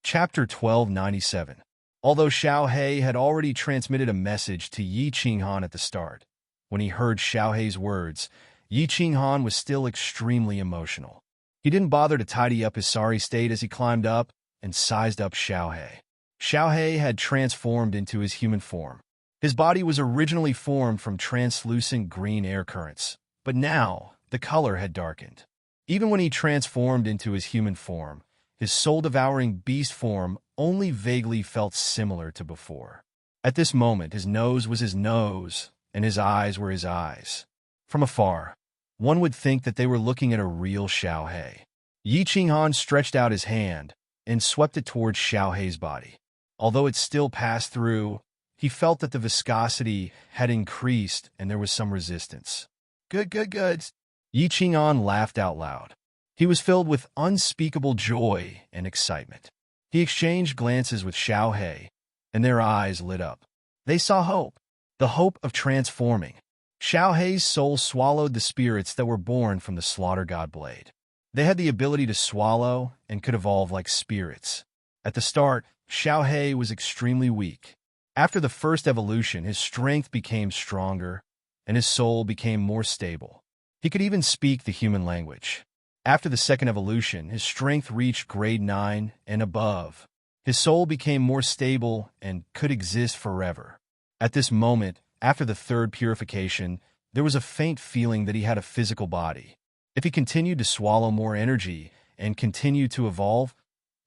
Speaker 1: Chapter 1297. Although Xiaohei had already transmitted a message to Yi Qinghan at the start, when he heard Xiaohei's words, Yi Qinghan was still extremely emotional. He didn't bother to tidy up his sorry state as he climbed up and sized up Xiaohei. Xiaohei had transformed into his human form. His body was originally formed from translucent green air currents, but now the color had darkened. Even when he transformed into his human form, his soul-devouring beast form only vaguely felt similar to before. At this moment, his nose was his nose, and his eyes were his eyes. From afar, one would think that they were looking at a real Xiaohei. Yi Qinghan stretched out his hand, and swept it towards Xiao Hei's body. Although it still passed through, he felt that the viscosity had increased and there was some resistance. Good, good, good. Yi Qing'an laughed out loud. He was filled with unspeakable joy and excitement. He exchanged glances with Xiao Hei, and their eyes lit up. They saw hope, the hope of transforming. Xiao Hei's soul swallowed the spirits that were born from the slaughter god blade. They had the ability to swallow and could evolve like spirits. At the start, Xiao Hei was extremely weak. After the first evolution, his strength became stronger, and his soul became more stable. He could even speak the human language. After the second evolution, his strength reached grade 9 and above. His soul became more stable and could exist forever. At this moment, after the third purification, there was a faint feeling that he had a physical body. If he continued to swallow more energy and continued to evolve,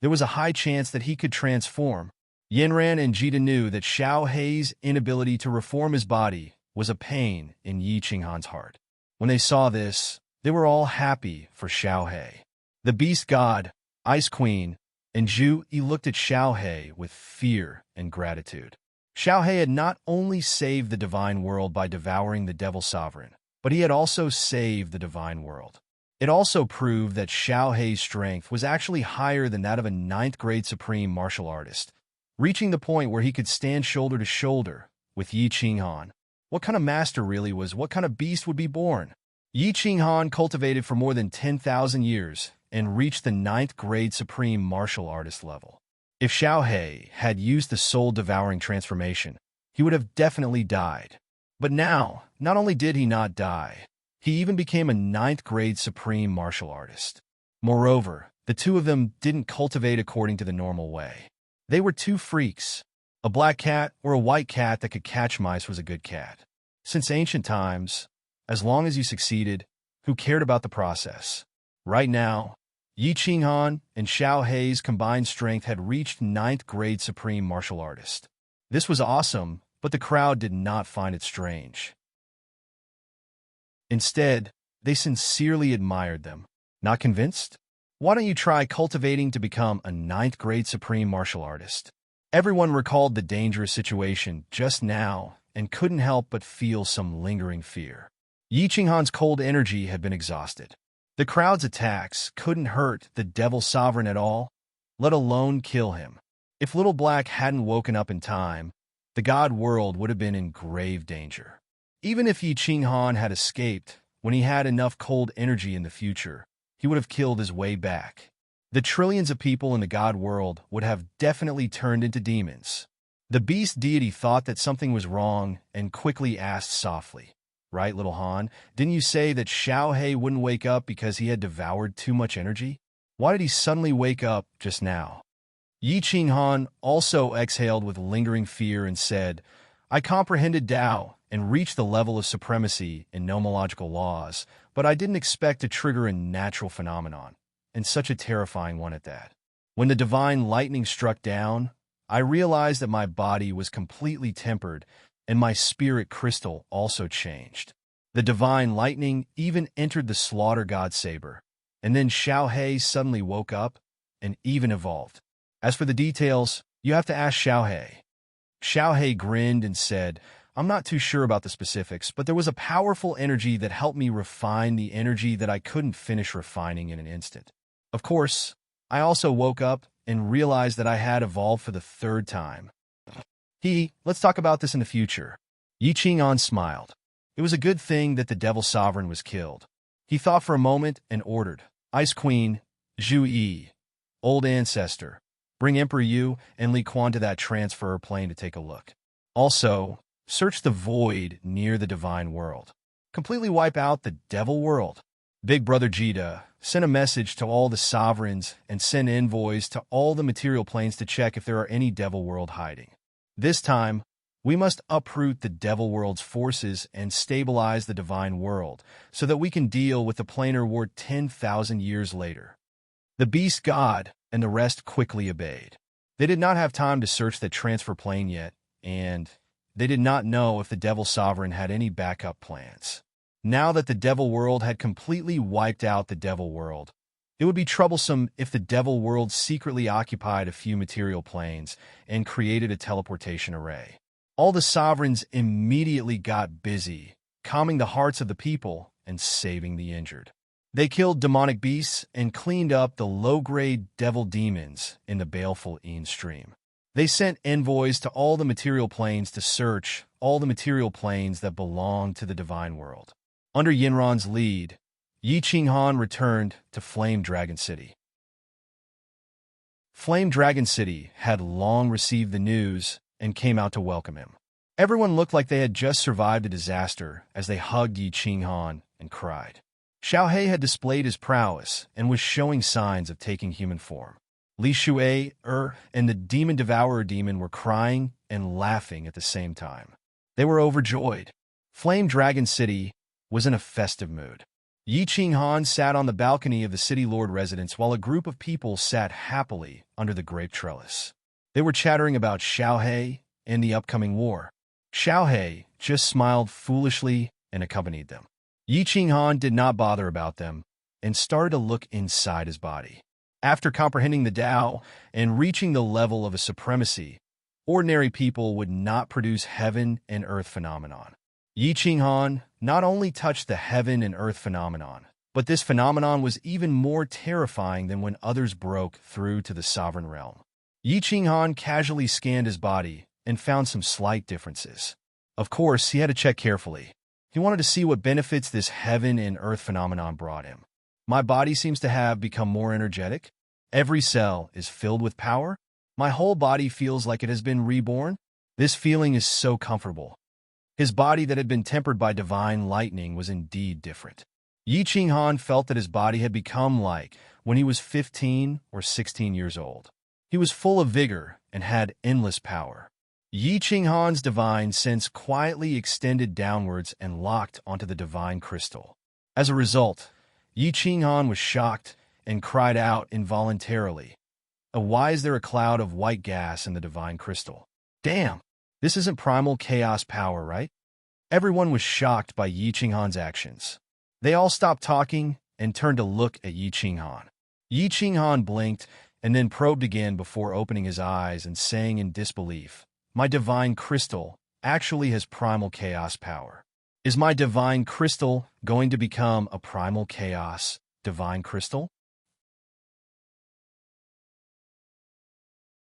Speaker 1: there was a high chance that he could transform. Yanran and Jita knew that Xiao Hei's inability to reform his body was a pain in Yi Qing'an's heart. When they saw this, they were all happy for Xiao Hei. The Beast God, Ice Queen, and Zhu Yi looked at Xiao Hei with fear and gratitude. Xiao Hei had not only saved the divine world by devouring the Devil Sovereign, but he had also saved the divine world. It also proved that Xiao Hei's strength was actually higher than that of a 9th grade supreme martial artist, reaching the point where he could stand shoulder to shoulder with Yi Qing'an. What kind of master really was, what kind of beast would be born? Yi Qing'an cultivated for more than 10,000 years and reached the 9th grade supreme martial artist level. If Xiao Hei had used the soul-devouring transformation, he would have definitely died. But now, not only did he not die, he even became a 9th grade supreme martial artist. Moreover, the two of them didn't cultivate according to the normal way. They were two freaks. A black cat or a white cat that could catch mice was a good cat. Since ancient times, as long as you succeeded, who cared about the process? Right now, Yi Qing'an and Xiao Hei's combined strength had reached 9th grade supreme martial artist. This was awesome, but the crowd did not find it strange. Instead, they sincerely admired them. Not convinced? Why don't you try cultivating to become a 9th grade supreme martial artist? Everyone recalled the dangerous situation just now and couldn't help but feel some lingering fear. Yi Qing'an's cold energy had been exhausted. The crowd's attacks couldn't hurt the Devil Sovereign at all, let alone kill him. If Little Black hadn't woken up in time, the god world would have been in grave danger. Even if Yi Qing'an had escaped when he had enough cold energy in the future, he would have killed his way back. The trillions of people in the god world would have definitely turned into demons. The beast deity thought that something was wrong and quickly asked softly, "Right, little Han, didn't you say that Xiao Hei wouldn't wake up because he had devoured too much energy? Why did he suddenly wake up just now?" Yi Qing'an also exhaled with lingering fear and said, "I comprehended Tao and reached the level of supremacy in nomological laws, but I didn't expect to trigger a natural phenomenon, and such a terrifying one at that. When the divine lightning struck down, I realized that my body was completely tempered and my spirit crystal also changed. The divine lightning even entered the slaughter god saber, and then Xiao Hei suddenly woke up and even evolved. As for the details, you have to ask Xiao Hei." Xiao Hei grinned and said, "I'm not too sure about the specifics, but there was a powerful energy that helped me refine the energy that I couldn't finish refining in an instant. Of course, I also woke up and realized that I had evolved for the 3rd time. Let's talk about this in the future." Yi Qing'an smiled. It was a good thing that the Devil Sovereign was killed. He thought for a moment and ordered, "Ice Queen, Zhu Yi, Old Ancestor, bring Emperor Yu and Li Quan to that transfer plane to take a look. Also, search the void near the divine world. Completely wipe out the devil world. Big Brother Jita, send a message to all the sovereigns and send envoys to all the material planes to check if there are any devil world hiding. This time, we must uproot the devil world's forces and stabilize the divine world so that we can deal with the planar war 10,000 years later." The beast god and the rest quickly obeyed. They did not have time to search the transfer plane yet, and they did not know if the Devil Sovereign had any backup plans. Now that the Devil World had completely wiped out the Devil World, It would be troublesome if the devil world secretly occupied a few material planes and created a teleportation array. All the sovereigns immediately got busy, calming the hearts of the people and saving the injured. They killed demonic beasts and cleaned up the low-grade devil demons in the baleful Een stream. They sent envoys to all the material planes to search all the material planes that belonged to the divine world. Under Yinran's lead, Yi Qinghan returned to Flame Dragon City. Flame Dragon City had long received the news and came out to welcome him. Everyone looked like they had just survived a disaster as they hugged Yi Qinghan and cried. Xiao He had displayed his prowess and was showing signs of taking human form. Li Shui, and the Demon Devourer demon were crying and laughing at the same time. They were overjoyed. Flame Dragon City was in a festive mood. Yi Qinghan sat on the balcony of the city lord residence while a group of people sat happily under the grape trellis. They were chattering about Xiao He and the upcoming war. Xiao He just smiled foolishly and accompanied them. Yi Qinghan did not bother about them and started to look inside his body. After comprehending the Tao and reaching the level of a supremacy, ordinary people would not produce heaven and earth phenomenon. Yi Qinghan not only touched the heaven and earth phenomenon, but this phenomenon was even more terrifying than when others broke through to the sovereign realm. Yi Qinghan casually scanned his body and found some slight differences. Of course, he had to check carefully. He wanted to see what benefits this heaven and earth phenomenon brought him. My body seems to have become more energetic. Every cell is filled with power. My whole body feels like it has been reborn. This feeling is so comfortable. His body that had been tempered by divine lightning was indeed different. Yi Qinghan felt that his body had become like when he was 15 or 16 years old. He was full of vigor and had endless power. Yi Qinghan's divine sense quietly extended downwards and locked onto the divine crystal. As a result, Yi Qinghan was shocked and cried out involuntarily, "Why is there a cloud of white gas in the divine crystal? Damn, this isn't primal chaos power, right?" Everyone was shocked by Yi Qinghan's actions. They all stopped talking and turned to look at Yi Qinghan. Yi Qinghan blinked and then probed again before opening his eyes and saying in disbelief, "My divine crystal actually has primal chaos power. Is my divine crystal going to become a primal chaos divine crystal?"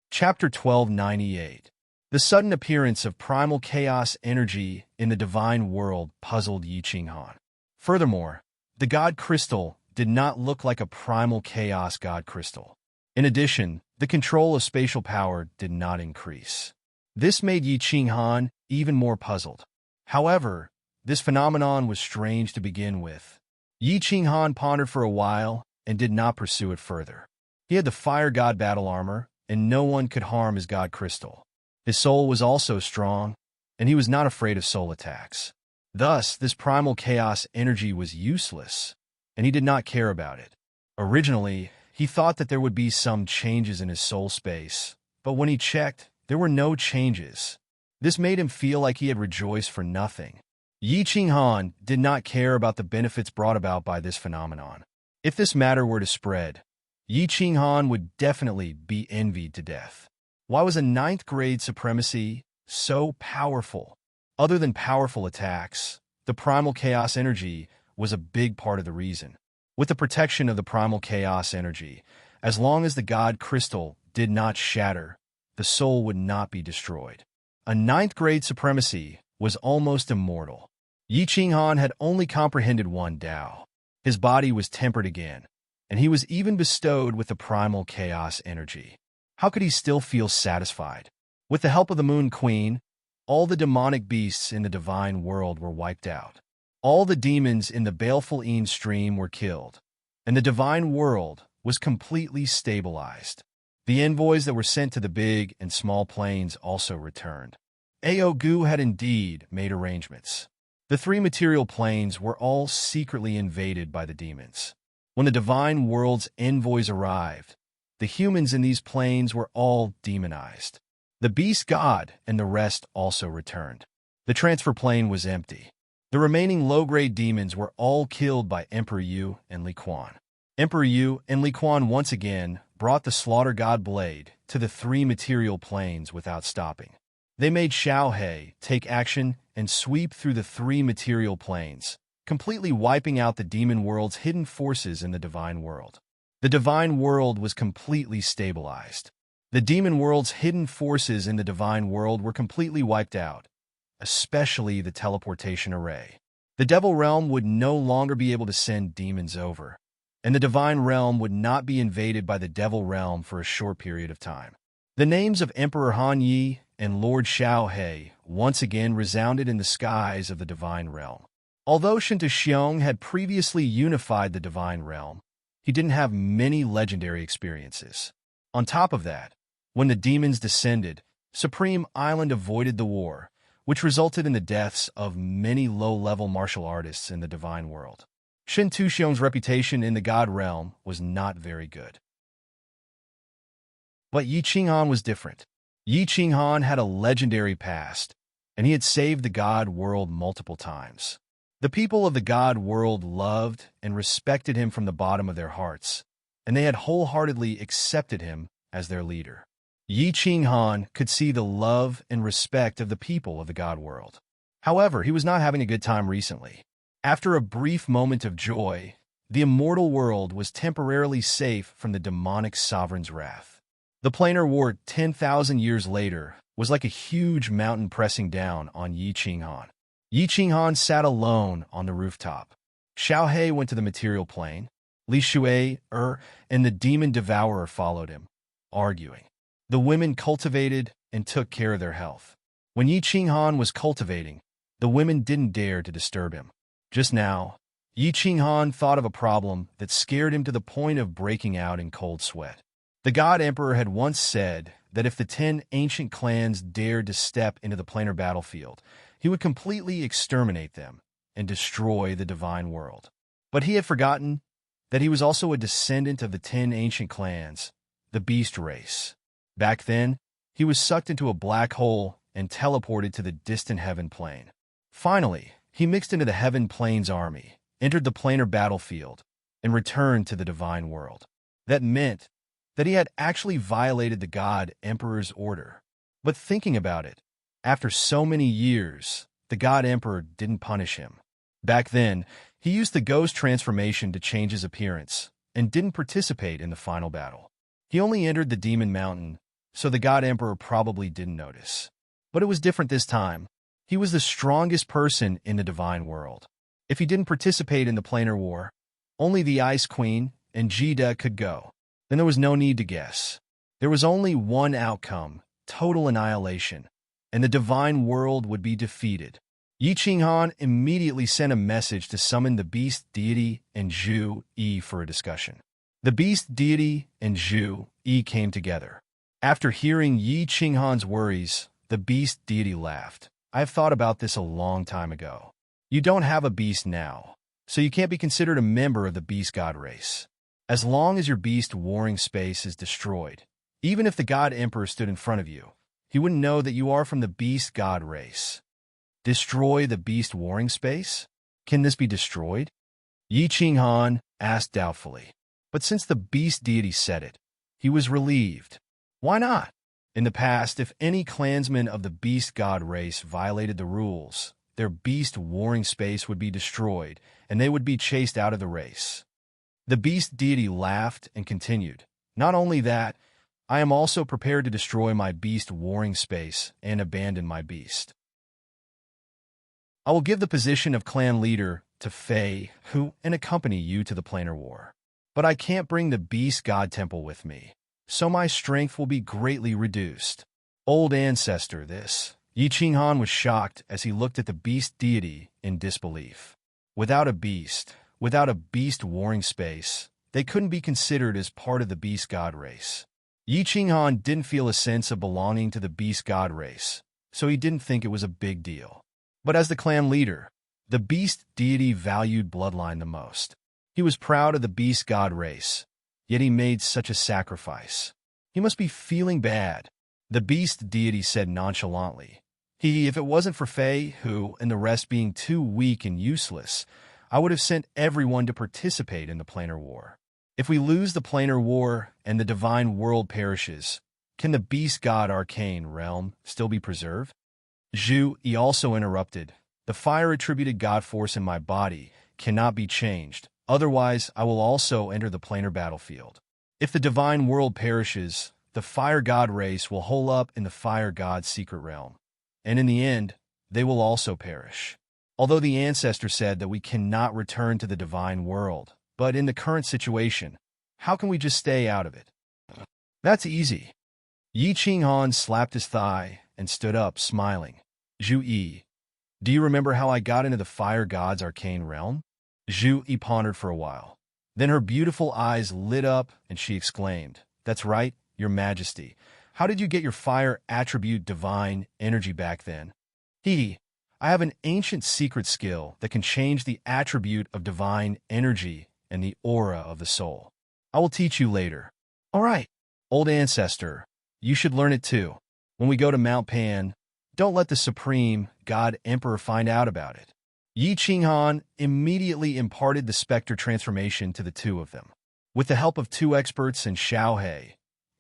Speaker 1: Chapter 1298. The sudden appearance of primal chaos energy in the divine world puzzled Yi Qinghan. Furthermore, the god crystal did not look like a primal chaos god crystal. In addition, the control of spatial power did not increase. This made Yi Qinghan even more puzzled. However, this phenomenon was strange to begin with. Yi Qinghan pondered for a while and did not pursue it further. He had the fire god battle armor, and no one could harm his god crystal. His soul was also strong, and he was not afraid of soul attacks. Thus, this primal chaos energy was useless, and he did not care about it. Originally, he thought that there would be some changes in his soul space, but when he checked, there were no changes. This made him feel like he had rejoiced for nothing. Yi Qinghan did not care about the benefits brought about by this phenomenon. If this matter were to spread, Yi Qinghan would definitely be envied to death. Why was a 9th grade supremacy so powerful? Other than powerful attacks, the primal chaos energy was a big part of the reason. With the protection of the primal chaos energy, as long as the god crystal did not shatter, the soul would not be destroyed. A 9th grade supremacy was almost immortal. Yi Qinghan had only comprehended one Tao. His body was tempered again, and he was even bestowed with the primal chaos energy. How could he still feel satisfied? With the help of the Moon Queen, all the demonic beasts in the divine world were wiped out. All the demons in the baleful Een stream were killed, and the divine world was completely stabilized. The envoys that were sent to the big and small planes also returned. Aogu had indeed made arrangements. The 3 material planes were all secretly invaded by the demons. When the divine world's envoys arrived, the humans in these planes were all demonized. The beast god and the rest also returned. The transfer plane was empty. The remaining low-grade demons were all killed by Emperor Yu and Li Quan. Emperor Yu and Li Quan once again brought the slaughter god blade to the three material planes without stopping. They made Xiao He take action and sweep through the three material planes, completely wiping out the demon world's hidden forces in the divine world. The divine world was completely stabilized. The demon world's hidden forces in the divine world were completely wiped out, especially the teleportation array. The devil realm would no longer be able to send demons over, and the divine realm would not be invaded by the devil realm for a short period of time. The names of Emperor Han Yi and Lord Xiao He once again resounded in the skies of the divine realm. Although Shinta Xiong had previously unified the divine realm, he didn't have many legendary experiences. On top of that, when the demons descended, Supreme Island avoided the war, which resulted in the deaths of many low-level martial artists in the divine world. Shin Tuxiong's reputation in the god realm was not very good. But Yi Qinghan was different. Yi Qinghan had a legendary past, and he had saved the god world multiple times. The people of the god world loved and respected him from the bottom of their hearts, and they had wholeheartedly accepted him as their leader. Yi Qinghan could see the love and respect of the people of the god world. However, he was not having a good time recently. After a brief moment of joy, the immortal world was temporarily safe from the demonic sovereign's wrath. The planar war 10,000 years later was like a huge mountain pressing down on Yi Qinghan. Yi Qinghan sat alone on the rooftop. Xiao He went to the material plane. Li Shui, and the demon devourer followed him, arguing. The women cultivated and took care of their health. When Yi Qinghan was cultivating, the women didn't dare to disturb him. Just now, Yi Qinghan thought of a problem that scared him to the point of breaking out in cold sweat. The God Emperor had once said that if the 10 ancient clans dared to step into the planar battlefield, he would completely exterminate them and destroy the divine world. But he had forgotten that he was also a descendant of the 10 ancient clans, the beast race. Back then, he was sucked into a black hole and teleported to the distant heaven plane. Finally, he mixed into the heaven plane's army, entered the planar battlefield, and returned to the divine world. That meant that he had actually violated the God Emperor's order. But thinking about it, after so many years, the God Emperor didn't punish him. Back then, he used the ghost transformation to change his appearance and didn't participate in the final battle. He only entered the Demon Mountain, so the God Emperor probably didn't notice. But it was different this time. He was the strongest person in the divine world. If he didn't participate in the planar war, only the Ice Queen and Jida could go. Then there was no need to guess. There was only one outcome, total annihilation, and the divine world would be defeated. Yi Qinghan immediately sent a message to summon the beast deity and Zhu Yi for a discussion. The beast deity and Zhu Yi came together. After hearing Yi Qinghan's worries, the beast deity laughed. I've thought about this a long time ago. You don't have a beast now, so you can't be considered a member of the beast god race. As long as your beast warring space is destroyed, even if the God Emperor stood in front of you, he wouldn't know that you are from the beast god race. Destroy the beast warring space? Can this be destroyed? Yi Qinghan asked doubtfully. But since the beast deity said it, he was relieved. Why not? In the past, if any clansman of the beast god race violated the rules, their beast warring space would be destroyed, and they would be chased out of the race. The beast deity laughed and continued. Not only that, I am also prepared to destroy my beast warring space and abandon my beast. I will give the position of clan leader to Fei, who and accompany you to the planar war. But I can't bring the beast god temple with me, so my strength will be greatly reduced. Old ancestor, this. Yi Qinghan was shocked as he looked at the beast deity in disbelief. Without a beast warring space, they couldn't be considered as part of the beast god race. Yi Qinghan didn't feel a sense of belonging to the beast god race, so he didn't think it was a big deal. But as the clan leader, the beast deity valued bloodline the most. He was proud of the beast god race, yet he made such a sacrifice. He must be feeling bad. The beast deity said nonchalantly. If it wasn't for Fei, who, and the rest being too weak and useless, I would have sent everyone to participate in the planar war. If we lose the planar war and the divine world perishes, can the beast god arcane realm still be preserved? Zhu Yi also interrupted. The fire-attributed god force in my body cannot be changed, otherwise I will also enter the planar battlefield. If the divine world perishes, the fire god race will hole up in the fire god's secret realm, and in the end, they will also perish. Although the ancestor said that we cannot return to the divine world, but in the current situation, how can we just stay out of it? That's easy. Yi Qinghan slapped his thigh and stood up, smiling. Zhu Yi, do you remember how I got into the fire god's arcane realm? Zhu Yi pondered for a while. Then her beautiful eyes lit up and she exclaimed, That's right, Your Majesty. How did you get your fire attribute divine energy back then? I have an ancient secret skill that can change the attribute of divine energy and the aura of the soul. I will teach you later. All right, old ancestor, you should learn it too. When we go to Mount Pan, don't let the Supreme God Emperor find out about it. Yi Qinghan immediately imparted the specter transformation to the two of them. With the help of two experts and Xiao He,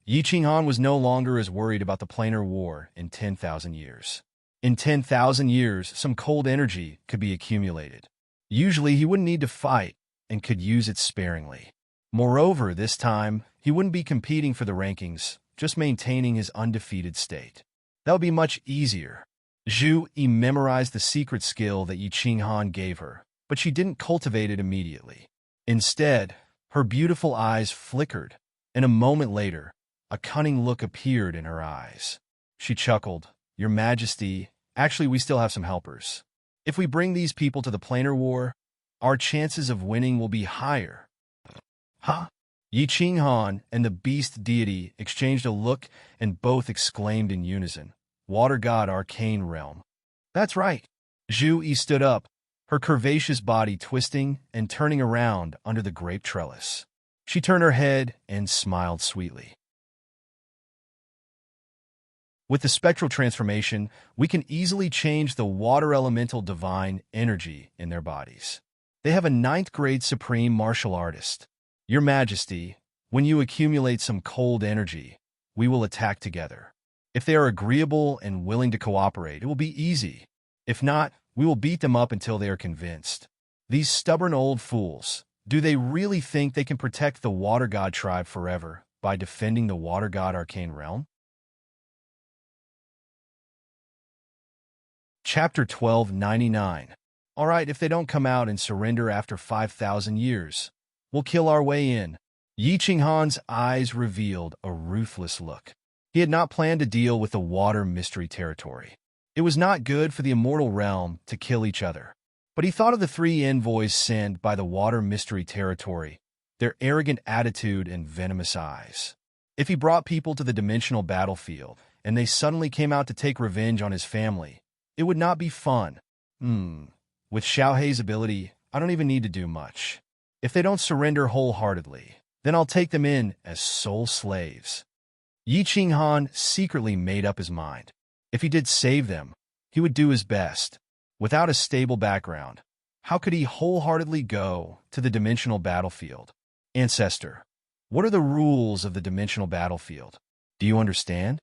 Speaker 1: Yi Qinghan was no longer as worried about the planar war in 10,000 years. In 10,000 years, some cold energy could be accumulated. Usually, he wouldn't need to fight and could use it sparingly. Moreover, this time, he wouldn't be competing for the rankings, just maintaining his undefeated state. That would be much easier. Zhu Yi memorized the secret skill that Yi Qinghan gave her, but she didn't cultivate it immediately. Instead, her beautiful eyes flickered, and a moment later, a cunning look appeared in her eyes. She chuckled, Your Majesty, actually we still have some helpers. If we bring these people to the planar war, our chances of winning will be higher. Huh? Yi Qinghan and the beast deity exchanged a look and both exclaimed in unison, Water God Arcane Realm. That's right. Zhu Yi stood up, her curvaceous body twisting and turning around under the grape trellis. She turned her head and smiled sweetly. With the spectral transformation, we can easily change the water elemental divine energy in their bodies. They have a 9th grade supreme martial artist. Your Majesty, when you accumulate some cold energy, we will attack together. If they are agreeable and willing to cooperate, it will be easy. If not, we will beat them up until they are convinced. These stubborn old fools, do they really think they can protect the Water God tribe forever by defending the Water God Arcane Realm? Chapter 1299. All right, if they don't come out and surrender after 5,000 years, we'll kill our way in. Yi Qinghan's eyes revealed a ruthless look. He had not planned to deal with the water mystery territory. It was not good for the immortal realm to kill each other. But he thought of the 3 envoys sent by the water mystery territory, their arrogant attitude and venomous eyes. If he brought people to the dimensional battlefield, and they suddenly came out to take revenge on his family, it would not be fun. With Xiao Hei's ability, I don't even need to do much. If they don't surrender wholeheartedly, then I'll take them in as soul slaves. Yi Qinghan secretly made up his mind. If he did save them, he would do his best. Without a stable background, how could he wholeheartedly go to the dimensional battlefield? Ancestor, what are the rules of the dimensional battlefield? Do you understand?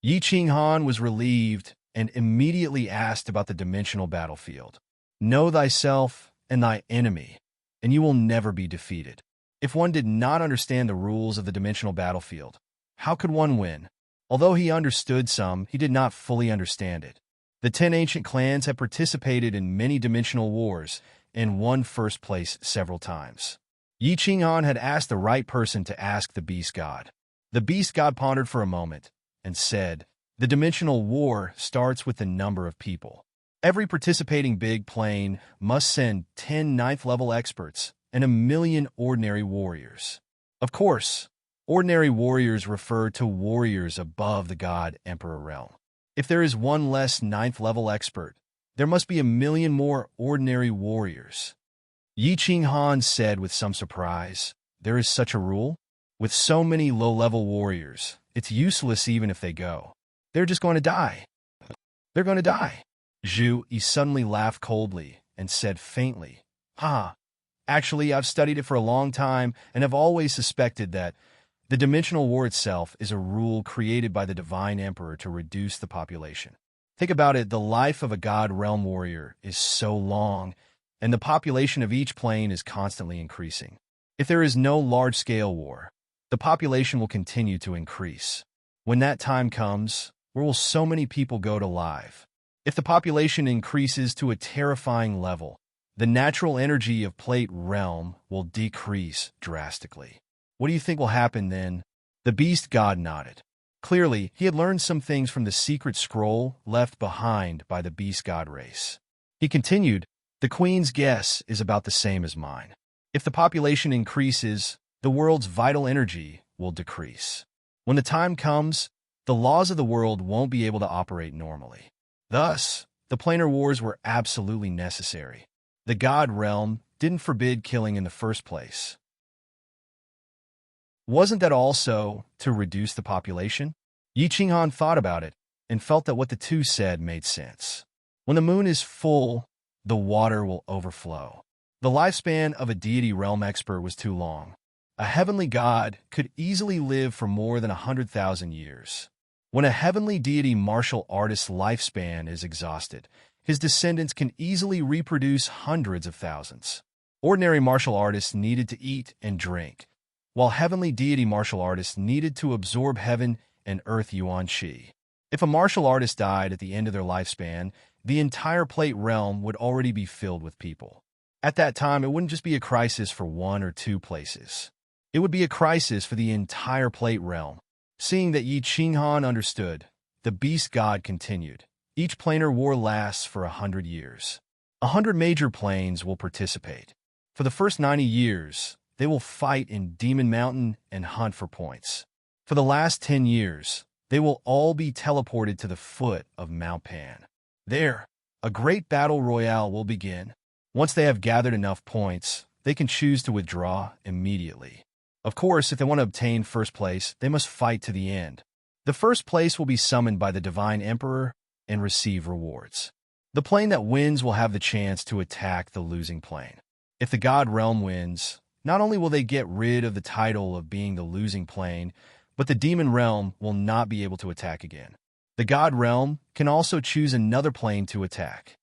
Speaker 1: Yi Qinghan was relieved and immediately asked about the dimensional battlefield. Know thyself and thy enemy, and you will never be defeated. If one did not understand the rules of the dimensional battlefield, how could one win? Although he understood some, he did not fully understand it. The 10 ancient clans had participated in many dimensional wars and won first place several times. Yi Qinghan had asked the right person to ask the beast god. The beast god pondered for a moment and said, The dimensional war starts with the number of people. Every participating big plane must send 10 9th-level experts and 1,000,000 ordinary warriors. Of course, ordinary warriors refer to warriors above the God Emperor realm. If there is one less 9th-level expert, there must be 1,000,000 more ordinary warriors. Yi Qinghan said with some surprise, There is such a rule? With so many low-level warriors, it's useless even if they go. They're just going to die. They're going to die. Zhu Yi suddenly laughed coldly and said faintly, Actually, I've studied it for a long time and have always suspected that the dimensional war itself is a rule created by the Divine Emperor to reduce the population. Think about it, the life of a God Realm warrior is so long, and the population of each plane is constantly increasing. If there is no large-scale war, the population will continue to increase. When that time comes, where will so many people go to live? If the population increases to a terrifying level, the natural energy of Plate Realm will decrease drastically. What do you think will happen then? The beast god nodded. Clearly, he had learned some things from the secret scroll left behind by the beast god race. He continued, the queen's guess is about the same as mine. If the population increases, the world's vital energy will decrease. When the time comes, the laws of the world won't be able to operate normally. Thus, the planar wars were absolutely necessary. The god realm didn't forbid killing in the first place. Wasn't that also to reduce the population? Yi Qinghan thought about it and felt that what the two said made sense. When the moon is full, the water will overflow. The lifespan of a deity realm expert was too long. A heavenly god could easily live for more than 100,000 years. When a heavenly deity martial artist's lifespan is exhausted, his descendants can easily reproduce hundreds of thousands. Ordinary martial artists needed to eat and drink, while heavenly deity martial artists needed to absorb heaven and earth yuan qi. If a martial artist died at the end of their lifespan, the entire plate realm would already be filled with people. At that time, it wouldn't just be a crisis for one or two places. It would be a crisis for the entire plate realm. Seeing that Yi Qinghan understood, the beast god continued. Each planar war lasts for 100 years. 100 major planes will participate. For the first 90 years, they will fight in Demon Mountain and hunt for points. For the last 10 years, they will all be teleported to the foot of Mount Pan. There, a great battle royale will begin. Once they have gathered enough points, they can choose to withdraw immediately. Of course, if they want to obtain first place, they must fight to the end. The first place will be summoned by the Divine Emperor and receive rewards. The plane that wins will have the chance to attack the losing plane. If the God Realm wins, not only will they get rid of the title of being the losing plane, but the Demon Realm will not be able to attack again. The God Realm can also choose another plane to attack.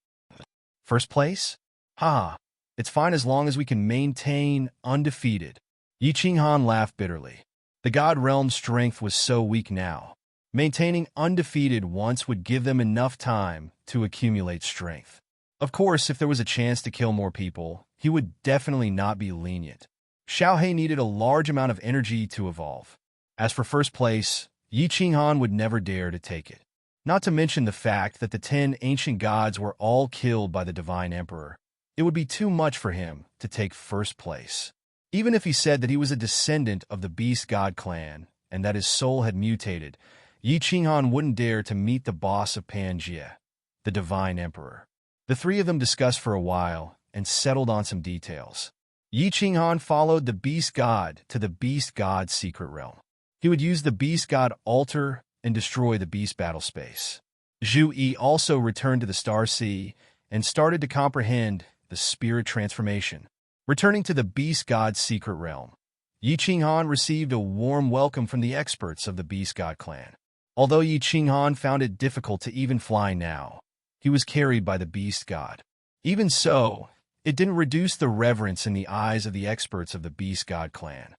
Speaker 1: First place? Ha! It's fine as long as we can maintain undefeated. Yi Qinghan laughed bitterly. The God Realm's strength was so weak now. Maintaining undefeated once would give them enough time to accumulate strength. Of course, if there was a chance to kill more people, he would definitely not be lenient. Xiaohe needed a large amount of energy to evolve. As for first place, Yi Qinghan would never dare to take it. Not to mention the fact that the 10 ancient gods were all killed by the Divine Emperor. It would be too much for him to take first place. Even if he said that he was a descendant of the Beast God clan and that his soul had mutated, Yi Qinghan wouldn't dare to meet the boss of Pangaea, the Divine Emperor. The three of them discussed for a while and settled on some details. Yi Qinghan followed the Beast God to the Beast God's secret realm. He would use the Beast God altar and destroy the Beast battle space. Zhu Yi also returned to the Star Sea and started to comprehend the spirit transformation. Returning to the Beast God's secret realm, Yi Qinghan received a warm welcome from the experts of the Beast God clan. Although Yi Qinghan found it difficult to even fly now, he was carried by the Beast God. Even so, it didn't reduce the reverence in the eyes of the experts of the Beast God clan.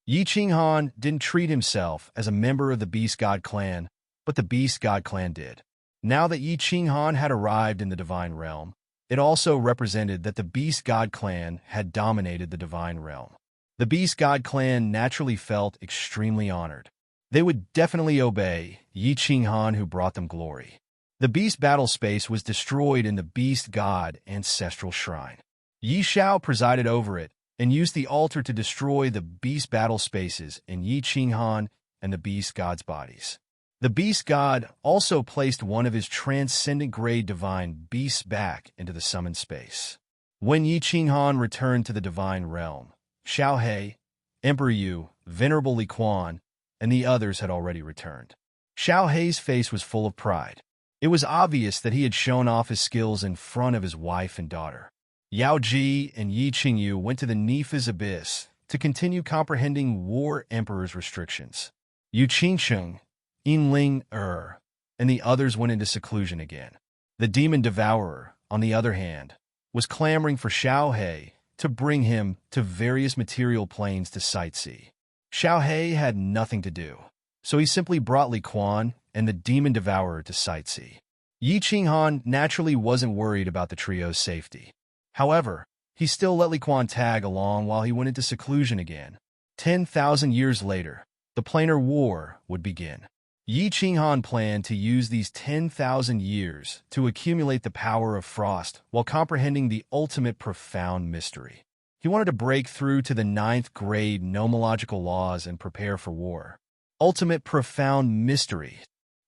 Speaker 1: Yi Qinghan didn't treat himself as a member of the Beast God clan, but the Beast God clan did. Now that Yi Qinghan had arrived in the Divine Realm, it also represented that the Beast God clan had dominated the Divine Realm. The Beast God clan naturally felt extremely honored. They would definitely obey Yi Qinghan, who brought them glory. The Beast battle space was destroyed in the Beast God Ancestral Shrine. Yi Xiao presided over it and used the altar to destroy the Beast battle spaces in Yi Qinghan and the Beast God's bodies. The Beast God also placed one of his transcendent grade divine beasts back into the summoned space. When Yi Qinghan returned to the Divine Realm, Xiaohe, Emperor Yu, Venerable Li Quan, and the others had already returned. Xiaohe's face was full of pride. It was obvious that he had shown off his skills in front of his wife and daughter. Yao Ji and Yi Qingyu went to the Nepha's abyss to continue comprehending War Emperor's restrictions. Yu Qingsheng, Yinling and the others went into seclusion again. The demon devourer, on the other hand, was clamoring for Xiao He to bring him to various material planes to sightsee. Xiao He had nothing to do, so he simply brought Li Quan and the demon devourer to sightsee. Yi Qinghan naturally wasn't worried about the trio's safety. However, he still let Li Quan tag along while he went into seclusion again. 10,000 years later, the planar war would begin. Yi Qinghan planned to use these 10,000 years to accumulate the power of frost while comprehending the ultimate profound mystery. He wanted to break through to the 9th grade nomological laws and prepare for war. Ultimate profound mystery.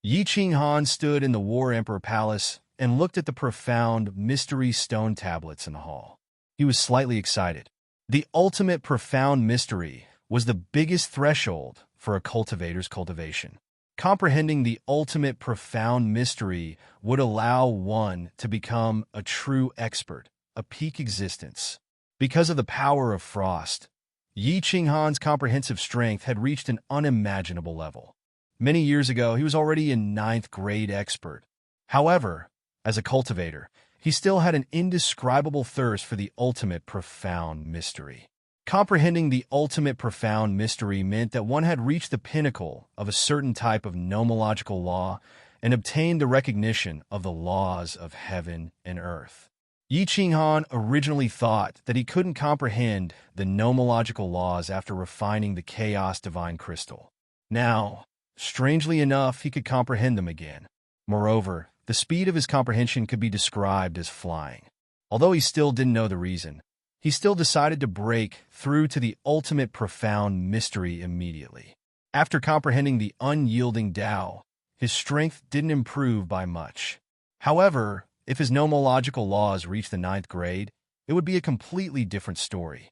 Speaker 1: Yi Qinghan stood in the War Emperor Palace and looked at the profound mystery stone tablets in the hall. He was slightly excited. The ultimate profound mystery was the biggest threshold for a cultivator's cultivation. Comprehending the ultimate profound mystery would allow one to become a true expert, a peak existence. Because of the power of frost, Yi Qinghan's comprehensive strength had reached an unimaginable level. Many years ago, he was already a 9th grade expert. However, as a cultivator, he still had an indescribable thirst for the ultimate profound mystery. Comprehending the ultimate profound mystery meant that one had reached the pinnacle of a certain type of nomological law and obtained the recognition of the laws of heaven and earth. Yi Qinghan originally thought that he couldn't comprehend the nomological laws after refining the chaos divine crystal. Now, strangely enough, he could comprehend them again. Moreover, the speed of his comprehension could be described as flying. Although he still didn't know the reason, he still decided to break through to the ultimate profound mystery immediately. After comprehending the unyielding Tao, his strength didn't improve by much. However, if his nomological laws reached the 9th grade, it would be a completely different story.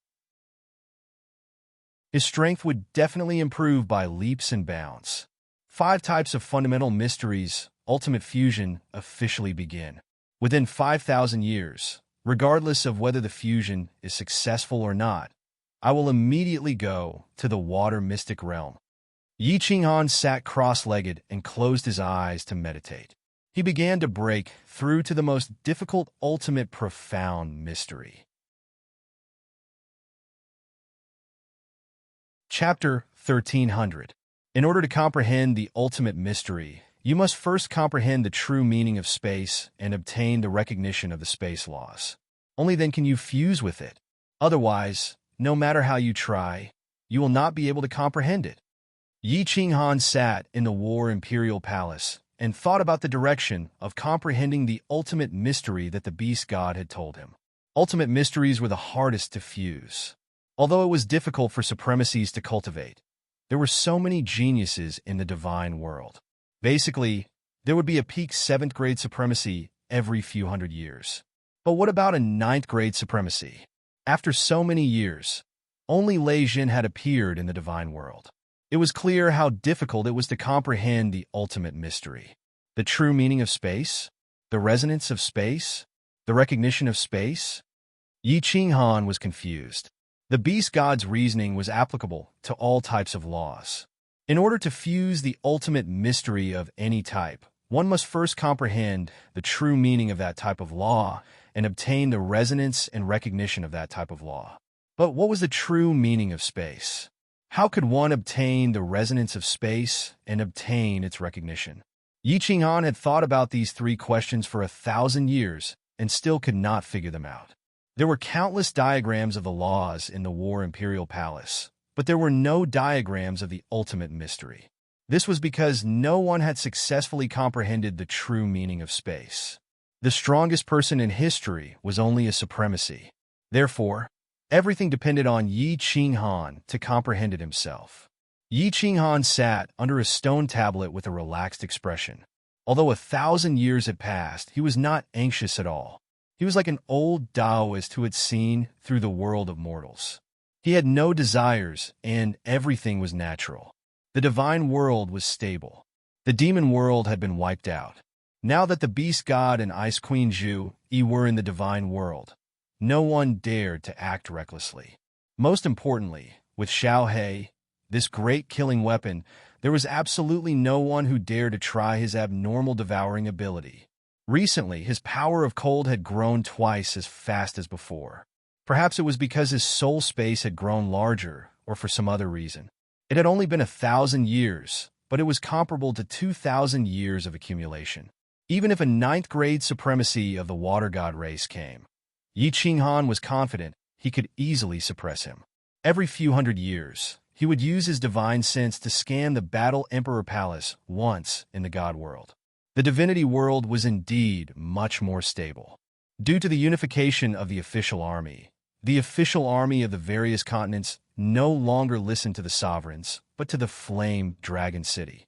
Speaker 1: His strength would definitely improve by leaps and bounds. 5 types of fundamental mysteries, ultimate fusion, officially begin. Within 5,000 years, regardless of whether the fusion is successful or not, I will immediately go to the water mystic realm. Yi Qinghan sat cross-legged and closed his eyes to meditate. He began to break through to the most difficult ultimate profound mystery. Chapter 1300. In order to comprehend the ultimate mystery, you must first comprehend the true meaning of space and obtain the recognition of the space laws. Only then can you fuse with it. Otherwise, no matter how you try, you will not be able to comprehend it. Yi Qinghan sat in the War Imperial Palace and thought about the direction of comprehending the ultimate mystery that the beast god had told him. Ultimate mysteries were the hardest to fuse. Although it was difficult for supremacies to cultivate, there were so many geniuses in the divine world. Basically, there would be a peak 7th grade supremacy every few hundred years. But what about a 9th grade supremacy? After so many years, only Lei Jin had appeared in the divine world. It was clear how difficult it was to comprehend the ultimate mystery. The true meaning of space? The resonance of space? The recognition of space? Yi Qinghan was confused. The beast god's reasoning was applicable to all types of laws. In order to fuse the ultimate mystery of any type, one must first comprehend the true meaning of that type of law and obtain the resonance and recognition of that type of law. But what was the true meaning of space? How could one obtain the resonance of space and obtain its recognition? Yi Qinghan had thought about these 3 questions for 1,000 years and still could not figure them out. There were countless diagrams of the laws in the War Imperial Palace, but there were no diagrams of the ultimate mystery. This was because no one had successfully comprehended the true meaning of space. The strongest person in history was only a supremacy. Therefore, everything depended on Yi Qinghan to comprehend it himself. Yi Qinghan sat under a stone tablet with a relaxed expression. Although 1,000 years had passed, he was not anxious at all. He was like an old Taoist who had seen through the world of mortals. He had no desires, and everything was natural. The divine world was stable. The demon world had been wiped out. Now that the beast god and ice queen Zhu Yi were in the divine world, no one dared to act recklessly. Most importantly, with Xiao He, this great killing weapon, there was absolutely no one who dared to try his abnormal devouring ability. Recently, his power of cold had grown twice as fast as before. Perhaps it was because his soul space had grown larger, or for some other reason. It had only been 1,000 years, but it was comparable to 2,000 years of accumulation. Even if a ninth-grade supremacy of the water god race came, Yi Qinghan was confident he could easily suppress him. Every few hundred years, he would use his divine sense to scan the Battle Emperor Palace once in the God world. The divinity world was indeed much more stable. Due to the unification of the official army of the various continents no longer listened to the sovereigns, but to the flame dragon city.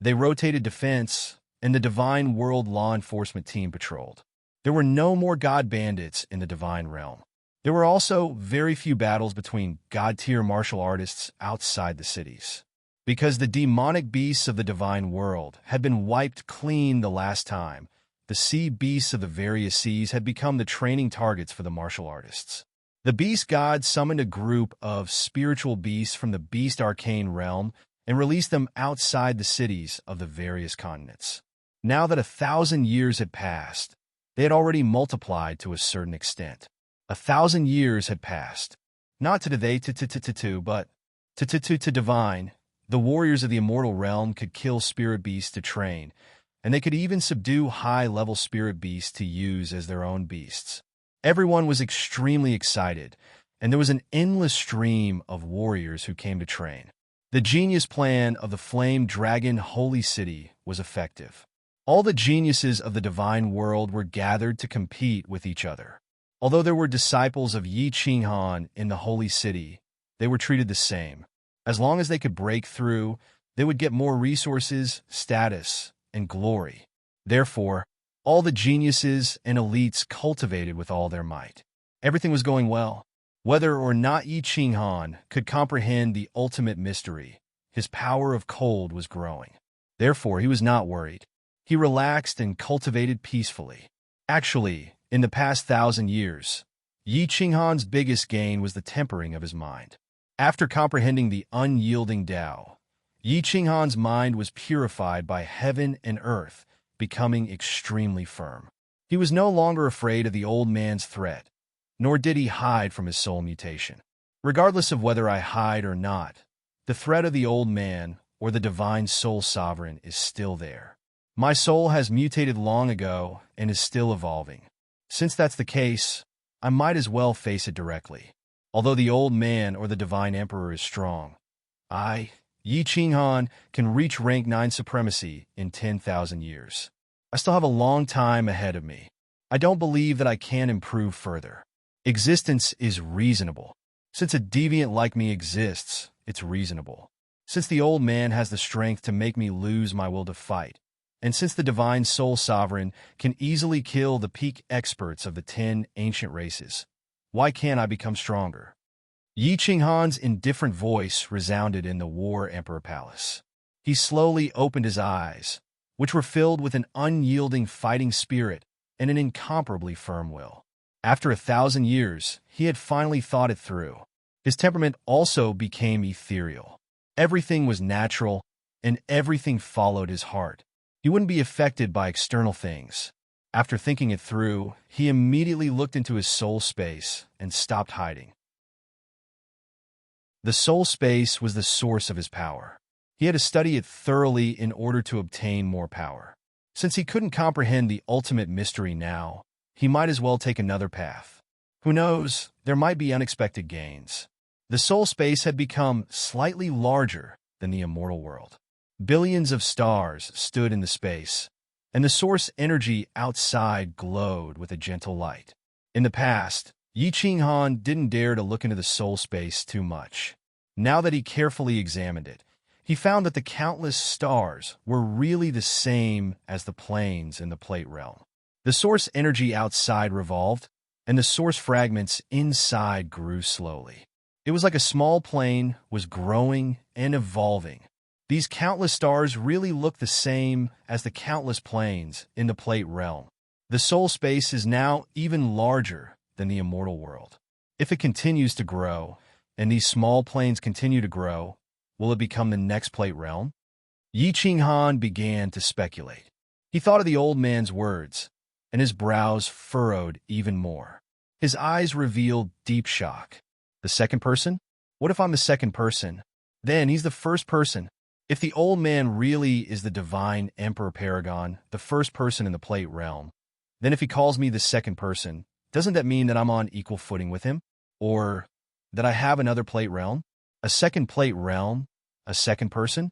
Speaker 1: They rotated defense, and the divine world law enforcement team patrolled. There were no more god bandits in the divine realm. There were also very few battles between god-tier martial artists outside the cities. Because the demonic beasts of the divine world had been wiped clean the last time, the sea beasts of the various seas had become the training targets for the martial artists. The beast god summoned a group of spiritual beasts from the beast arcane realm and released them outside the cities of the various continents. Now that 1,000 years had passed, they had already multiplied to a certain extent. 1,000 years had passed, not to the but to divine. The warriors of the immortal realm could kill spirit beasts to train, and they could even subdue high-level spirit beasts to use as their own beasts. Everyone was extremely excited, and there was an endless stream of warriors who came to train. The genius plan of the Flame Dragon Holy City was effective. All the geniuses of the divine world were gathered to compete with each other. Although there were disciples of Yi Qinghan in the Holy City, they were treated the same. As long as they could break through, they would get more resources, status, and glory. Therefore, all the geniuses and elites cultivated with all their might. Everything was going well. Whether or not Yi Qinghan could comprehend the ultimate mystery, his power of cold was growing. Therefore, he was not worried. He relaxed and cultivated peacefully. Actually, in the past 1,000 years, Yi Qinghan's biggest gain was the tempering of his mind. After comprehending the unyielding Tao, Yi Qinghan's mind was purified by heaven and earth, becoming extremely firm. He was no longer afraid of the old man's threat, nor did he hide from his soul mutation. Regardless of whether I hide or not, the threat of the old man or the divine soul sovereign is still there. My soul has mutated long ago and is still evolving. Since that's the case, I might as well face it directly. Although the old man or the divine emperor is strong, I, Yi Qinghan, can reach rank 9 supremacy in 10,000 years. I still have a long time ahead of me. I don't believe that I can improve further. Existence is reasonable. Since a deviant like me exists, it's reasonable. Since the old man has the strength to make me lose my will to fight, and since the divine soul sovereign can easily kill the peak experts of the 10 ancient races, why can't I become stronger? Yi Qinghan's indifferent voice resounded in the War Emperor Palace. He slowly opened his eyes, which were filled with an unyielding fighting spirit and an incomparably firm will. After 1,000 years, he had finally thought it through. His temperament also became ethereal. Everything was natural, and everything followed his heart. He wouldn't be affected by external things. After thinking it through, he immediately looked into his soul space and stopped hiding. The soul space was the source of his power. He had to study it thoroughly in order to obtain more power. Since he couldn't comprehend the ultimate mystery now, he might as well take another path. Who knows, there might be unexpected gains. The soul space had become slightly larger than the immortal world. Billions of stars stood in the space, and the source energy outside glowed with a gentle light. In the past, Yi Qinghan didn't dare to look into the soul space too much. Now that he carefully examined it, he found that the countless stars were really the same as the planes in the plate realm. The source energy outside revolved, and the source fragments inside grew slowly. It was like a small plane was growing and evolving. These countless stars really looked the same as the countless planes in the plate realm. The soul space is now even larger than the immortal world. If it continues to grow, and these small planes continue to grow, will it become the next plate realm? Yi Qinghan began to speculate. He thought of the old man's words, and his brows furrowed even more. His eyes revealed deep shock. The second person? What if I'm the second person? Then he's the first person. If the old man really is the divine Emperor Paragon, the first person in the plate realm, then if he calls me the second person, doesn't that mean that I'm on equal footing with him? Or that I have another plate realm? A second plate realm? A second person?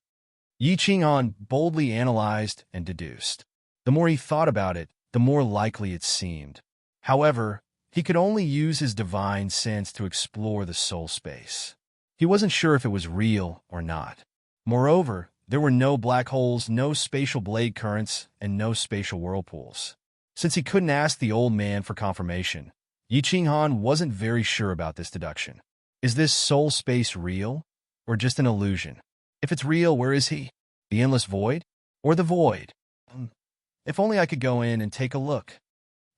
Speaker 1: Yi Qinghan boldly analyzed and deduced. The more he thought about it, the more likely it seemed. However, he could only use his divine sense to explore the soul space. He wasn't sure if it was real or not. Moreover, there were no black holes, no spatial blade currents, and no spatial whirlpools. Since he couldn't ask the old man for confirmation, Yi Qinghan wasn't very sure about this deduction. Is this soul space real, or just an illusion? If it's real, where is he? The endless void? Or the void? If only I could go in and take a look.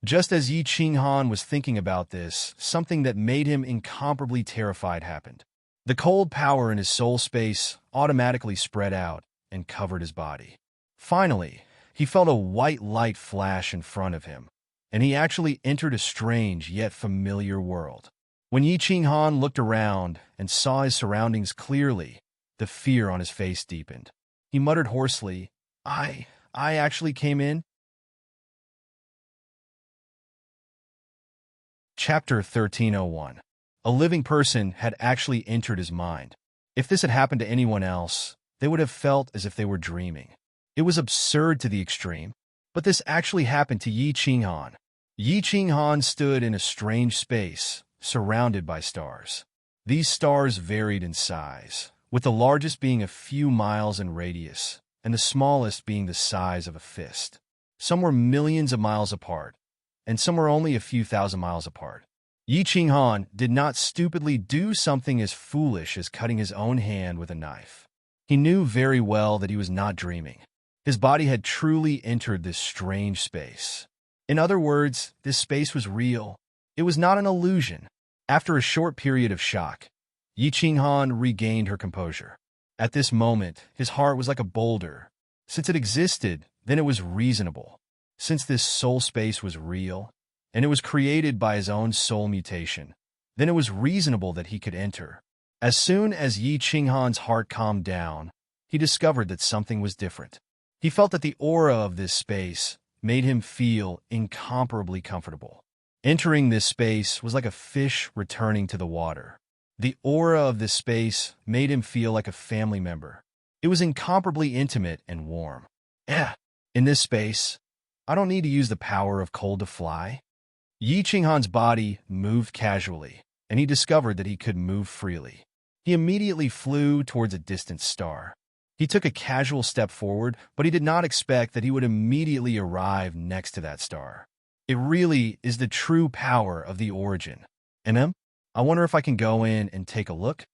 Speaker 1: Just as Yi Qinghan was thinking about this, something that made him incomparably terrified happened. The cold power in his soul space automatically spread out and covered his body. Finally, he felt a white light flash in front of him, and he actually entered a strange yet familiar world. When Yi Qinghan looked around and saw his surroundings clearly, the fear on his face deepened. He muttered hoarsely, I actually came in? Chapter 1301. A living person had actually entered his mind. If this had happened to anyone else, they would have felt as if they were dreaming. It was absurd to the extreme, but this actually happened to Yi Qinghan. Yi Qinghan stood in a strange space, surrounded by stars. These stars varied in size, with the largest being a few miles in radius, and the smallest being the size of a fist. Some were millions of miles apart, and some were only a few thousand miles apart. Yi Qinghan did not stupidly do something as foolish as cutting his own hand with a knife. He knew very well that he was not dreaming. His body had truly entered this strange space. In other words, this space was real. It was not an illusion. After a short period of shock, Yi Qinghan regained her composure. At this moment, his heart was like a boulder. Since it existed, then it was reasonable. Since this soul space was real, and it was created by his own soul mutation, then it was reasonable that he could enter. As soon as Yi Qinghan's heart calmed down, he discovered that something was different. He felt that the aura of this space made him feel incomparably comfortable. Entering this space was like a fish returning to the water. The aura of this space made him feel like a family member. It was incomparably intimate and warm. In this space, I don't need to use the power of cold to fly. Yi Qinghan's body moved casually, and he discovered that he could move freely. He immediately flew towards a distant star. He took a casual step forward, but he did not expect that he would immediately arrive next to that star. It really is the true power of the origin. I wonder if I can go in and take a look?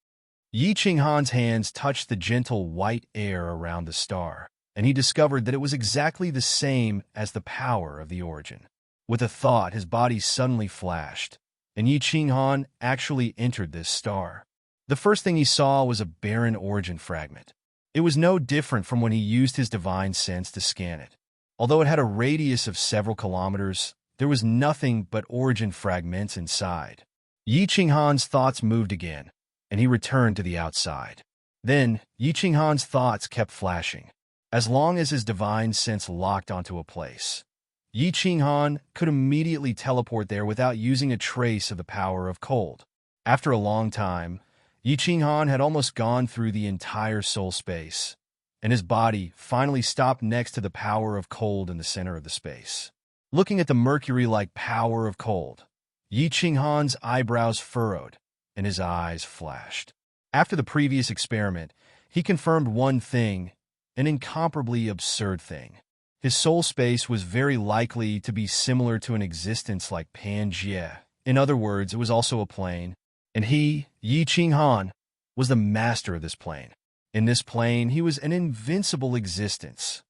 Speaker 1: Yi Qinghan's hands touched the gentle white air around the star, and he discovered that it was exactly the same as the power of the origin. With a thought, his body suddenly flashed, and Yi Qinghan actually entered this star. The first thing he saw was a barren origin fragment. It was no different from when he used his divine sense to scan it. Although it had a radius of several kilometers, there was nothing but origin fragments inside. Yi Qinghan's thoughts moved again, and he returned to the outside. Then, Yi Qinghan's thoughts kept flashing. As long as his divine sense locked onto a place, Yi Qinghan could immediately teleport there without using a trace of the power of cold. After a long time, Yi Qinghan had almost gone through the entire soul space, and his body finally stopped next to the power of cold in the center of the space. Looking at the mercury-like power of cold, Yi Qinghan's eyebrows furrowed, and his eyes flashed. After the previous experiment, he confirmed one thing, an incomparably absurd thing. His soul space was very likely to be similar to an existence like Pangaea. In other words, it was also a plane, and he, Yi Qinghan, was the master of this plane. In this plane, he was an invincible existence.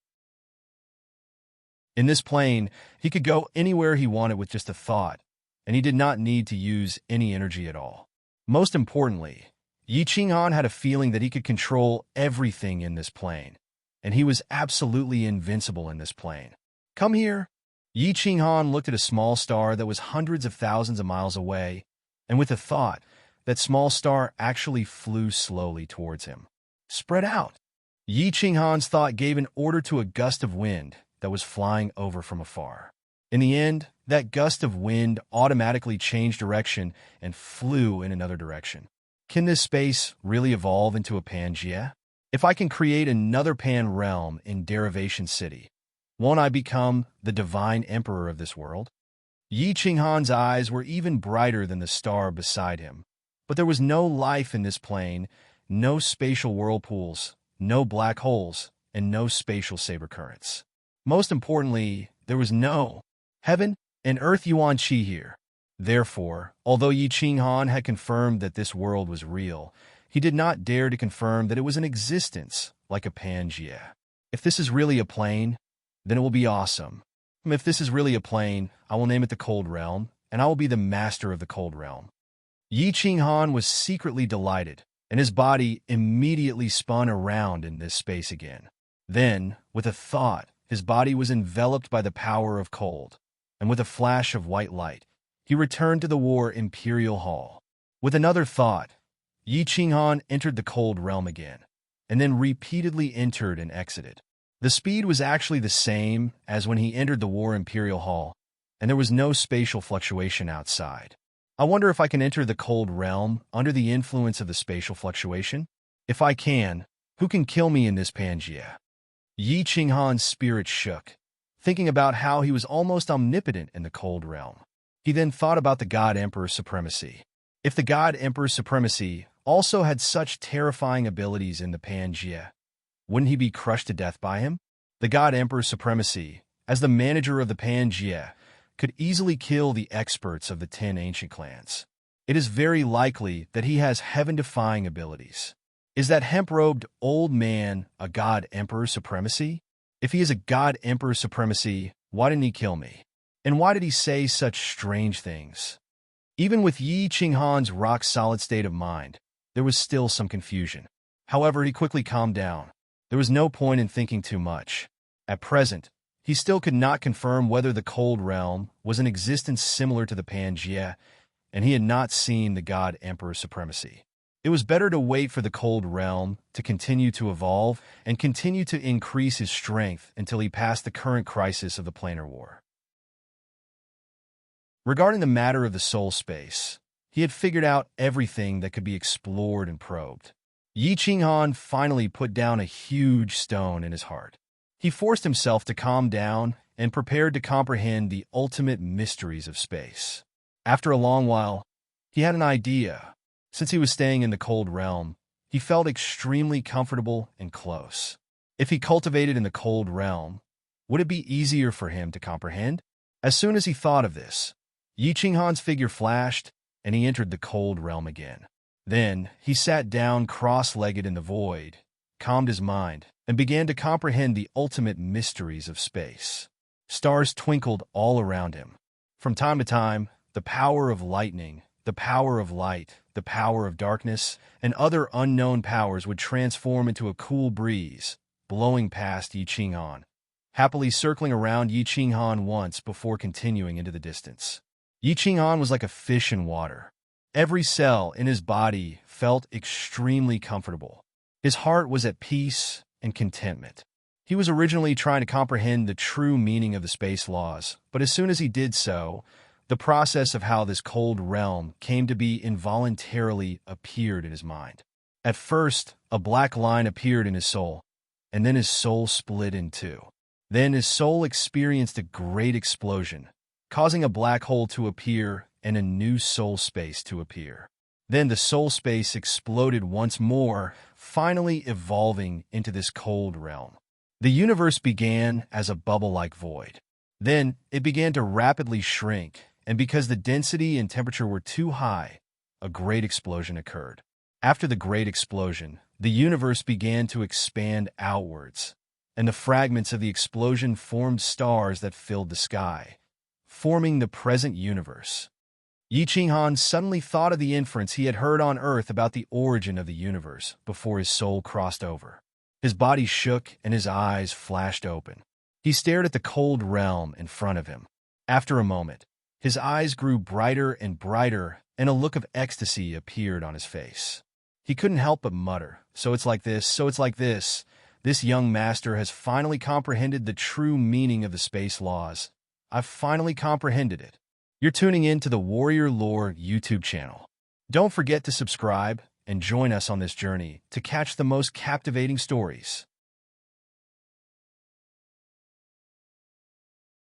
Speaker 1: In this plane, he could go anywhere he wanted with just a thought, and he did not need to use any energy at all. Most importantly, Yi Qinghan had a feeling that he could control everything in this plane, and he was absolutely invincible in this plane. Come here. Yi Qinghan looked at a small star that was hundreds of thousands of miles away, and with a thought, that small star actually flew slowly towards him. Spread out. Yi Qinghan's thought gave an order to a gust of wind that was flying over from afar. In the end, that gust of wind automatically changed direction and flew in another direction. Can this space really evolve into a Pangea? If I can create another Pan realm in Derivation City, won't I become the divine emperor of this world? Yi Qinghan's eyes were even brighter than the star beside him, but there was no life in this plane, no spatial whirlpools, no black holes, and no spatial saber currents. Most importantly, there was no heaven and earth Yuan Qi here. Therefore, although Yi Qinghan had confirmed that this world was real, he did not dare to confirm that it was in existence like a Pangea. If this is really a plane, then it will be awesome. If this is really a plane, I will name it the Cold Realm, and I will be the master of the Cold Realm. Yi Qinghan was secretly delighted, and his body immediately spun around in this space again. Then, with a thought, his body was enveloped by the power of cold, and with a flash of white light, he returned to the War Imperial Hall. With another thought, Yi Qinghan entered the Cold Realm again, and then repeatedly entered and exited. The speed was actually the same as when he entered the War Imperial Hall, and there was no spatial fluctuation outside. I wonder if I can enter the Cold Realm under the influence of the spatial fluctuation? If I can, who can kill me in this Pangea? Yi Qinghan's spirit shook, thinking about how he was almost omnipotent in the Cold Realm. He then thought about the God Emperor's supremacy. If the God Emperor's supremacy also had such terrifying abilities in the Pangea, wouldn't he be crushed to death by him? The God Emperor's supremacy, as the manager of the Pangea, could easily kill the experts of the 10 ancient clans. It is very likely that he has heaven-defying abilities. Is that hemp-robed old man a God Emperor supremacy? If he is a God Emperor supremacy, why didn't he kill me? And why did he say such strange things? Even with Yi Qinghan's rock-solid state of mind, there was still some confusion. However, he quickly calmed down. There was no point in thinking too much. At present, he still could not confirm whether the Cold Realm was in existence similar to the Pangea, and he had not seen the God Emperor supremacy. It was better to wait for the Cold Realm to continue to evolve and continue to increase his strength until he passed the current crisis of the planar war. Regarding the matter of the soul space, he had figured out everything that could be explored and probed. Yi Qinghan finally put down a huge stone in his heart. He forced himself to calm down and prepared to comprehend the ultimate mysteries of space. After a long while, he had an idea. Since he was staying in the Cold Realm, he felt extremely comfortable and close. If he cultivated in the Cold Realm, would it be easier for him to comprehend? As soon as he thought of this, Yi Qinghan's figure flashed, and he entered the Cold Realm again. Then he sat down cross-legged in the void, calmed his mind, and began to comprehend the ultimate mysteries of space. Stars twinkled all around him. From time to time, the power of lightning, the power of light, the power of darkness, and other unknown powers would transform into a cool breeze, blowing past Yi Qinghan, happily circling around Yi Qinghan once before continuing into the distance. Yi Qinghan was like a fish in water. Every cell in his body felt extremely comfortable. His heart was at peace and contentment. He was originally trying to comprehend the true meaning of the space laws, but as soon as he did so, the process of how this cold realm came to be involuntarily appeared in his mind. At first, a black line appeared in his soul, and then his soul split in two. Then his soul experienced a great explosion, causing a black hole to appear and a new soul space to appear. Then the soul space exploded once more, finally evolving into this cold realm. The universe began as a bubble-like void. Then it began to rapidly shrink, and because the density and temperature were too high, a great explosion occurred. After the great explosion, the universe began to expand outwards, and the fragments of the explosion formed stars that filled the sky, forming the present universe. Yi Qinghan suddenly thought of the inference he had heard on Earth about the origin of the universe before his soul crossed over. His body shook and his eyes flashed open. He stared at the cold realm in front of him. After a moment, his eyes grew brighter and brighter, and a look of ecstasy appeared on his face. He couldn't help but mutter, "So it's like this, so it's like this. This young master has finally comprehended the true meaning of the space laws. I've finally comprehended it." You're tuning in to the Warrior Lore YouTube channel. Don't forget to subscribe and join us on this journey to catch the most captivating stories.